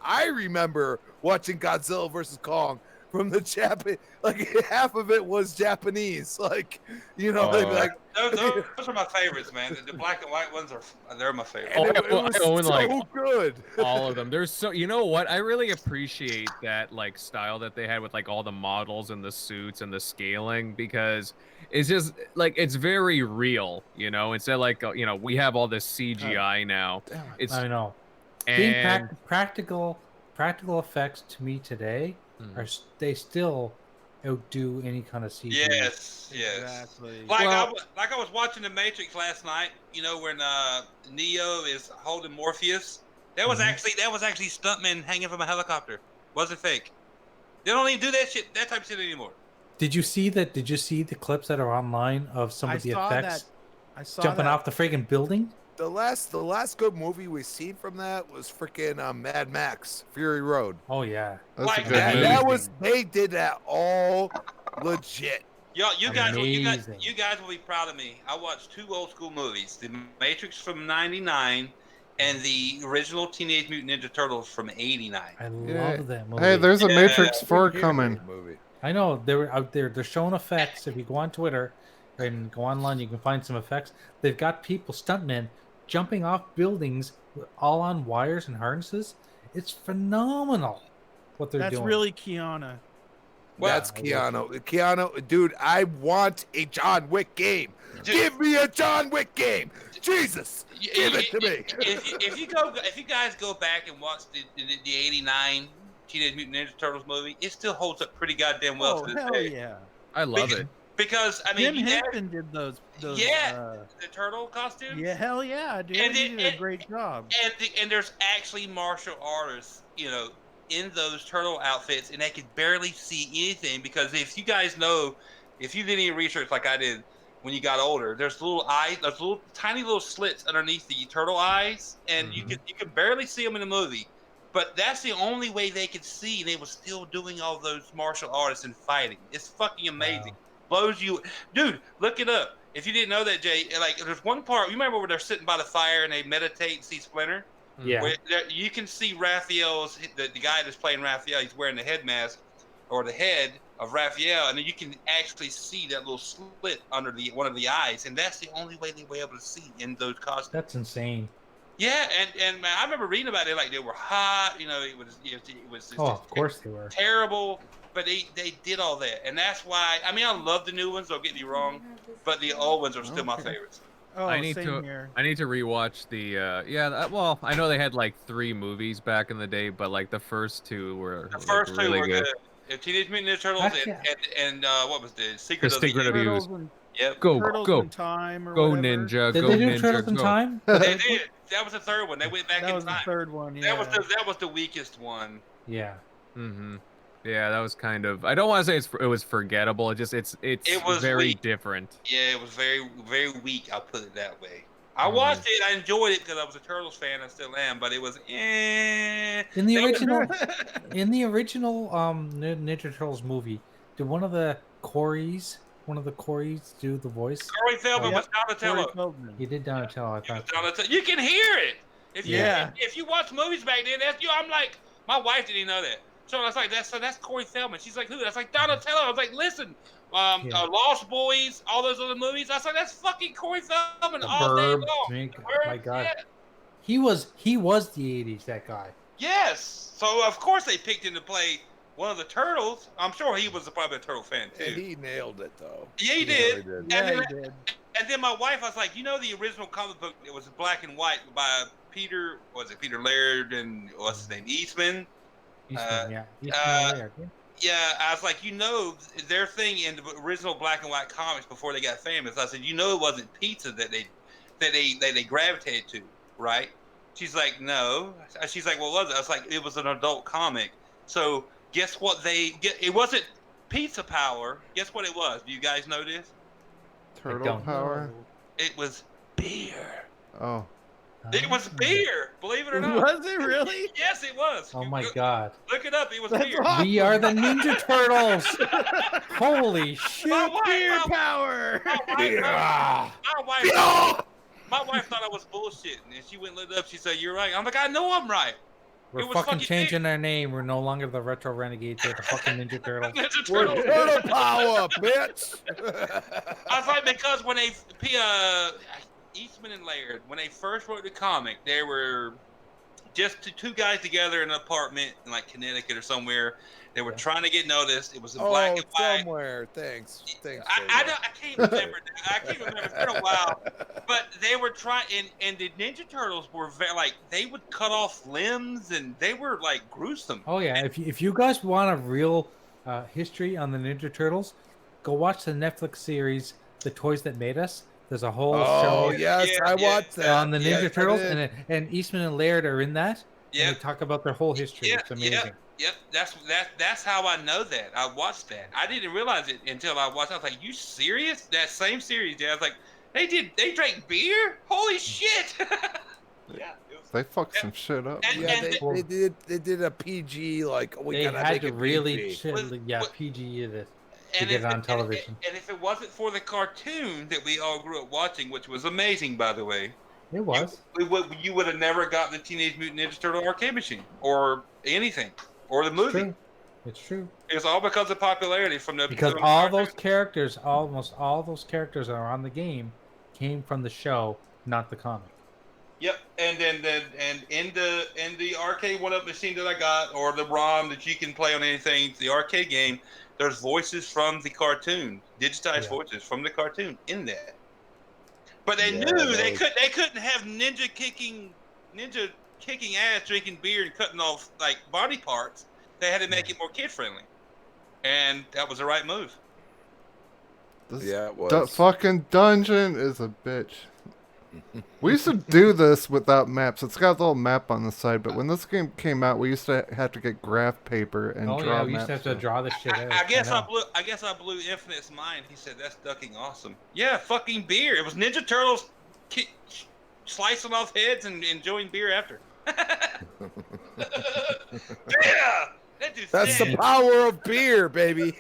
I remember watching Godzilla versus Kong from the Japan, like half of it was Japanese, like, you know, like those are my favorites, man. The black and white ones they're my favorite. It was so good. All of them. There's so, you know what? I really appreciate that like style that they had with like all the models and the suits and the scaling, because it's just like it's very real, you know. Instead of like, you know, we have all this CGI now. It's I know. And Being practical effects to me today they still outdo any kind of CGI. Yes. Exactly. Like I was watching The Matrix last night. You know, when Neo is holding Morpheus. That was actually stuntmen hanging from a helicopter. Wasn't fake. They don't even do that type of shit anymore. Did you see that? Did you see the clips that are online of some of the effects I saw jumping that. off the friggin' building? The last good movie we seen from that was freaking Mad Max Fury Road. Oh yeah, That's a good that- movie. That was, they did that all legit. You guys will be proud of me. I watched 2 old school movies: The Matrix from '99 and the original Teenage Mutant Ninja Turtles from '89. I love that movie. Hey, there's a Matrix 4 coming. I know they were out there. They're showing effects. If you go on Twitter and go online, you can find some effects. They've got people, stuntmen, jumping off buildings, all on wires and harnesses. It's phenomenal what they're doing. That's really Keanu. That's Keanu, dude. I want a John Wick game. Give me a John Wick game. Jesus, give it to me. If you guys go back and watch the '89 Teenage Mutant Ninja Turtles movie, it still holds up pretty goddamn well to this hell day. yeah! I love it. Because I mean, Jim Henson did those. The turtle costumes. Yeah, hell yeah, dude. He did a great job. And there's actually martial artists, you know, in those turtle outfits, and they could barely see anything, because if you guys know, if you did any research like I did when you got older, there's little tiny little slits underneath the turtle eyes, and you could barely see them in the movie. But that's the only way they could see, and they were still doing all those martial arts and fighting. It's fucking amazing. Wow. Blows you, dude. Look it up. If you didn't know that, Jay, like there's one part. You remember where they're sitting by the fire and they meditate and see Splinter? Yeah. Where you can see Raphael's the guy that's playing Raphael. He's wearing the head mask or the head of Raphael, and then you can actually see that little slit under one of the eyes, and that's the only way they were able to see in those costumes. That's insane. Yeah, and man, I remember reading about it like they were hot. You know, it was just Oh, of course they were. terrible. But they did all that, and that's why. I mean, I love the new ones. Don't get me wrong, but the old ones are still my favorites. Oh, I need same to here. I need to rewatch the well, I know they had like 3 movies back in the day, but like the first 2 were The like, first two really were good. good. Teenage Mutant Ninja Turtles Actually, and what was the The Secret of the Secret of Ooze? Use. Turtles and Yep, Go Turtles go in Time or go whatever. ninja, did go they do ninja, Turtles in go. Time? they did. That was the third one. They went back That in was the time. third one. That Yeah. was the weakest one. Yeah. Mhm. Yeah, that was kind of I don't want to say it was forgettable. It's It was very weak. different. Yeah, it was very very weak. I'll put it that way. I Mhm. watched it. I enjoyed it because I was a Turtles fan. I still am, but it was In the They were- original Ninja Turtles movie, did one of the Coreys do the voice? Corey Feldman Oh, was Corey Donatello. Feldman. he did Donatello. I He was thought. Donatello. You can hear it. Yeah. If you watch movies back then, that's you. I'm like, my wife didn't even know that. So I was like, that's Corey Feldman. She's like, who? That's like Donatello. I was like, listen, Yeah. Lost Boys, all those other movies. I was like, that's fucking Corey Feldman The all day Verb. long. Drink. The Verb, My God. yeah. He was the 80s, that guy. Yes. So of course they picked him to play one of the turtles. I'm sure he was probably a turtle fan too. And he nailed it though. Yeah, he really did. Yeah, And he then, did. and then my wife, I was like, you know, the original comic book, it was black and white by Peter, was it Peter Laird and what's his name, Eastman? Eastman, yeah. Eastman uh, and Laird, yeah. Yeah, I was like, you know, their thing in the original black and white comics before they got famous. I said, you know, it wasn't pizza that they gravitated to, right? She's like, no. She's like, what was it? I was like, it was an adult comic. So guess what? It wasn't Pizza Power. Guess what it was? Do you guys know this? Turtle don't power. It was beer. Oh, It was beer. Believe it or not. Was it really? Yes, it was. Oh my God. Look it up. It was That's beer. awesome. We are the Ninja Turtles. Holy shit. Beer power. My wife thought I was bullshitting, and she went and looked it up. She said, "You're right." I'm like, "I know I'm right." We're It was fucking fucking changing our name. We're no longer the Retro Renegades. We're the fucking Ninja Turtles. Ninja We're Turtles. turtle power, bitch. I was like, because when they Eastman and Laird, when they first wrote the comic, they were just two guys together in an apartment in like Connecticut or somewhere. They were trying to get noticed. It was in black and white. Somewhere. Thanks. I can't remember. I can't remember. It's been a while. But they were trying, and the Ninja Turtles were very, like, they would cut off limbs, and they were like gruesome. Oh yeah, if you guys want a real history on the Ninja Turtles, go watch the Netflix series "The Toys That Made Us." There's a whole Oh show yes, I watched that on the Ninja Yes, I Turtles, did. and Eastman and Laird are in that. Yeah. And they talk about their whole history. Yeah, It's amazing. Yep. That's how I know that. I watched that. I didn't realize it until I watched. I was like, "You serious?" That same series. Yeah, I was like, They drank beer. Holy shit! Yeah, it was, they fucked some shit up. and, Yeah, and they did a PG like we They gotta had make to it really, PG. PG it to and get if it on television. And if it wasn't for the cartoon that we all grew up watching, which was amazing, by the way, It was. you would have never gotten the Teenage Mutant Ninja Turtle arcade machine or anything or the movie. True. It's true. It's all because of popularity from the Because from all cartoon. those characters, almost all those characters that are on the game, came from the show, not the comic. Yep, and then in the arcade one-up machine that I got, or the ROM that you can play on anything, the arcade game, there's voices from the cartoon, digitized voices from the cartoon in that. But they knew they couldn't have ninja kicking ass, drinking beer, and cutting off like body parts. They had to make it more kid friendly, and that was the right move. This Yeah, it was. fucking dungeon is a bitch. We used to do this without maps. It's got a little map on the side, but when this game came out, we used to have to get graph paper and Oh draw yeah, we maps. used to have to draw the shit out. I guess know. I blew Infinite's mind. He said that's ducking awesome. Yeah, fucking beer. It was Ninja Turtles slicing off heads and enjoying beer after. Yeah, That's the power of beer, baby.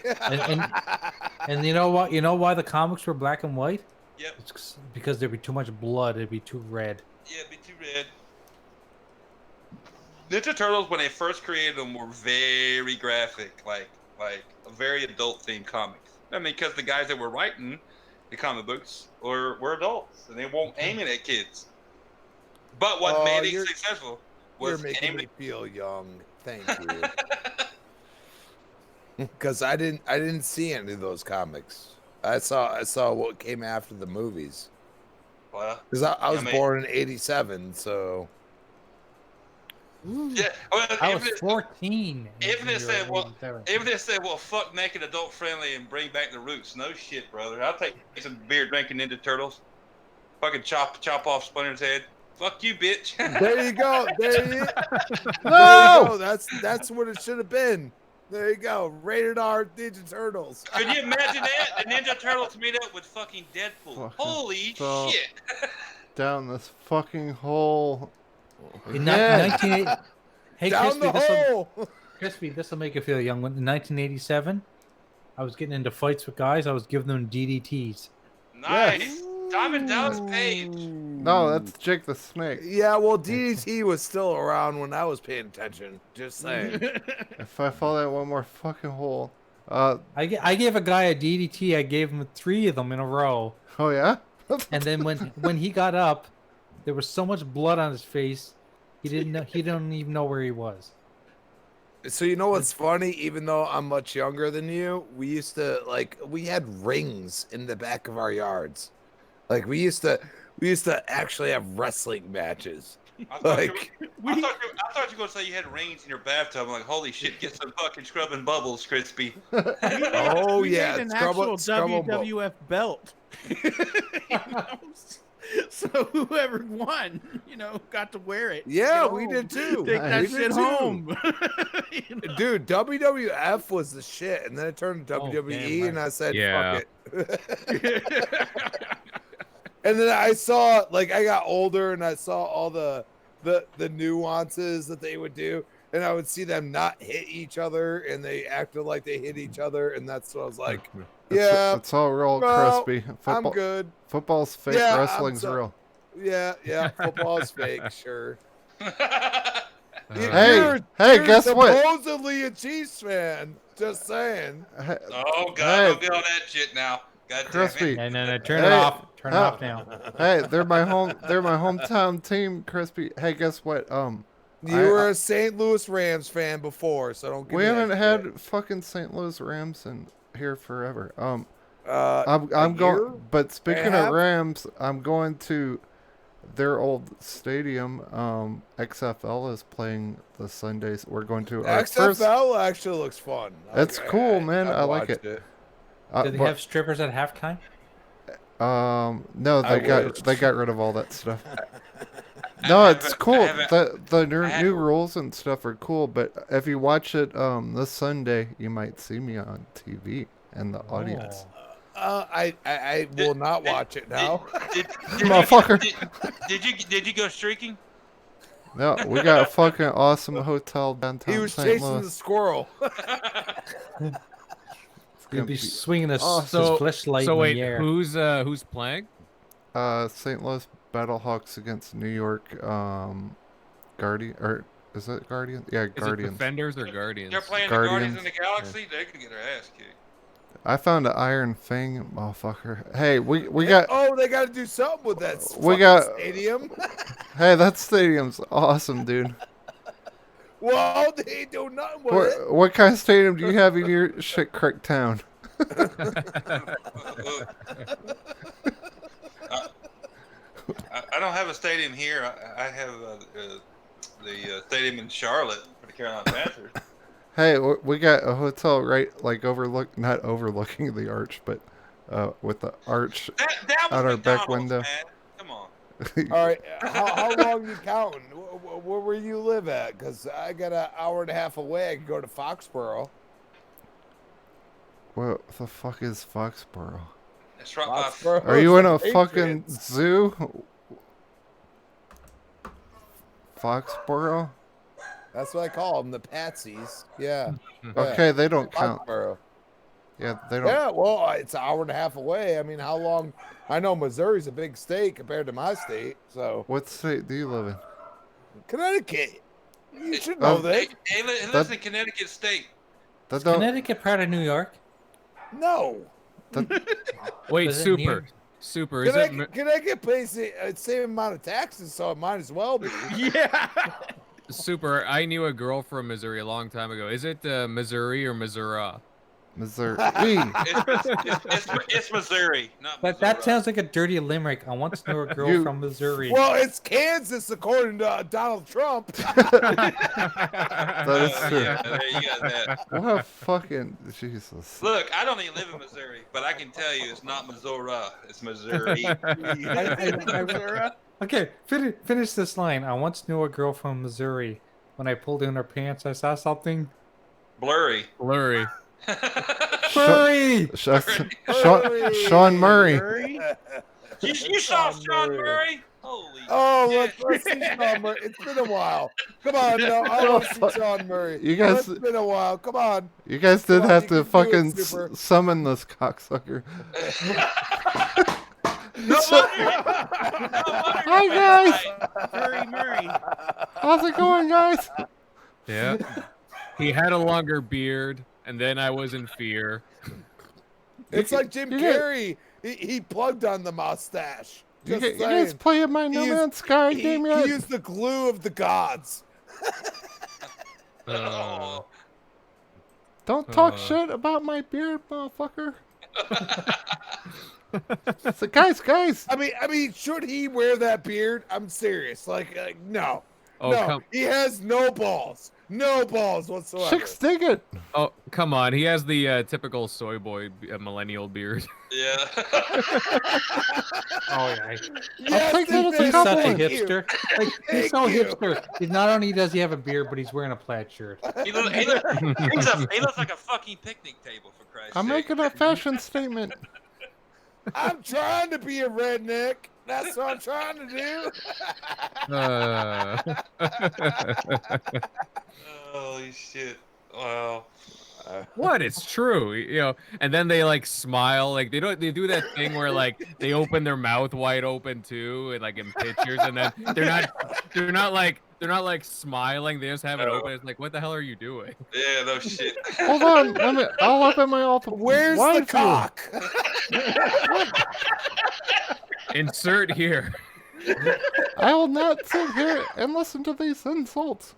And you know what? You know why the comics were black and white? Yep. It's because there'd be too much blood. It'd be too red. Yeah, it'd be too red. Ninja Turtles, when they first created them, were very graphic, like a very adult themed comics. I mean, because the guys that were writing the comic books were adults, and they weren't aiming at kids. But what Oh, made it you're- successful You're was making game. me feel young. Thank you. Because I didn't see any of those comics. I saw what came after the movies. Well, Because I was mean- born in '87, so yeah. Well, I even was if- 14. Even if they said, well, 87. even if they said, well, fuck naked, adult friendly, and bring back the roots. No shit, brother. I'll take some beer drinking Ninja Turtles. Fucking chop off Splinter's head. Fuck you, bitch. there you go. There you No! go. That's what it should have been. There you go. Rated R Ninja Turtles. Could you imagine that? The Ninja Turtles meet up with fucking Deadpool. Fucking Holy stop. shit. Down this fucking hole. In Again. 1980 Hey, Down the hole. Crispy, this will make you feel young. In 1987, I was getting into fights with guys. I was giving them DDTs. Nice. Diamond Dallas Page. No, that's Jake the Snake. Yeah, well, DDT was still around when I was paying attention. Just saying. If I fall down one more fucking hole. I gave a guy a DDT. I gave him 3 of them in a row. Oh yeah? And then when he got up, there was so much blood on his face. He didn't even know where he was. So you know what's funny? Even though I'm much younger than you, we used to we had rings in the back of our yards. Like we used to actually have wrestling matches. I thought you were going to say you had rings in your bathtub. I'm like, holy shit, get some fucking scrubbing bubbles, Crispy. Oh We yeah, made an scrub- actual scrub 'em up. WWF belt. You know? So whoever won, got to wear it. Yeah, Get we home. did too. Take that We shit did too. home. Dude, WWF was the shit, and then it turned to Oh, WWE, damn and I said, Yeah. "Fuck it." And then I saw, I got older, and I saw all the nuances that they would do, and I would see them not hit each other, and they acted like they hit each other, and that's what I was like, yeah, It's all real no, crispy. I'm good. Football's fake, Yeah, I'm wrestling's so- real. Yeah, football is fake, sure. Hey, You're guess what? supposedly a Chiefs fan. Just saying. Oh, God, Hey. don't get on that shit now. God damn Crispy. it. No, turn Hey, it off. Turn it oh. off now. Hey, they're my hometown team, Crispy. Hey, guess what? You were a St. Louis Rams fan before, so don't. Give We me haven't that had shit. fucking St. Louis Rams in here forever. I'm a going. year? But speaking half? of Rams, I'm going to their old stadium. XFL is playing the Sundays. We're going to our first. XFL actually looks fun. It's cool, man. I like watched it. Did they but- have strippers at halftime? No, I they got rid of all that stuff. I No, it's haven't- cool. I haven't- The I new haven't- rules and stuff are cool, but if you watch it this Sunday, you might see me on TV and the audience. I will not watch it now. Motherfucker. Did you go streaking? No, we got a fucking awesome hotel downtown He was St. chasing Louis. the squirrel. He'd be swinging his So flashlight so in wait, the air. who's playing? St. Louis Battlehawks against New York Guardian, or is it Guardian? Yeah, Is it Guardians. Defenders or Guardians? They're playing Guardians. the Guardians of the Galaxy. They could get their ass kicked. I found an Iron Fang, motherfucker. Hey, we got. Oh, they got to do something with that. We fucking got- stadium. Hey, that stadium's awesome, dude. Well, they ain't do nothing with it. What kind of stadium do you have in your shit creek town? I don't have a stadium here. I have the stadium in Charlotte for the Carolina Panthers. Hey, we got a hotel right, not overlooking the arch, but with the arch That was out our back McDonald's, window. man. Come on. All right, how long you counting? Where you live at? Because I got an hour and a half away. I could go to Foxborough. What the fuck is Foxborough? It's right Foxborough. Are you in a Patriots. fucking zoo? Foxborough? That's what I call them, the Patsies. Yeah. Okay, they don't count. Foxborough. Yeah, they don't. Yeah, well, it's an hour and a half away. I mean, how long? I know Missouri's a big state compared to my state, so. What state do you live in? Connecticut. You should know that. Hey, listen, Connecticut State. That don't, Connecticut part of New York? No. Wait, Is it Super. near- Super. Is it? Connecticut pays the same amount of taxes, so it might as well be. Yeah. Super. I knew a girl from Missouri a long time ago. Is it Missouri or Missouri? Missouri. It's Missouri, not But that sounds like a dirty limerick. I once knew a girl from Missouri. Well, it's Kansas, according to Donald Trump. That is true. Yeah, there you got that. What a fucking Jesus. Look, I don't even live in Missouri, but I can tell you it's not Missouri. It's Missouri. Okay, finish this line. I once knew a girl from Missouri. When I pulled down her pants, I saw something Blurry. Blurry. Furry. Sean Murray. You saw Sean Murray? Holy let's see Sean Murray. It's been a while. Come on, no, I want to see Sean Murray. You guys, it's been a while. Come on. You guys did Come on, have you to can do fucking it, Super. summon this cocksucker. Hi guys. Furry Murray. How's it going, guys? Yeah. He had a longer beard, and then I was in fear. It's like Jim Carrey. He plugged on the mustache. You guys playing my No Man's Sky game yet? He used the glue of the gods. Don't talk shit about my beard, motherfucker. So guys. I mean, should he wear that beard? I'm serious. Like no. Oh, no. He has no balls. No balls whatsoever. Chicks dig it. Oh, come on. He has the typical soy boy millennial beard. Yeah. Oh yeah. Yes, take that as a He's such a compliment. hipster. Like he's so hipster. Not only does he have a beard, but he's wearing a plaid shirt. He looks like a fucking picnic table, for Christ's I'm sake. making a fashion statement. I'm trying to be a redneck. That's what I'm trying to do. Holy shit. Wow. What? It's true, you know. And then they like smile, like they do that thing where like they open their mouth wide open too, and like in pictures, and then they're not like smiling. They just have it open. It's like, what the hell are you doing? Yeah, no shit. Hold on, I'll open my alt. Where's the cock? Insert here. I will not sit here and listen to these insults.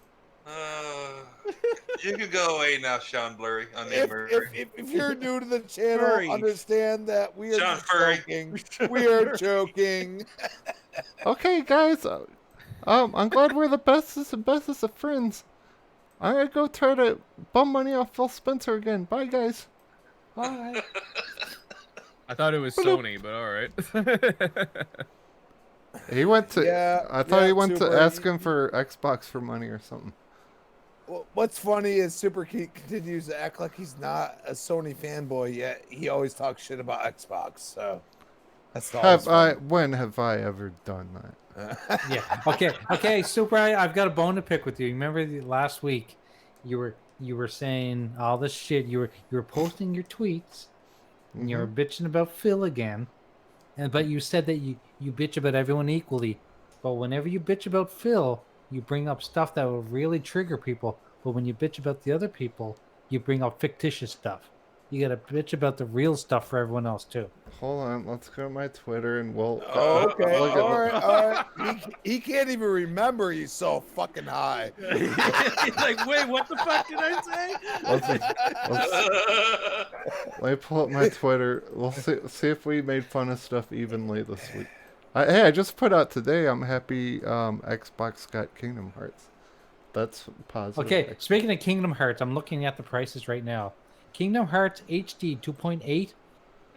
You can go away now, Sean Blurry. If you're new to the channel, Furry. understand that we are Sean just Furry. joking. We are joking. Okay, guys. I'm glad we're the bestest of friends. I'm gonna go try to bum money off Phil Spencer again. Bye, guys. Bye. I thought it was Sony, but all right. He went to. Yeah, I thought he went Super. to ask him for Xbox for money or something. Well, what's funny is Super continues to act like he's not a Sony fanboy yet. He always talks shit about Xbox. So that's all. When have I ever done that? Yeah. Okay. Super. I've got a bone to pick with you. Remember last week, you were saying all this shit. You were posting your tweets, and you were bitching about Phil again, but you said that you bitch about everyone equally, but whenever you bitch about Phil, you bring up stuff that will really trigger people. But when you bitch about the other people, you bring up fictitious stuff. You gotta bitch about the real stuff for everyone else too. Hold on, let's go to my Twitter and we'll. Okay, look at all right. He can't even remember. He's so fucking high. He's like, wait, what the fuck did I say? Let me pull up my Twitter. We'll see if we made fun of stuff evenly this week. Hey, I just put out today. I'm happy Xbox got Kingdom Hearts. That's positive. Okay, speaking of Kingdom Hearts, I'm looking at the prices right now. Kingdom Hearts HD 2.8.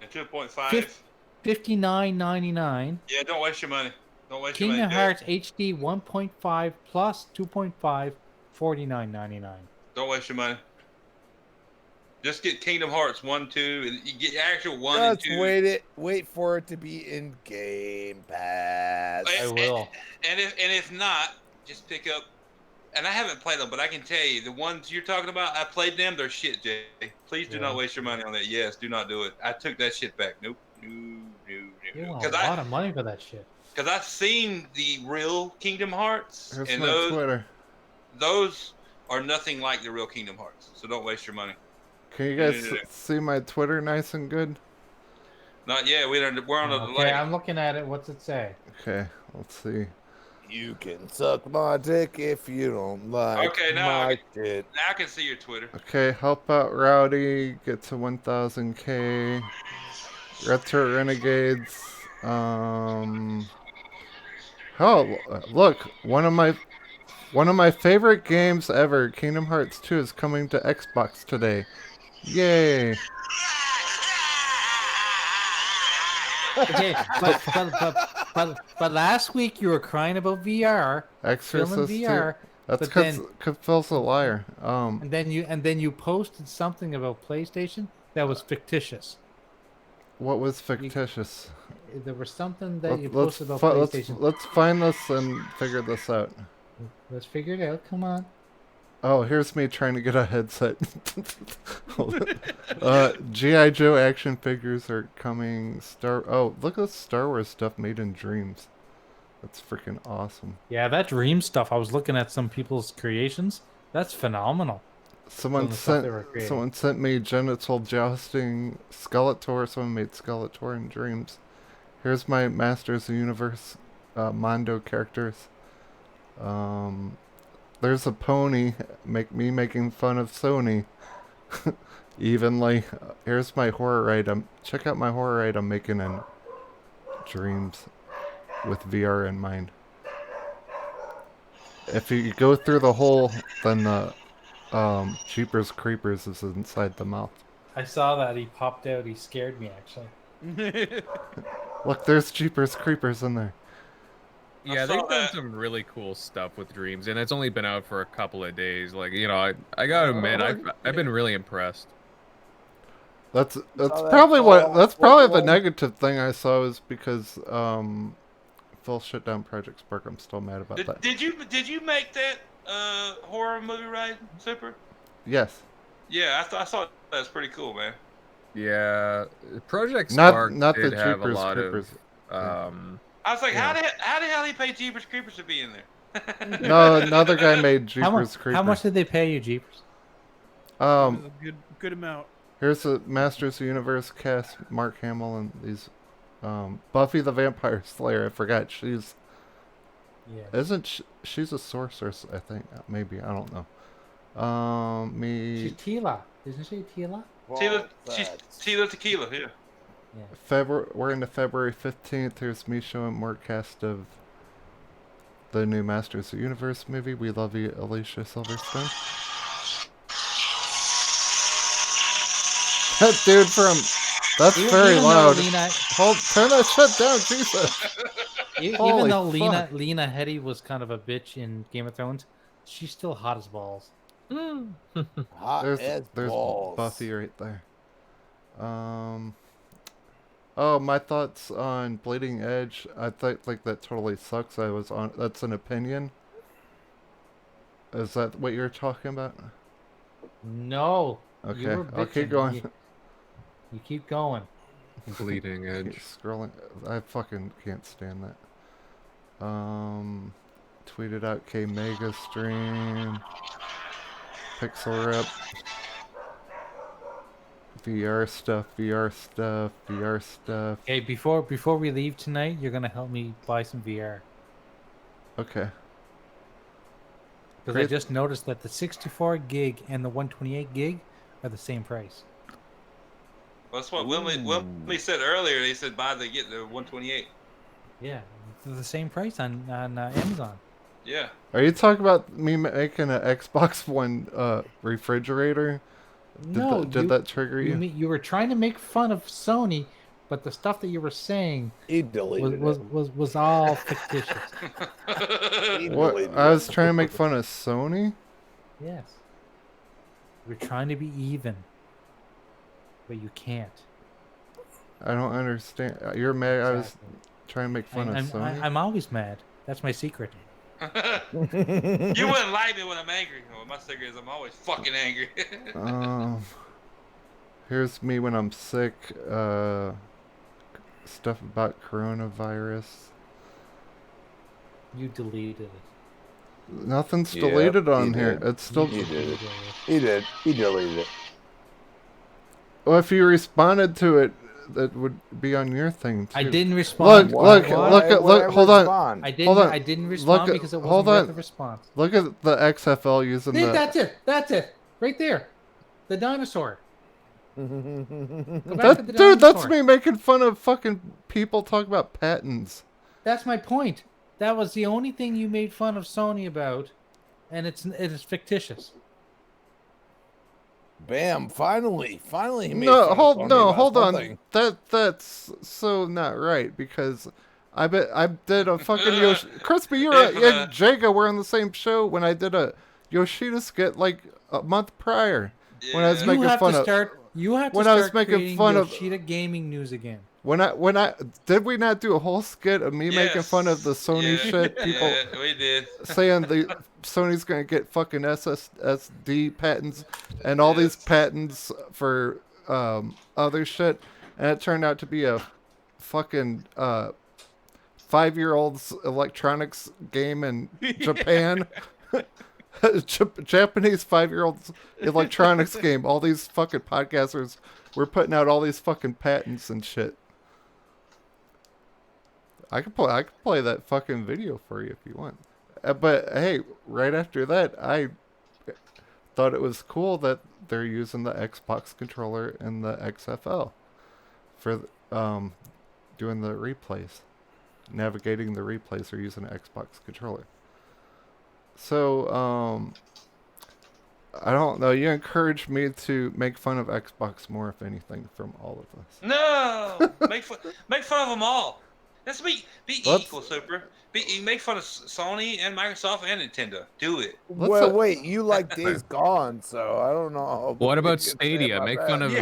And 2.5. $59.99. Yeah, don't waste your money. Don't waste Kingdom your money. Hearts HD 1.5 plus 2.5, $49.99. Don't waste your money. Just get Kingdom Hearts 1, 2, and you get actual 1 Just and 2. wait for it to be in Game Pass. I will. And if not, just pick up. And I haven't played them, but I can tell you the ones you're talking about. I played them. They're shit, Jay. Please do not waste your money on that. Yes, do not do it. I took that shit back. Nope. You want a lot of money for that shit. Because I've seen the real Kingdom Hearts, Here's and my Twitter. those are nothing like the real Kingdom Hearts. So don't waste your money. Can you guys see my Twitter nice and good? Not yet. We're on the Okay, delay. I'm looking at it. What's it say? Okay, let's see. You can suck my dick if you don't like Okay, now my shit. Now I can see your Twitter. Okay, help out Rowdy, get to 1000k. Retro Renegades. Oh, look, one of my favorite games ever, Kingdom Hearts 2, is coming to Xbox today. Yay! Okay, but last week you were crying about VR, Exorcist filming 2. VR. That's but then, because Phil's a liar. and then you posted something about PlayStation that was fictitious. What was fictitious? There was something that you Let's posted about PlayStation. let's find this and figure this out. Let's figure it out. Come on. Oh, here's me trying to get a headset. G.I. Joe action figures are coming. Oh, look at the Star Wars stuff made in Dreams. That's freaking awesome. Yeah, that dream stuff. I was looking at some people's creations. That's phenomenal. Someone sent me genital jousting Skeletor. Someone made Skeletor in Dreams. Here's my Masters of the Universe Mondo characters. There's a pony. Making fun of Sony. Evenly. Here's my horror item. Check out my horror item making in Dreams with VR in mind. If you go through the hole, then the Jeepers Creepers is inside the mouth. I saw that. He popped out. He scared me, actually. Look, there's Jeepers Creepers in there. Yeah, they've done some really cool stuff with Dreams, and it's only been out for a couple of days. Like, you know, I gotta admit, I've been really impressed. That's probably the negative thing I saw is because Phil shut down Project Spark. I'm still mad about that. Did you make that horror movie, right, Super? Yes. Yeah, I thought that was pretty cool, man. Yeah, Project Spark not did the have Jeepers a lot Creepers. of. I was like, how the hell he pay Jeepers Creepers to be in there? No, another guy made Jeepers Creepers. How much did they pay you, Jeepers? A good amount. Here's the Masters of the Universe cast: Mark Hamill and these. Buffy the Vampire Slayer. I forgot she's. Yeah. Isn't she's a sorceress? I think maybe I don't know. She's Tila, isn't she? Tila. She's Tila Tequila, yeah. We're into February 15th. Here's me showing more cast of the new Masters of the Universe movie. We love you, Alicia Silverstone. That dude from... That's very loud. Turn that shit down, Jesus. Even though Lena Headey was kind of a bitch in Game of Thrones, she's still hot as balls. Hot as there's balls. Buffy right there. Oh, my thoughts on Bleeding Edge. I thought like that totally sucks. That's an opinion. Is that what you're talking about? No. Okay, I'll keep going. You keep going. Bleeding Edge. Keep scrolling. I fucking can't stand that. Tweeted out K Mega stream. Pixel Rep. VR stuff. Okay, before we leave tonight, you're gonna help me buy some VR. Okay. Because I just noticed that the 64 gig and the 128 gig are the same price. Well, that's what Willie said earlier. They said get the 128. Yeah, they're the same price on Amazon. Yeah. Are you talking about me making an Xbox One refrigerator? Did that trigger you? You were trying to make fun of Sony, but the stuff that you were saying was all fictitious. What? I was trying to make fun of Sony? Yes. We're trying to be even, but you can't. I don't understand. You're mad. Exactly. I was trying to make fun of Sony. I'm always mad. That's my secret. You wouldn't like me when I'm angry. Well, my secret is I'm always fucking angry. Here's me when I'm sick. Stuff about coronavirus. You deleted it. Nothing's deleted on here. It's still. He did it. He deleted it. Well, if you responded to it, that would be on your thing too. I didn't respond. Look, hold on. I Hold on. didn't respond Look, because it hold wasn't on. worth a response. Look at the XFL using Dude, the. that's it. That's it. Right there. The dinosaur. Go back to the Dude, that's dinosaur. me making fun of fucking people talking about patents. That's my point. That was the only thing you made fun of Sony about, and it is fictitious. Bam! Finally, he made No, fun of hold Sony no, about hold on. something. That's so not right because I did a fucking Crispy, you Yeah, and Jaga were on the same show when I did a Yoshida skit like a month prior when I was Yeah. making fun of You have to when I was start making creating fun of Yoshida gaming news again. when I did we not do a whole skit of me making fun of the Sony shit people Yeah, we did. saying the Sony's gonna get fucking SSD patents and all these patents for other shit, and it turned out to be a fucking 5-year-old's electronics game in Japan. Japanese 5-year-old's electronics game. All these fucking podcasters were putting out all these fucking patents and shit. I could play that fucking video for you if you want. But hey, right after that, I thought it was cool that they're using the Xbox controller and the XFL for doing the replays, navigating the replays. They're using an Xbox controller. So I don't know. You encouraged me to make fun of Xbox more, if anything, from all of us. No, make fun of them all. Let's be equal, Super. You make fun of Sony and Microsoft and Nintendo. Do it. Wait, you like Days Gone, so I don't know. What about Stadia? Make fun of.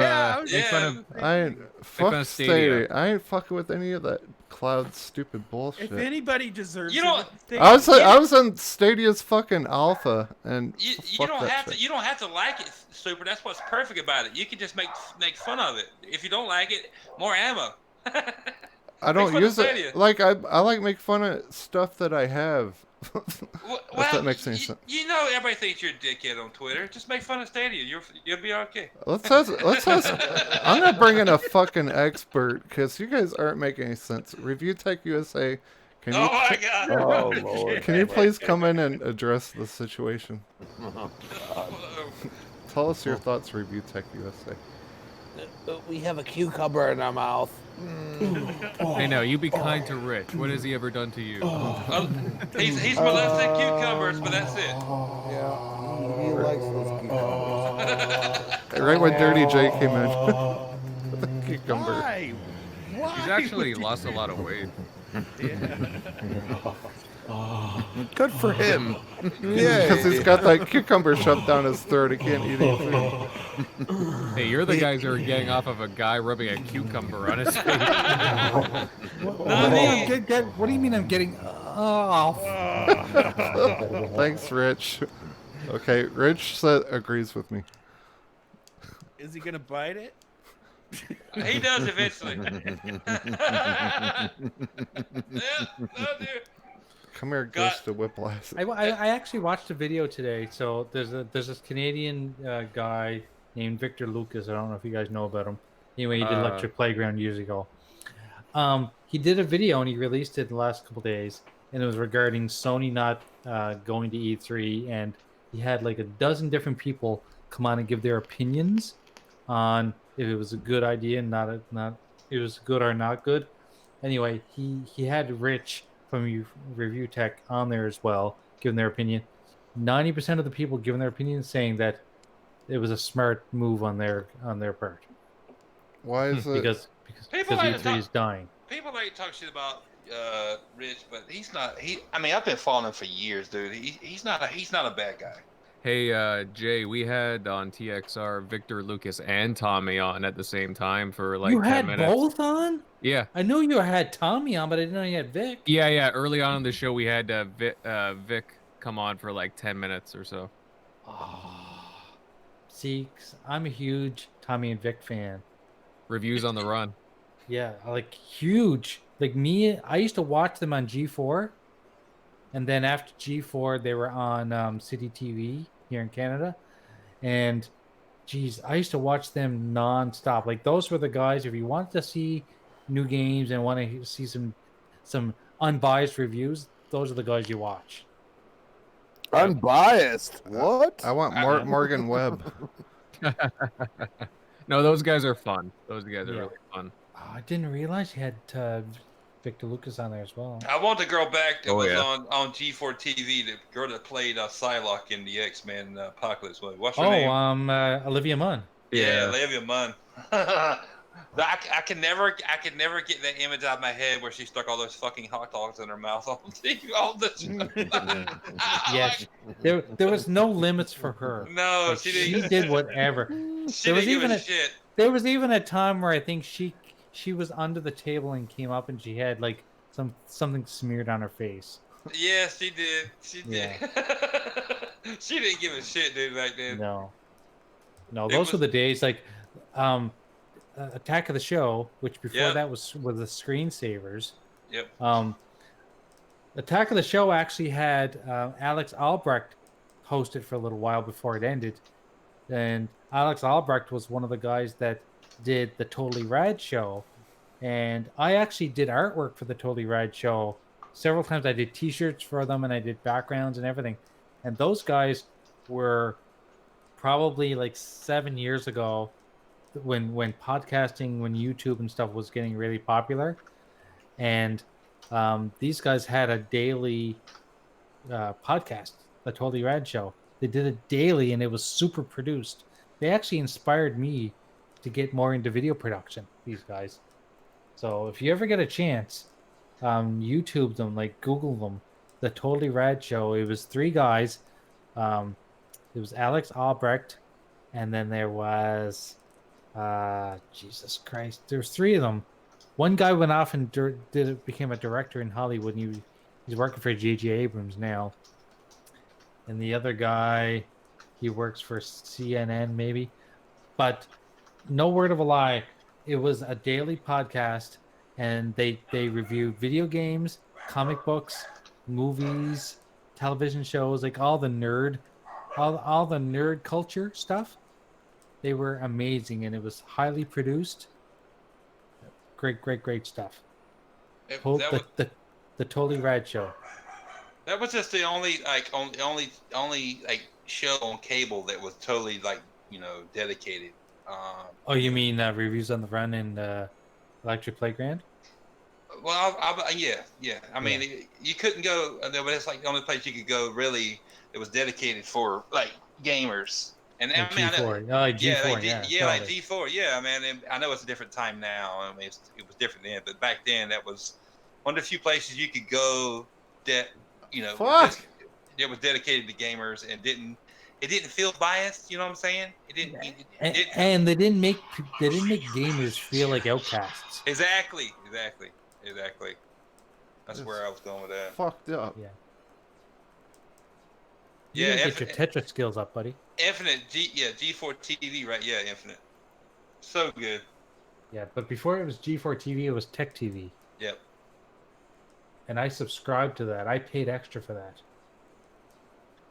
Fuck Stadia. I ain't fucking with any of that cloud stupid bullshit. If anybody deserves You don't. I was in Stadia's fucking alpha, and You fuck don't that have shit. to. You don't have to like it, Super. That's what's perfect about it. You can just make fun of it. If you don't like it, more ammo. I don't fun of use Stadia. it. Like I like make fun of stuff that I have. If that makes any sense. You know, everybody thinks you're a dickhead on Twitter. Just make fun of Stadia. You'll be okay. Let's ask. I'm gonna bring in a fucking expert because you guys aren't making any sense. Review Tech USA. Can you, Oh my God! Oh Lord! Can you please come in and address the situation? Tell us your thoughts, Review Tech USA. We have a cucumber in our mouth. Hey, now you be kind to Rich. What has he ever done to you? He's molested cucumbers, but that's it. Yeah, he likes those cucumbers. Right when Dirty J came in. The cucumber. Why? He's actually lost a lot of weight. Good for him. Because he's got that cucumber shoved down his throat. He can't eat any food. Hey, you're the guys that are getting off of a guy rubbing a cucumber on his face. What do you mean I'm getting off? Thanks, Rich. Okay, Rich agrees with me. Is he gonna bite it? He does eventually. Yeah, that'll do. Come here, Ghost of Whiplash. I actually watched a video today. So there's this Canadian guy named Victor Lucas. I don't know if you guys know about him. Anyway, he did Electric Playground years ago. He did a video and he released it in the last couple days, and it was regarding Sony not going to E3, and he had like a dozen different people come on and give their opinions on if it was a good idea and not it was good or not good. Anyway, he had Rich from Review Tech on there as well, giving their opinion. 90% of the people giving their opinion saying that it was a smart move on their part. Why is it? Because E3 is dying. People like to talk shit about Rich, but he's not. I mean, I've been following him for years, dude. He's not a bad guy. Hey, Jay, we had on TXR Victor, Lucas, and Tommy on at the same time for like 10 minutes. You had both on? Yeah. I knew you had Tommy on, but I didn't know you had Vic. Yeah. Early on in the show, we had Vic come on for like 10 minutes or so. See, I'm a huge Tommy and Vic fan. Reviews on the run. Yeah, like huge. Like me, I used to watch them on G4. And then after G4, they were on City TV here in Canada. And geez, I used to watch them nonstop. Like those were the guys. If you wanted to see new games and want to see some unbiased reviews, those are the guys you watch. Unbiased. What? I want Yeah. Morgan Webb. No, those guys are fun. Those guys are Yeah. really fun. Oh, I didn't realize you had Victor Lucas on there as well. I want the girl back that Oh, was yeah. on G4 TV, the girl that played Psylocke in the X-Men Apocalypse movie. What's her Oh, name? Olivia Munn. Yeah, Yeah. Olivia Munn. I can never get that image out of my head where she stuck all those fucking hot dogs in her mouth all the Yes, there was no limits for her. No, Like, she she didn't. did whatever. She There was didn't give even a a shit. there was even a time where I think she was under the table and came up and she had like something smeared on her face. Yeah, she did. She did. Yeah. She didn't give a shit, dude, back then. No, no, It those were was- the days. Like, Attack of the Show, which before Yep. that was the screensavers. Yep. Attack of the Show actually had Alex Albrecht host it for a little while before it ended, and Alex Albrecht was one of the guys that did the Totally Rad Show, and I actually did artwork for the Totally Rad Show several times. I did T-shirts for them, and I did backgrounds and everything. And those guys were probably like 7 years ago, when podcasting, when YouTube and stuff was getting really popular, and these guys had a daily podcast, the Totally Rad Show. They did it daily, and it was super produced. They actually inspired me to get more into video production. These guys. So if you ever get a chance, YouTube them, like Google them, the Totally Rad Show. It was 3 guys. It was Alex Albrecht, and then there was Jesus Christ. There's 3 of them. One guy went off and became a director in Hollywood, and he's working for J.J. Abrams now. And the other guy, he works for CNN maybe. But no word of a lie, it was a daily podcast, and they reviewed video games, comic books, movies, television shows, like all the nerd culture stuff. They were amazing, and it was highly produced. Great stuff. The Totally Rad Show. That was just the only like show on cable that was totally like, dedicated. Oh, you mean reviews on the run and Electric Playground? Well, yeah. I mean, you couldn't go. But it's like the only place you could go really that was dedicated for like gamers. And Like I mean, G4. Oh, like G4, like totally. G4. Yeah, I mean, and I know it's a different time now. I mean, it was different then, but back then that was one of the few places you could go that Fuck. it was dedicated to gamers and it didn't feel biased. You know what I'm saying? It didn't. And they didn't make gamers feel like outcasts. Exactly. That's where I was going with that. Fucked up. Yeah. Yeah, You gotta get your Tetris skills up, buddy. Infinite G4 TV, right? Yeah, Infinite. So good. Yeah, but before it was G4 TV, it was Tech TV. Yep. And I subscribed to that. I paid extra for that.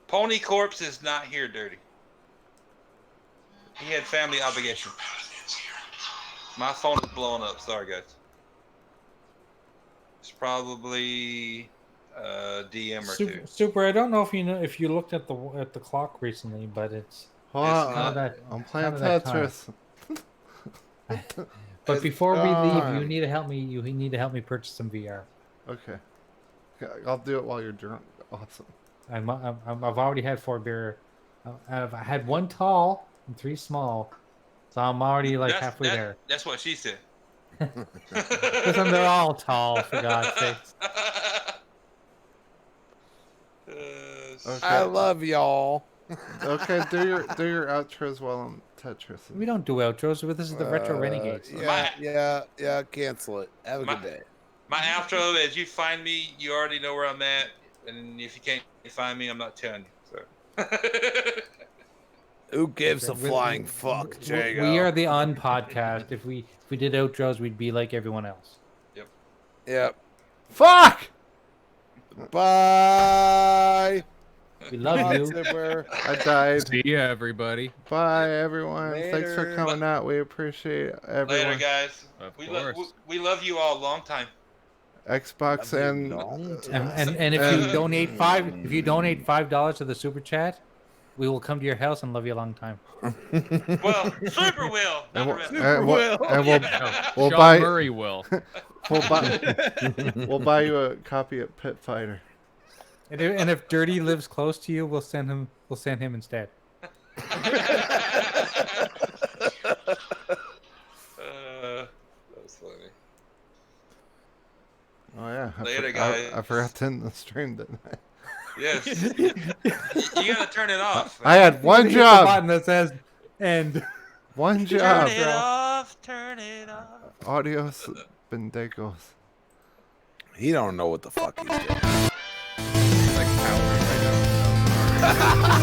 Pony Corpse is not here, Dirty. He had family obligation. My phone is blowing up. Sorry, guys. It's probably DM or two. Super. I don't know if you looked at the clock recently, but it's Hold kind on, of that. I'm playing kind of that time. Tetris. But before we leave, time. you need to help me. You need to help me purchase some VR. Okay. I'll do it while you're drunk. Awesome. I've already had 4 beer. I've had 1 tall and 3 small, so I'm already like halfway there. That's what she said. Because they're all tall, for God's sakes. Okay. I love y'all. Okay, do your outros while I'm Tetris. We don't do outros. This is the Retro Renegades. Yeah. Cancel it. Have a good day. My outro is: you find me, you already know where I'm at, and if you can't find me, I'm not telling you. So. Who gives a flying fuck, Jago? We are the unpodcast. If we did outros, we'd be like everyone else. Yep. Fuck! Bye. We love you. Super. I died. See ya, everybody. Bye, everyone. Thanks for Later. coming out. We appreciate everyone. Later, guys. Of We course. love you all. Long time. Xbox and And if you donate $5 to the super chat, we will come to your house and love you a long time. Well, Super will. and Not we'll, really. and we'll, and we'll, we'll Sean buy Murray will. we'll buy you a copy of Pit Fighter. And if Dirty lives close to you, we'll send him instead. That's funny. Oh yeah. Later, guys. I forgot to end the stream, didn't I? Yes. You gotta turn it off. I had one Hit the job. button that says end. One job. Turn it off. Turn it off. Adios, pendejos. He don't know what the fuck he's doing. He's like powering right now.